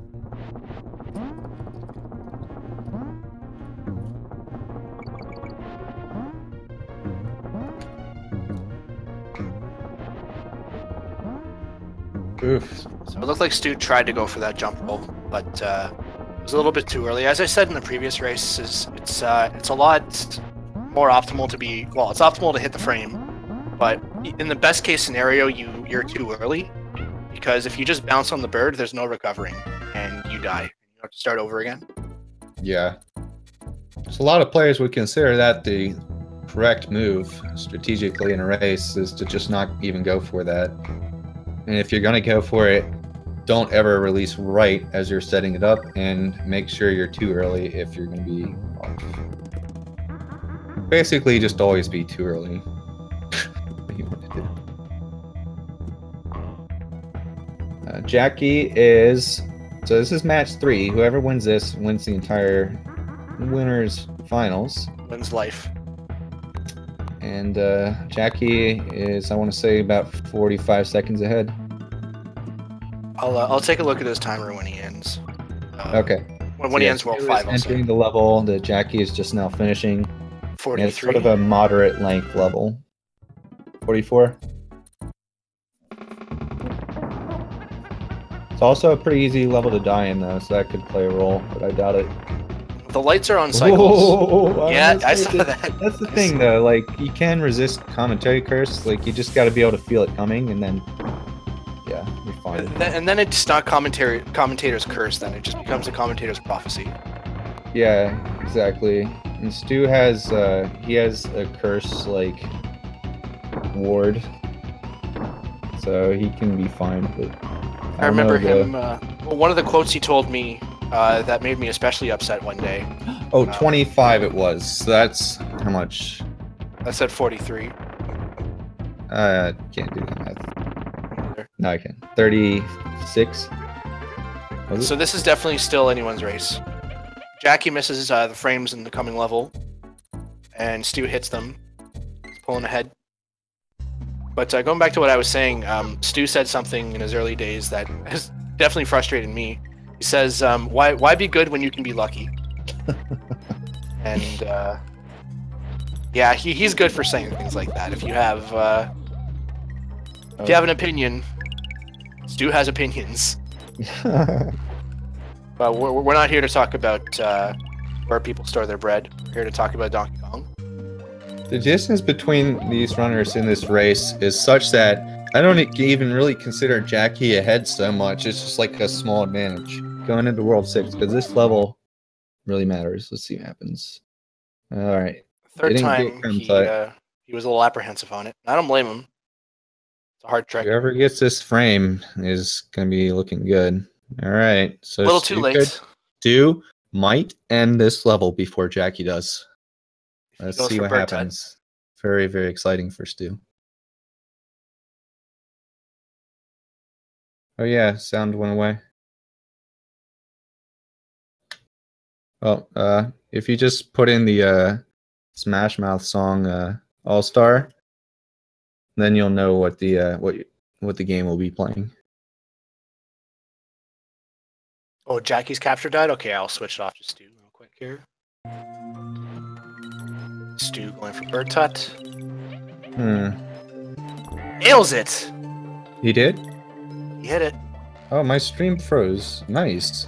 Speaker 1: Oof.
Speaker 2: So it looked like Stu tried to go for that jump roll, but it was a little bit too early. As I said in the previous race, it's a lot more optimal to be, well, it's optimal to hit the frame, but in the best case scenario, you're too early, because if you just bounce on the bird, there's no recovering, and you die. You have to start over again.
Speaker 1: Yeah. So a lot of players would consider that the correct move strategically in a race is to just not even go for that. And if you're going to go for it, don't ever release right as you're setting it up, and make sure you're too early if you're going to be off. Basically, just always be too early. What you want to do. Jackie is... So this is match 3. Whoever wins this wins the entire winners finals.
Speaker 2: Wins life.
Speaker 1: And Jackie is, I want to say, about 45 seconds ahead.
Speaker 2: I'll take a look at his timer when he ends.
Speaker 1: Okay.
Speaker 2: When he ends World 5, I'll
Speaker 1: entering the level that Jackie is just now finishing.
Speaker 2: 43.
Speaker 1: It's sort of a moderate length level. 44. It's also a pretty easy level to die in though, so that could play a role, but I doubt it.
Speaker 2: the lights are on cycles.
Speaker 1: Whoa,
Speaker 2: Yeah, I saw that.
Speaker 1: That's the thing, though. Like, you can resist commentary curse. Like, you just got to be able to feel it coming, and then, yeah, you're fine.
Speaker 2: And then it's not commentator's curse. Then it just becomes a commentator's prophecy.
Speaker 1: Yeah, exactly. And Stu has he has a curse like ward, so he can be fine. But
Speaker 2: I remember him. One of the quotes he told me that made me especially upset one day.
Speaker 1: Oh, 25 it was. So that's how much?
Speaker 2: I said 43.
Speaker 1: Can't do the math. No, I can. 36.
Speaker 2: So this is definitely still anyone's race. Jacky misses the frames in the coming level, and Stu hits them. He's pulling ahead. But going back to what I was saying, Stu said something in his early days that has definitely frustrated me. He says, why be good when you can be lucky? And yeah, he's good for saying things like that. If you have an opinion, Stu has opinions. But we're not here to talk about where people store their bread. We're here to talk about Donkey Kong.
Speaker 1: The distance between these runners in this race is such that I don't even really consider Jacky ahead so much. It's just like a small advantage going into World 6 because this level really matters. Let's see what happens. All right.
Speaker 2: Third time, he was a little apprehensive on it. I don't blame him. It's a hard trick.
Speaker 1: Whoever gets this frame is going to be looking good. All right. So
Speaker 2: a little too late.
Speaker 1: Stu might end this level before Jacky does. Let's see what happens. Very, very exciting for Stu. Oh yeah, sound went away. Well, if you just put in the Smash Mouth song All Star, then you'll know what the game will be playing.
Speaker 2: Oh, Jacky's capture died? Okay, I'll switch it off to Stu real quick here. Stu going for Bird Tut. Nails it!
Speaker 1: He did?
Speaker 2: He hit it.
Speaker 1: Oh, my stream froze. Nice.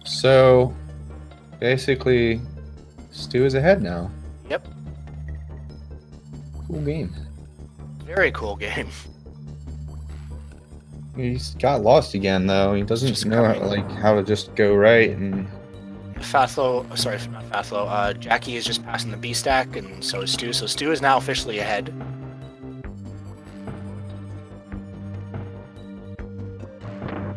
Speaker 1: So, basically, Stu is ahead now.
Speaker 2: Yep.
Speaker 1: Cool game.
Speaker 2: Very cool game.
Speaker 1: He's got lost again, though. He doesn't know how to just go right. And
Speaker 2: sorry, not Fathlow. Jacky is just passing the B stack, and so is Stu. So Stu is now officially ahead.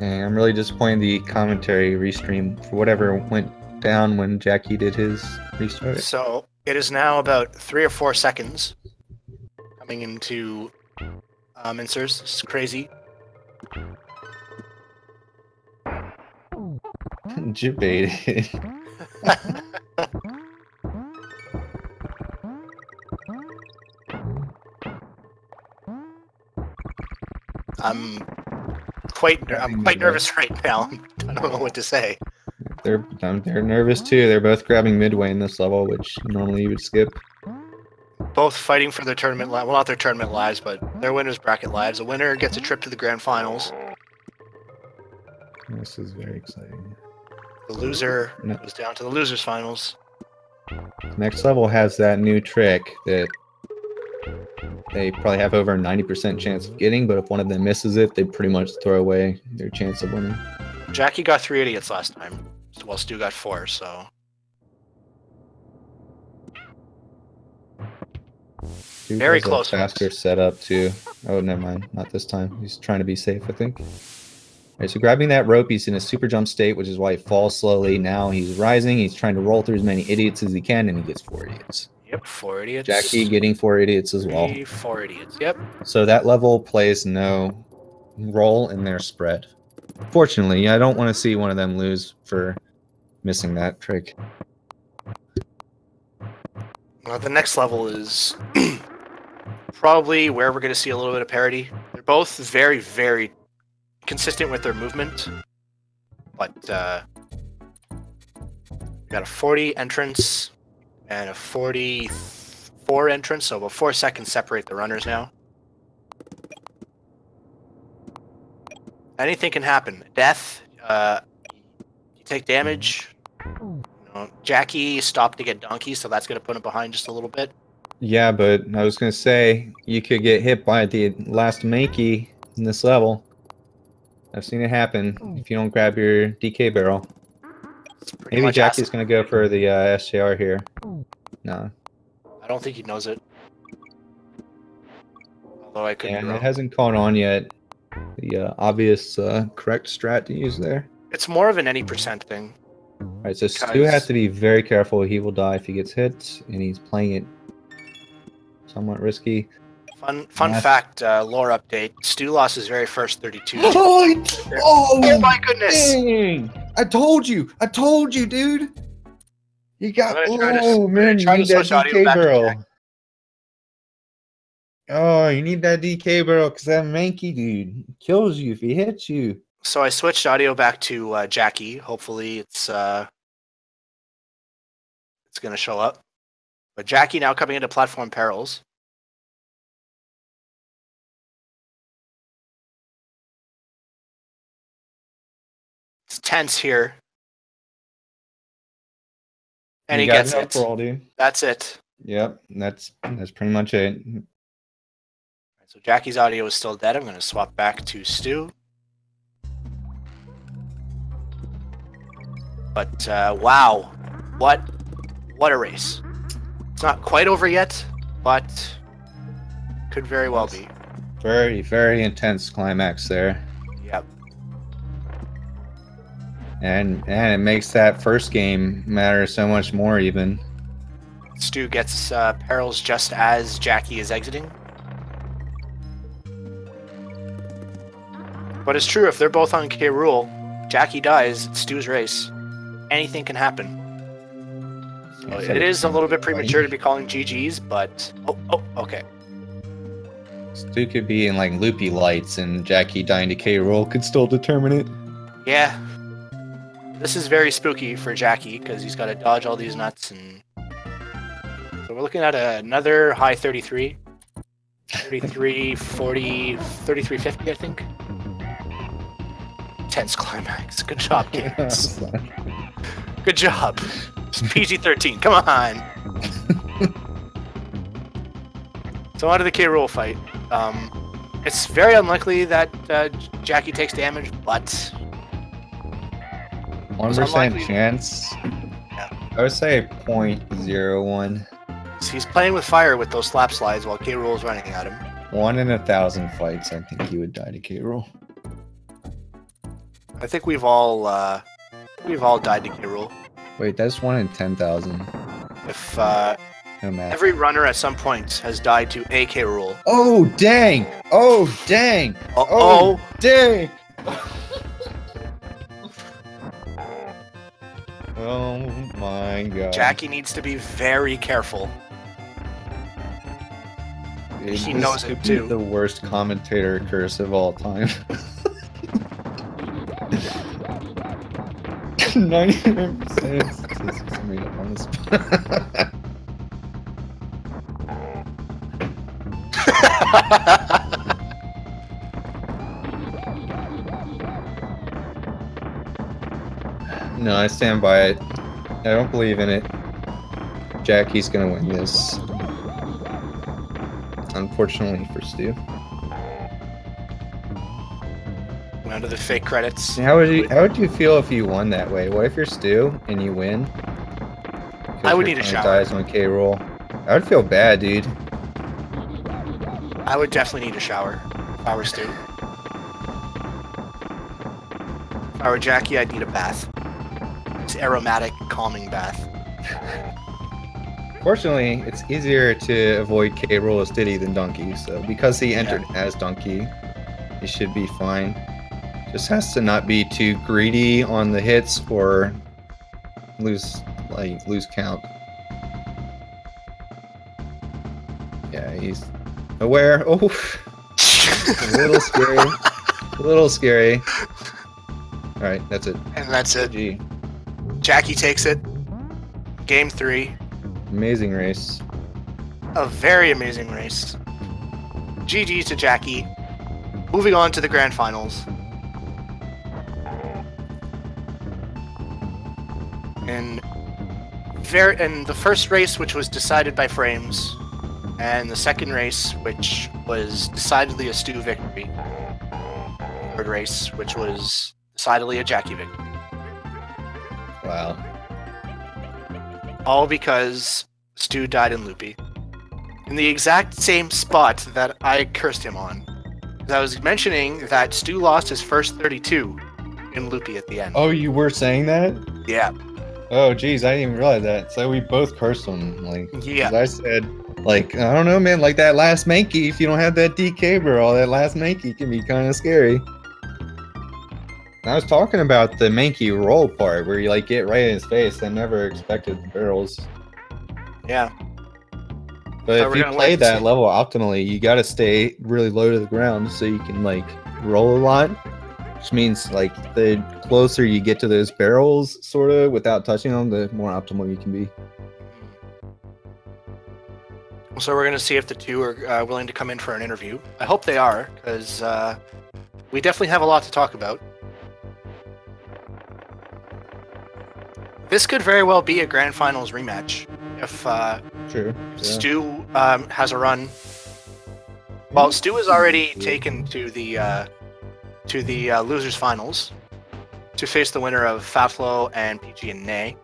Speaker 1: And I'm really disappointed the commentary restream for whatever went down when Jacky did his restart.
Speaker 2: So it is now about 3 or 4 seconds coming into insers. This is crazy.
Speaker 1: Debated.
Speaker 2: I'm quite nervous right now. I don't know what to say.
Speaker 1: They're nervous too. They're both grabbing midway in this level, which normally you would skip.
Speaker 2: Both fighting for their tournament lives. Well, not their tournament lives, but their winner's bracket lives. The winner gets a trip to the grand finals.
Speaker 1: This is very exciting.
Speaker 2: The loser goes down to the losers finals.
Speaker 1: Next level has that new trick that they probably have over a 90% chance of getting, but if one of them misses it, they pretty much throw away their chance of winning.
Speaker 2: Jacky got 3 idiots last time, while Stu got 4, so...
Speaker 1: Stu
Speaker 2: very
Speaker 1: has
Speaker 2: close.
Speaker 1: A faster setup too. Oh, never mind. Not this time. He's trying to be safe, I think. Alright, so grabbing that rope, he's in a super jump state, which is why he falls slowly. Now he's rising. He's trying to roll through as many idiots as he can, and he gets 4 idiots.
Speaker 2: Yep, 4 idiots.
Speaker 1: Jacky getting 4 idiots as well.
Speaker 2: 4 idiots, yep.
Speaker 1: So that level plays no role in their spread. Fortunately, I don't want to see one of them lose for missing that trick.
Speaker 2: Well, the next level is probably where we're going to see a little bit of parity. They're both very, very consistent with their movement, but we got a 40 entrance and a 44 entrance, so about 4 seconds separate the runners now. Anything can happen. Death, you take damage, Jackie stopped to get Donkey, so that's going to put him behind just a little bit.
Speaker 1: Yeah, but I was gonna say you could get hit by the last Mankey in this level. I've seen it happen if you don't grab your DK barrel. Maybe Jackie's gonna go for the SJR here. No.
Speaker 2: I don't think he knows it. Although I could.
Speaker 1: And it hasn't caught on yet. The obvious correct strat to use there.
Speaker 2: It's more of an any percent thing.
Speaker 1: Alright, so Stu has to be very careful. He will die if he gets hit, and he's playing it somewhat risky.
Speaker 2: Fun fact, lore update. Stu lost his very first 32.
Speaker 1: Oh
Speaker 2: my goodness!
Speaker 1: Dang. I told you, dude. You got. Oh man, you need that DK barrel. Oh, you need that DK barrel because that Mankey dude kills you if he hits you.
Speaker 2: So I switched audio back to Jackie. Hopefully it's gonna show up. But Jackie now coming into platform perils. It's tense here. And he gets it.
Speaker 1: Dude.
Speaker 2: That's it.
Speaker 1: Yep, that's pretty much it.
Speaker 2: So Jackie's audio is still dead. I'm going to swap back to Stu. But wow, what a race! It's not quite over yet, but could very well be.
Speaker 1: Very, very intense climax there.
Speaker 2: Yep.
Speaker 1: And it makes that first game matter so much more even.
Speaker 2: Stu gets perils just as Jackie is exiting. But it's true, if they're both on K rule, Jackie dies, it's Stu's race. Anything can happen. So it is a little bit premature to be calling GG's, but oh, okay.
Speaker 1: Stu could be in like loopy lights, and Jackie dying to K roll could still determine it.
Speaker 2: Yeah, this is very spooky for Jackie because he's got to dodge all these nuts, and so we're looking at another high 33, 33, 40, 33, 50, I think. Tense climax. Good job, kids. Good job. PG-13. Come on. So on to the K rool fight. It's very unlikely that Jackie takes damage, but
Speaker 1: 1% chance.
Speaker 2: Yeah.
Speaker 1: I would say 0.01.
Speaker 2: So he's playing with fire with those slap slides while K rool is running at him.
Speaker 1: 1 in 1,000 fights, I think he would die to K rool.
Speaker 2: I think we've all died to K rool.
Speaker 1: Wait, that's 1 in 10,000.
Speaker 2: If every runner at some point has died to a K rool.
Speaker 1: Oh dang! Oh dang! Oh dang! Oh my god!
Speaker 2: Jackie needs to be very careful.
Speaker 1: Dude,
Speaker 2: he knows it too.
Speaker 1: The worst commentator curse of all time. 99% made up on the spot. No, I stand by it. I don't believe in it. Jackie's gonna win this. Unfortunately for Stu.
Speaker 2: Under the fake credits.
Speaker 1: How would you feel if you won that way? What if you're Stu and you win?
Speaker 2: I would need a shower.
Speaker 1: Dies on K roll. I would feel bad, dude.
Speaker 2: I would definitely need a shower if I were Stu. If I were Jackie, I'd need a bath. It's aromatic, calming bath.
Speaker 1: Fortunately, it's easier to avoid K roll as Diddy than Donkey, so because he entered as Donkey, he should be fine. Just has to not be too greedy on the hits or lose count. Yeah, he's aware. Oh, a little scary. A little scary. All right, that's it.
Speaker 2: And that's it.
Speaker 1: G.
Speaker 2: Jackie takes it. Game 3.
Speaker 1: Amazing race.
Speaker 2: A very amazing race. GG to Jackie. Moving on to the grand finals. And the first race, which was decided by frames, and the second race, which was decidedly a Stu victory. Third race, which was decidedly a Jacky victory.
Speaker 1: Wow.
Speaker 2: All because Stu died in Loopy. In the exact same spot that I cursed him on. I was mentioning that Stu lost his first 32 in Loopy at the end.
Speaker 1: Oh, you were saying that?
Speaker 2: Yeah.
Speaker 1: Oh, geez, I didn't even realize that. So we both cursed him. Like,
Speaker 2: Yeah.
Speaker 1: 'cause I said, like, I don't know, man, like that last Mankey, if you don't have that DK barrel, that last Mankey can be kind of scary. I was talking about the Mankey roll part where you like get right in his face. I never expected the barrels.
Speaker 2: Yeah.
Speaker 1: But
Speaker 2: So
Speaker 1: if you
Speaker 2: we're gonna
Speaker 1: play
Speaker 2: wait to
Speaker 1: that
Speaker 2: see.
Speaker 1: level optimally, you got to stay really low to the ground so you can like roll a lot, which means like the closer you get to those barrels, sort of without touching them, the more optimal you can be.
Speaker 2: So we're going to see if the two are willing to come in for an interview. I hope they are, because we definitely have a lot to talk about. This could very well be a Grand Finals rematch if
Speaker 1: Sure.
Speaker 2: Stu has a run. Well, Stu is already taken to the losers finals to face the winner of Faflo and Peachy and Nay.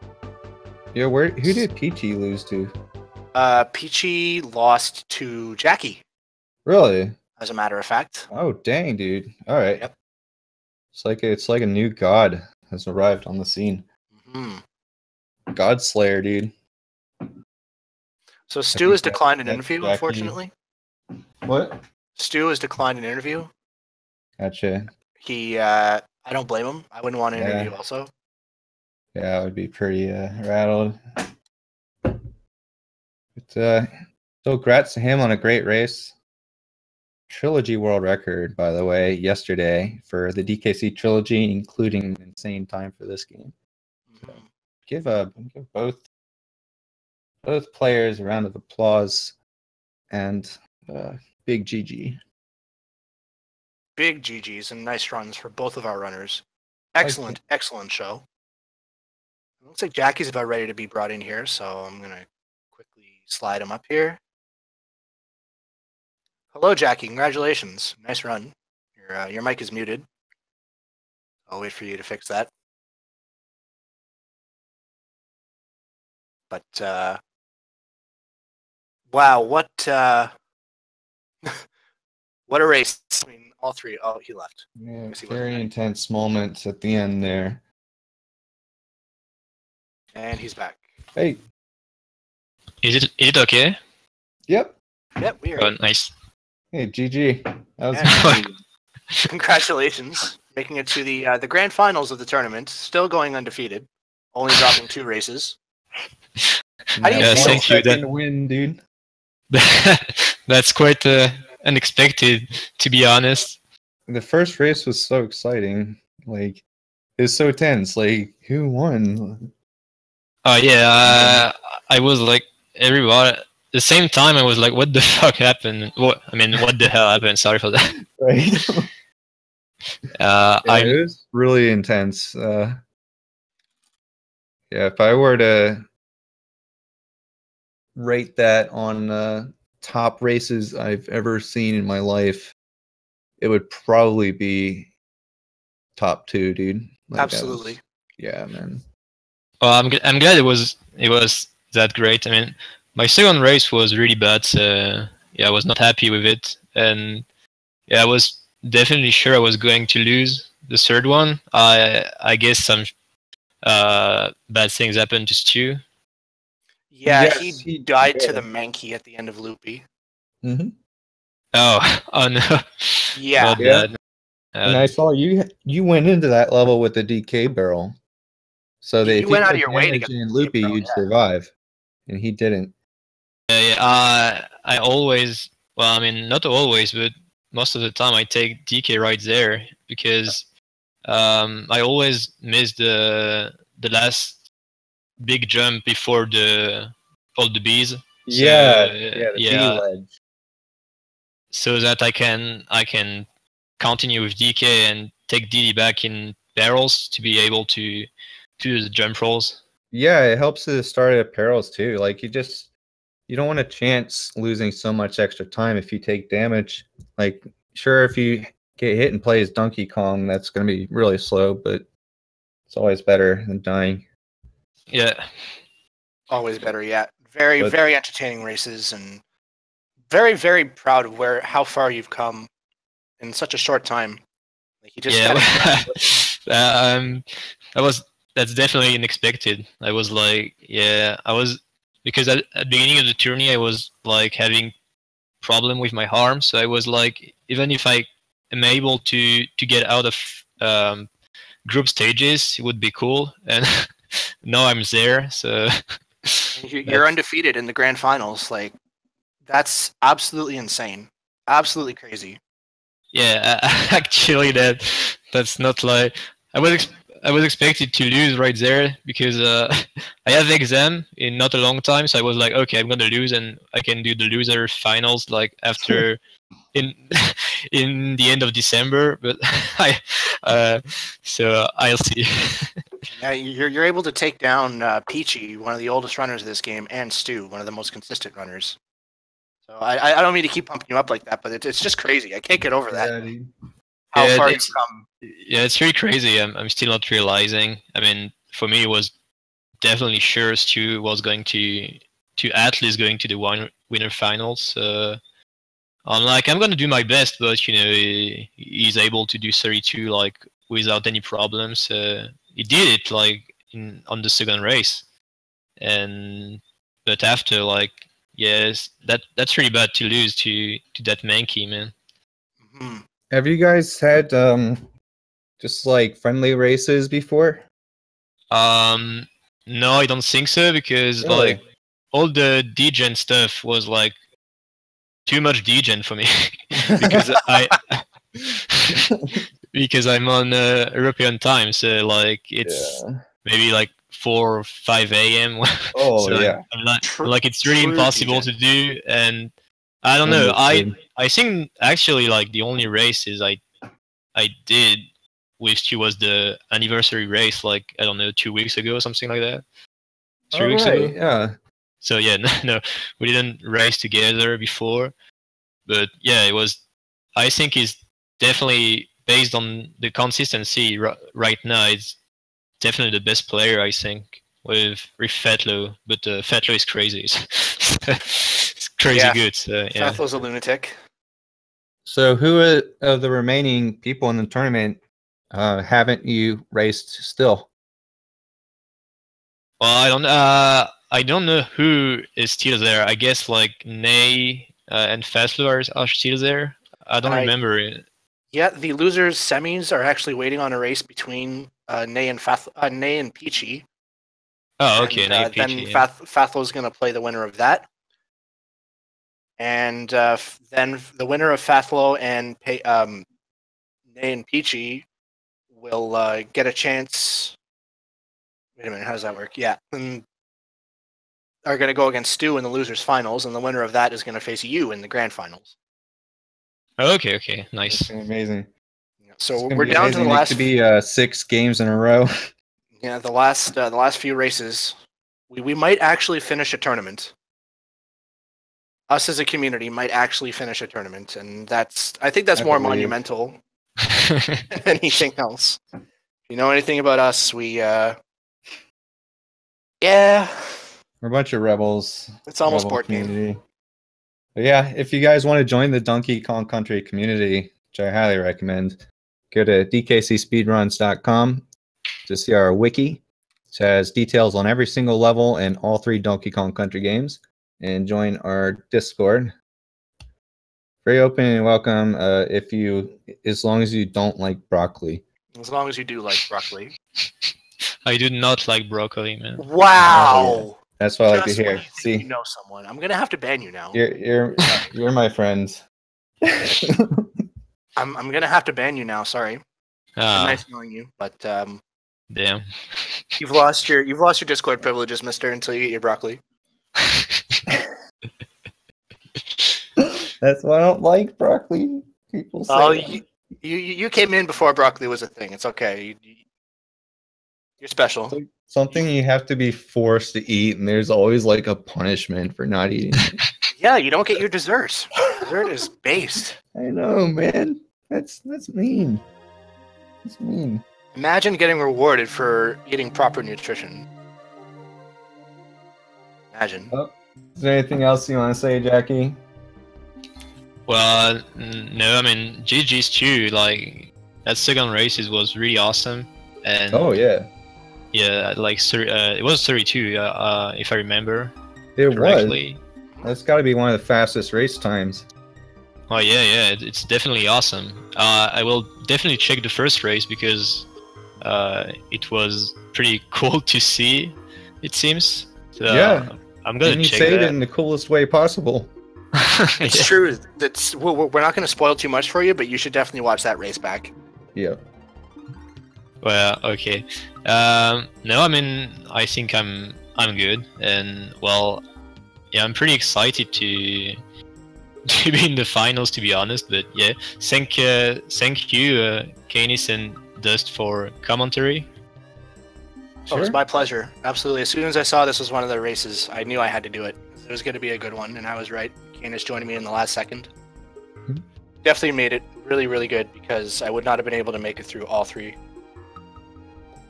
Speaker 1: Yeah, who did Peachy lose to?
Speaker 2: Peachy lost to Jacky,
Speaker 1: Really?
Speaker 2: as a matter of fact.
Speaker 1: Oh, dang, dude. All right.
Speaker 2: Yep.
Speaker 1: It's like a new god has arrived on the scene.
Speaker 2: Mhm.
Speaker 1: God Slayer, dude.
Speaker 2: So Stu has
Speaker 1: think
Speaker 2: declined an
Speaker 1: that's
Speaker 2: interview,
Speaker 1: Jacky.
Speaker 2: unfortunately.
Speaker 1: What?
Speaker 2: Stu has declined an interview.
Speaker 1: Gotcha.
Speaker 2: He, I don't blame him. I wouldn't want an interview also.
Speaker 1: Yeah, I would be pretty rattled. But so congrats to him on a great race. Trilogy world record, by the way, yesterday for the DKC trilogy, including an insane time for this game. So give both players a round of applause and big GG.
Speaker 2: Big GGs and nice runs for both of our runners. Excellent, excellent show. It looks like Jacky's about ready to be brought in here, so I'm going to quickly slide him up here. Hello, Jacky. Congratulations. Nice run. Your mic is muted. I'll wait for you to fix that. But, wow, what what a race. I mean, all three. Oh, he left.
Speaker 1: Yeah,
Speaker 2: Yes, he
Speaker 1: very
Speaker 2: wasn't.
Speaker 1: intense moments at the end there.
Speaker 2: And he's back.
Speaker 1: Hey.
Speaker 3: Is it okay?
Speaker 1: Yep.
Speaker 2: Yep, we are.
Speaker 3: Oh, nice.
Speaker 1: Hey, GG. That was
Speaker 2: Yeah.
Speaker 1: GG.
Speaker 2: Congratulations. Making it to the grand finals of the tournament. Still going undefeated. Only dropping 2 races. How do you
Speaker 3: Yeah,
Speaker 2: feel?
Speaker 3: thank you.
Speaker 1: Second win, dude.
Speaker 3: That's quite unexpected, to be honest.
Speaker 1: The first race was so exciting. Like, it was so tense. Like, who won?
Speaker 3: Oh yeah, I was like everybody. At the same time, I was like, "What the fuck happened? What the hell happened?" Sorry for that.
Speaker 1: Right?
Speaker 3: Uh,
Speaker 1: Yeah,
Speaker 3: I'm
Speaker 1: it was really intense. Yeah, if I were to rate that on top races I've ever seen in my life, it would probably be top 2, dude. Like,
Speaker 2: Absolutely.
Speaker 1: Yeah, man.
Speaker 3: Well, I'm glad it was that great. I mean, my second race was really bad. So yeah, I was not happy with it, and yeah, I was definitely sure I was going to lose the third one. I guess some bad things happened to Stu.
Speaker 2: Yeah,
Speaker 1: Yes,
Speaker 2: he died to the Mankey at the end of Loopy.
Speaker 1: Mm-hmm.
Speaker 3: Oh no.
Speaker 2: Yeah.
Speaker 3: Not
Speaker 1: Yeah.
Speaker 3: that.
Speaker 1: And I saw you went into that level with the DK barrel. So that
Speaker 2: You
Speaker 1: if you
Speaker 2: went out of
Speaker 1: took
Speaker 2: your way to
Speaker 1: damage
Speaker 2: get
Speaker 1: in
Speaker 2: the
Speaker 1: Loopy,
Speaker 2: barrel,
Speaker 1: you'd
Speaker 2: yeah.
Speaker 1: survive. And he didn't.
Speaker 3: I always, well, I mean, not always, but most of the time I take DK right there because I always miss the last big jump before all the bees.
Speaker 1: The
Speaker 3: yeah,
Speaker 1: B ledge.
Speaker 3: so that I can continue with DK and take DD back in barrels to be able to do the jump rolls.
Speaker 1: Yeah, it helps to start at perils too. Like you don't want to chance losing so much extra time if you take damage. Like sure, if you get hit and play as Donkey Kong, that's going to be really slow, but it's always better than dying.
Speaker 3: Yeah.
Speaker 2: Always better, yeah. Very,
Speaker 1: But-
Speaker 2: very entertaining races, and very, very proud of how far you've come in such a short time. Like you just
Speaker 3: that's definitely unexpected. I was like, because at the beginning of the tourney I was like having problem with my arm, so I was like, even if I am able to get out of group stages, it would be cool. And now I'm there, so
Speaker 2: you're undefeated in the grand finals. Like that's absolutely insane, absolutely crazy.
Speaker 3: Yeah, actually, that's not like I was expected to lose right there because I have exam in not a long time, so I was like, okay, I'm gonna lose, and I can do the loser finals like after in in the end of December. But so I'll see.
Speaker 2: Yeah, you're able to take down Peachy, one of the oldest runners of this game, and Stu, one of the most consistent runners. So I don't mean to keep pumping you up like that, but it's just crazy. I can't get over that.
Speaker 1: Yeah,
Speaker 2: How
Speaker 3: Yeah,
Speaker 2: far you've come.
Speaker 3: Yeah, it's really crazy. I'm still not realizing. I mean, for me, it was definitely sure Stu was going to at least going to the winner finals. I'm like, I'm gonna do my best, but he's able to do 32 like without any problems. He did it like on the second race, but after like, yes, that's really bad to lose to that Mankey, man.
Speaker 2: Mm-hmm.
Speaker 1: Have you guys had just like friendly races before?
Speaker 3: No, I don't think so, because
Speaker 1: Really?
Speaker 3: like all the degen stuff was like too much degen for me because because I'm on European time, so like it's maybe like 4 or 5 a.m.
Speaker 1: Oh
Speaker 3: so
Speaker 1: yeah.
Speaker 3: I'm not, like it's really
Speaker 2: True
Speaker 3: impossible
Speaker 2: degen.
Speaker 3: to do, and I don't know.
Speaker 1: Understood.
Speaker 3: I think actually like the only races I did with you was the anniversary race, like I don't know, 2 weeks ago or something like that. 3 weeks ago.
Speaker 1: Yeah.
Speaker 3: So yeah, no, we didn't race together before, but yeah, it was. I think it's definitely based on the consistency right now. It's definitely the best player, I think, with Fetlo, but Fetlo is crazy. It's crazy
Speaker 2: Yeah.
Speaker 3: good. So, yeah.
Speaker 2: Fathlow's a lunatic.
Speaker 1: So who of the remaining people in the tournament haven't you raced still?
Speaker 3: Well, I don't know who is still there. I guess like Nay and Fetlo are still there. I don't remember it.
Speaker 2: Yeah, the losers semis are actually waiting on a race between Nay and Peachy.
Speaker 3: Oh, okay.
Speaker 2: And,
Speaker 3: Nay
Speaker 2: then
Speaker 3: Peachy, yeah.
Speaker 2: Fathlow's going to play the winner of that. And then the winner of Fathlow and Nay and Peachy will get a chance. Wait a minute, how does that work? Yeah. And are going to go against Stu in the losers finals, and the winner of that is going to face you in the grand finals.
Speaker 3: Okay, nice.
Speaker 1: That's amazing.
Speaker 2: So we're down to the last.
Speaker 1: It could be 6 games in a row.
Speaker 2: Yeah, the last few races, we might actually finish a tournament. Us as a community might actually finish a tournament, and I think that's more monumental than anything else. If you know anything about us, yeah.
Speaker 1: We're a bunch of rebels.
Speaker 2: It's almost
Speaker 1: rebel
Speaker 2: board
Speaker 1: community. But yeah, if you guys want to join the Donkey Kong Country community, which I highly recommend, go to dkcspeedruns.com to see our wiki, which has details on every single level and all 3 Donkey Kong Country games, and join our Discord. Very open and welcome as long as you don't like broccoli.
Speaker 2: As long as you do like broccoli.
Speaker 3: I do not like broccoli, man.
Speaker 2: Wow.
Speaker 1: Oh, yeah. That's what I like to
Speaker 2: Just when
Speaker 1: hear.
Speaker 2: you think
Speaker 1: See,
Speaker 2: you know someone. I'm gonna have to ban you now.
Speaker 1: you're my friend.
Speaker 2: I'm gonna have to ban you now. Sorry. Nice knowing you, but
Speaker 3: damn.
Speaker 2: You've lost your Discord privileges, mister, until you eat your broccoli.
Speaker 1: That's why I don't like broccoli. People say
Speaker 2: you came in before broccoli was a thing. It's okay. You're special.
Speaker 1: It's like something you have to be forced to eat, and there's always like a punishment for not eating it.
Speaker 2: Yeah, you don't get your dessert. Dessert is based.
Speaker 1: I know, man. That's mean. That's mean.
Speaker 2: Imagine getting rewarded for eating proper nutrition. Imagine.
Speaker 1: Oh, is there anything else you want to say, Jackie?
Speaker 3: Well, no, I mean, GG's too, like, that second race was really awesome. And
Speaker 1: Oh yeah,
Speaker 3: yeah, like, it was 32, if I remember
Speaker 1: it
Speaker 3: correctly.
Speaker 1: was. That's got to be one of the fastest race times.
Speaker 3: Oh yeah, it's definitely awesome. I will definitely check the first race because it was pretty cool to see, it seems. So,
Speaker 1: Yeah.
Speaker 3: I'm gonna
Speaker 1: And you
Speaker 3: check
Speaker 1: say it
Speaker 3: that.
Speaker 1: in the coolest way possible.
Speaker 2: It's true. We're not going to spoil too much for you, but you should definitely watch that race back.
Speaker 1: Yeah.
Speaker 3: Well, okay. No, I mean, I think I'm good, and well, yeah, I'm pretty excited to be in the finals, to be honest. But yeah, thank you, Canis and Dust, for commentary.
Speaker 2: Oh, it was my pleasure. Absolutely. As soon as I saw this was one of the races, I knew I had to do it. It was going to be a good one, and I was right. Canis joining me in the last second.
Speaker 1: Mhm.
Speaker 2: Definitely made it really, really good because I would not have been able to make it through all three.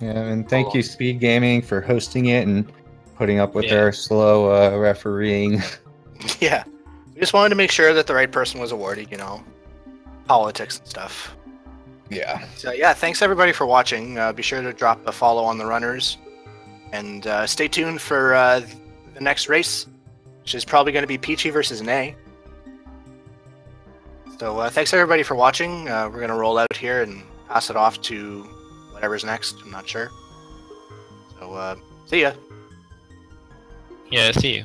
Speaker 1: Yeah, and thank you, Speed Gaming, for hosting it and putting up with
Speaker 3: Yeah.
Speaker 1: our slow refereeing.
Speaker 2: Yeah. We just wanted to make sure that the right person was awarded, you know, politics and stuff.
Speaker 1: Yeah.
Speaker 2: So yeah, thanks everybody for watching. Be sure to drop a follow on the runners, and stay tuned for the next race, which is probably going to be Peachy versus Nay. So thanks everybody for watching. We're going to roll out here and pass it off to whatever's next. I'm not sure. So see ya.
Speaker 3: Yeah, see you.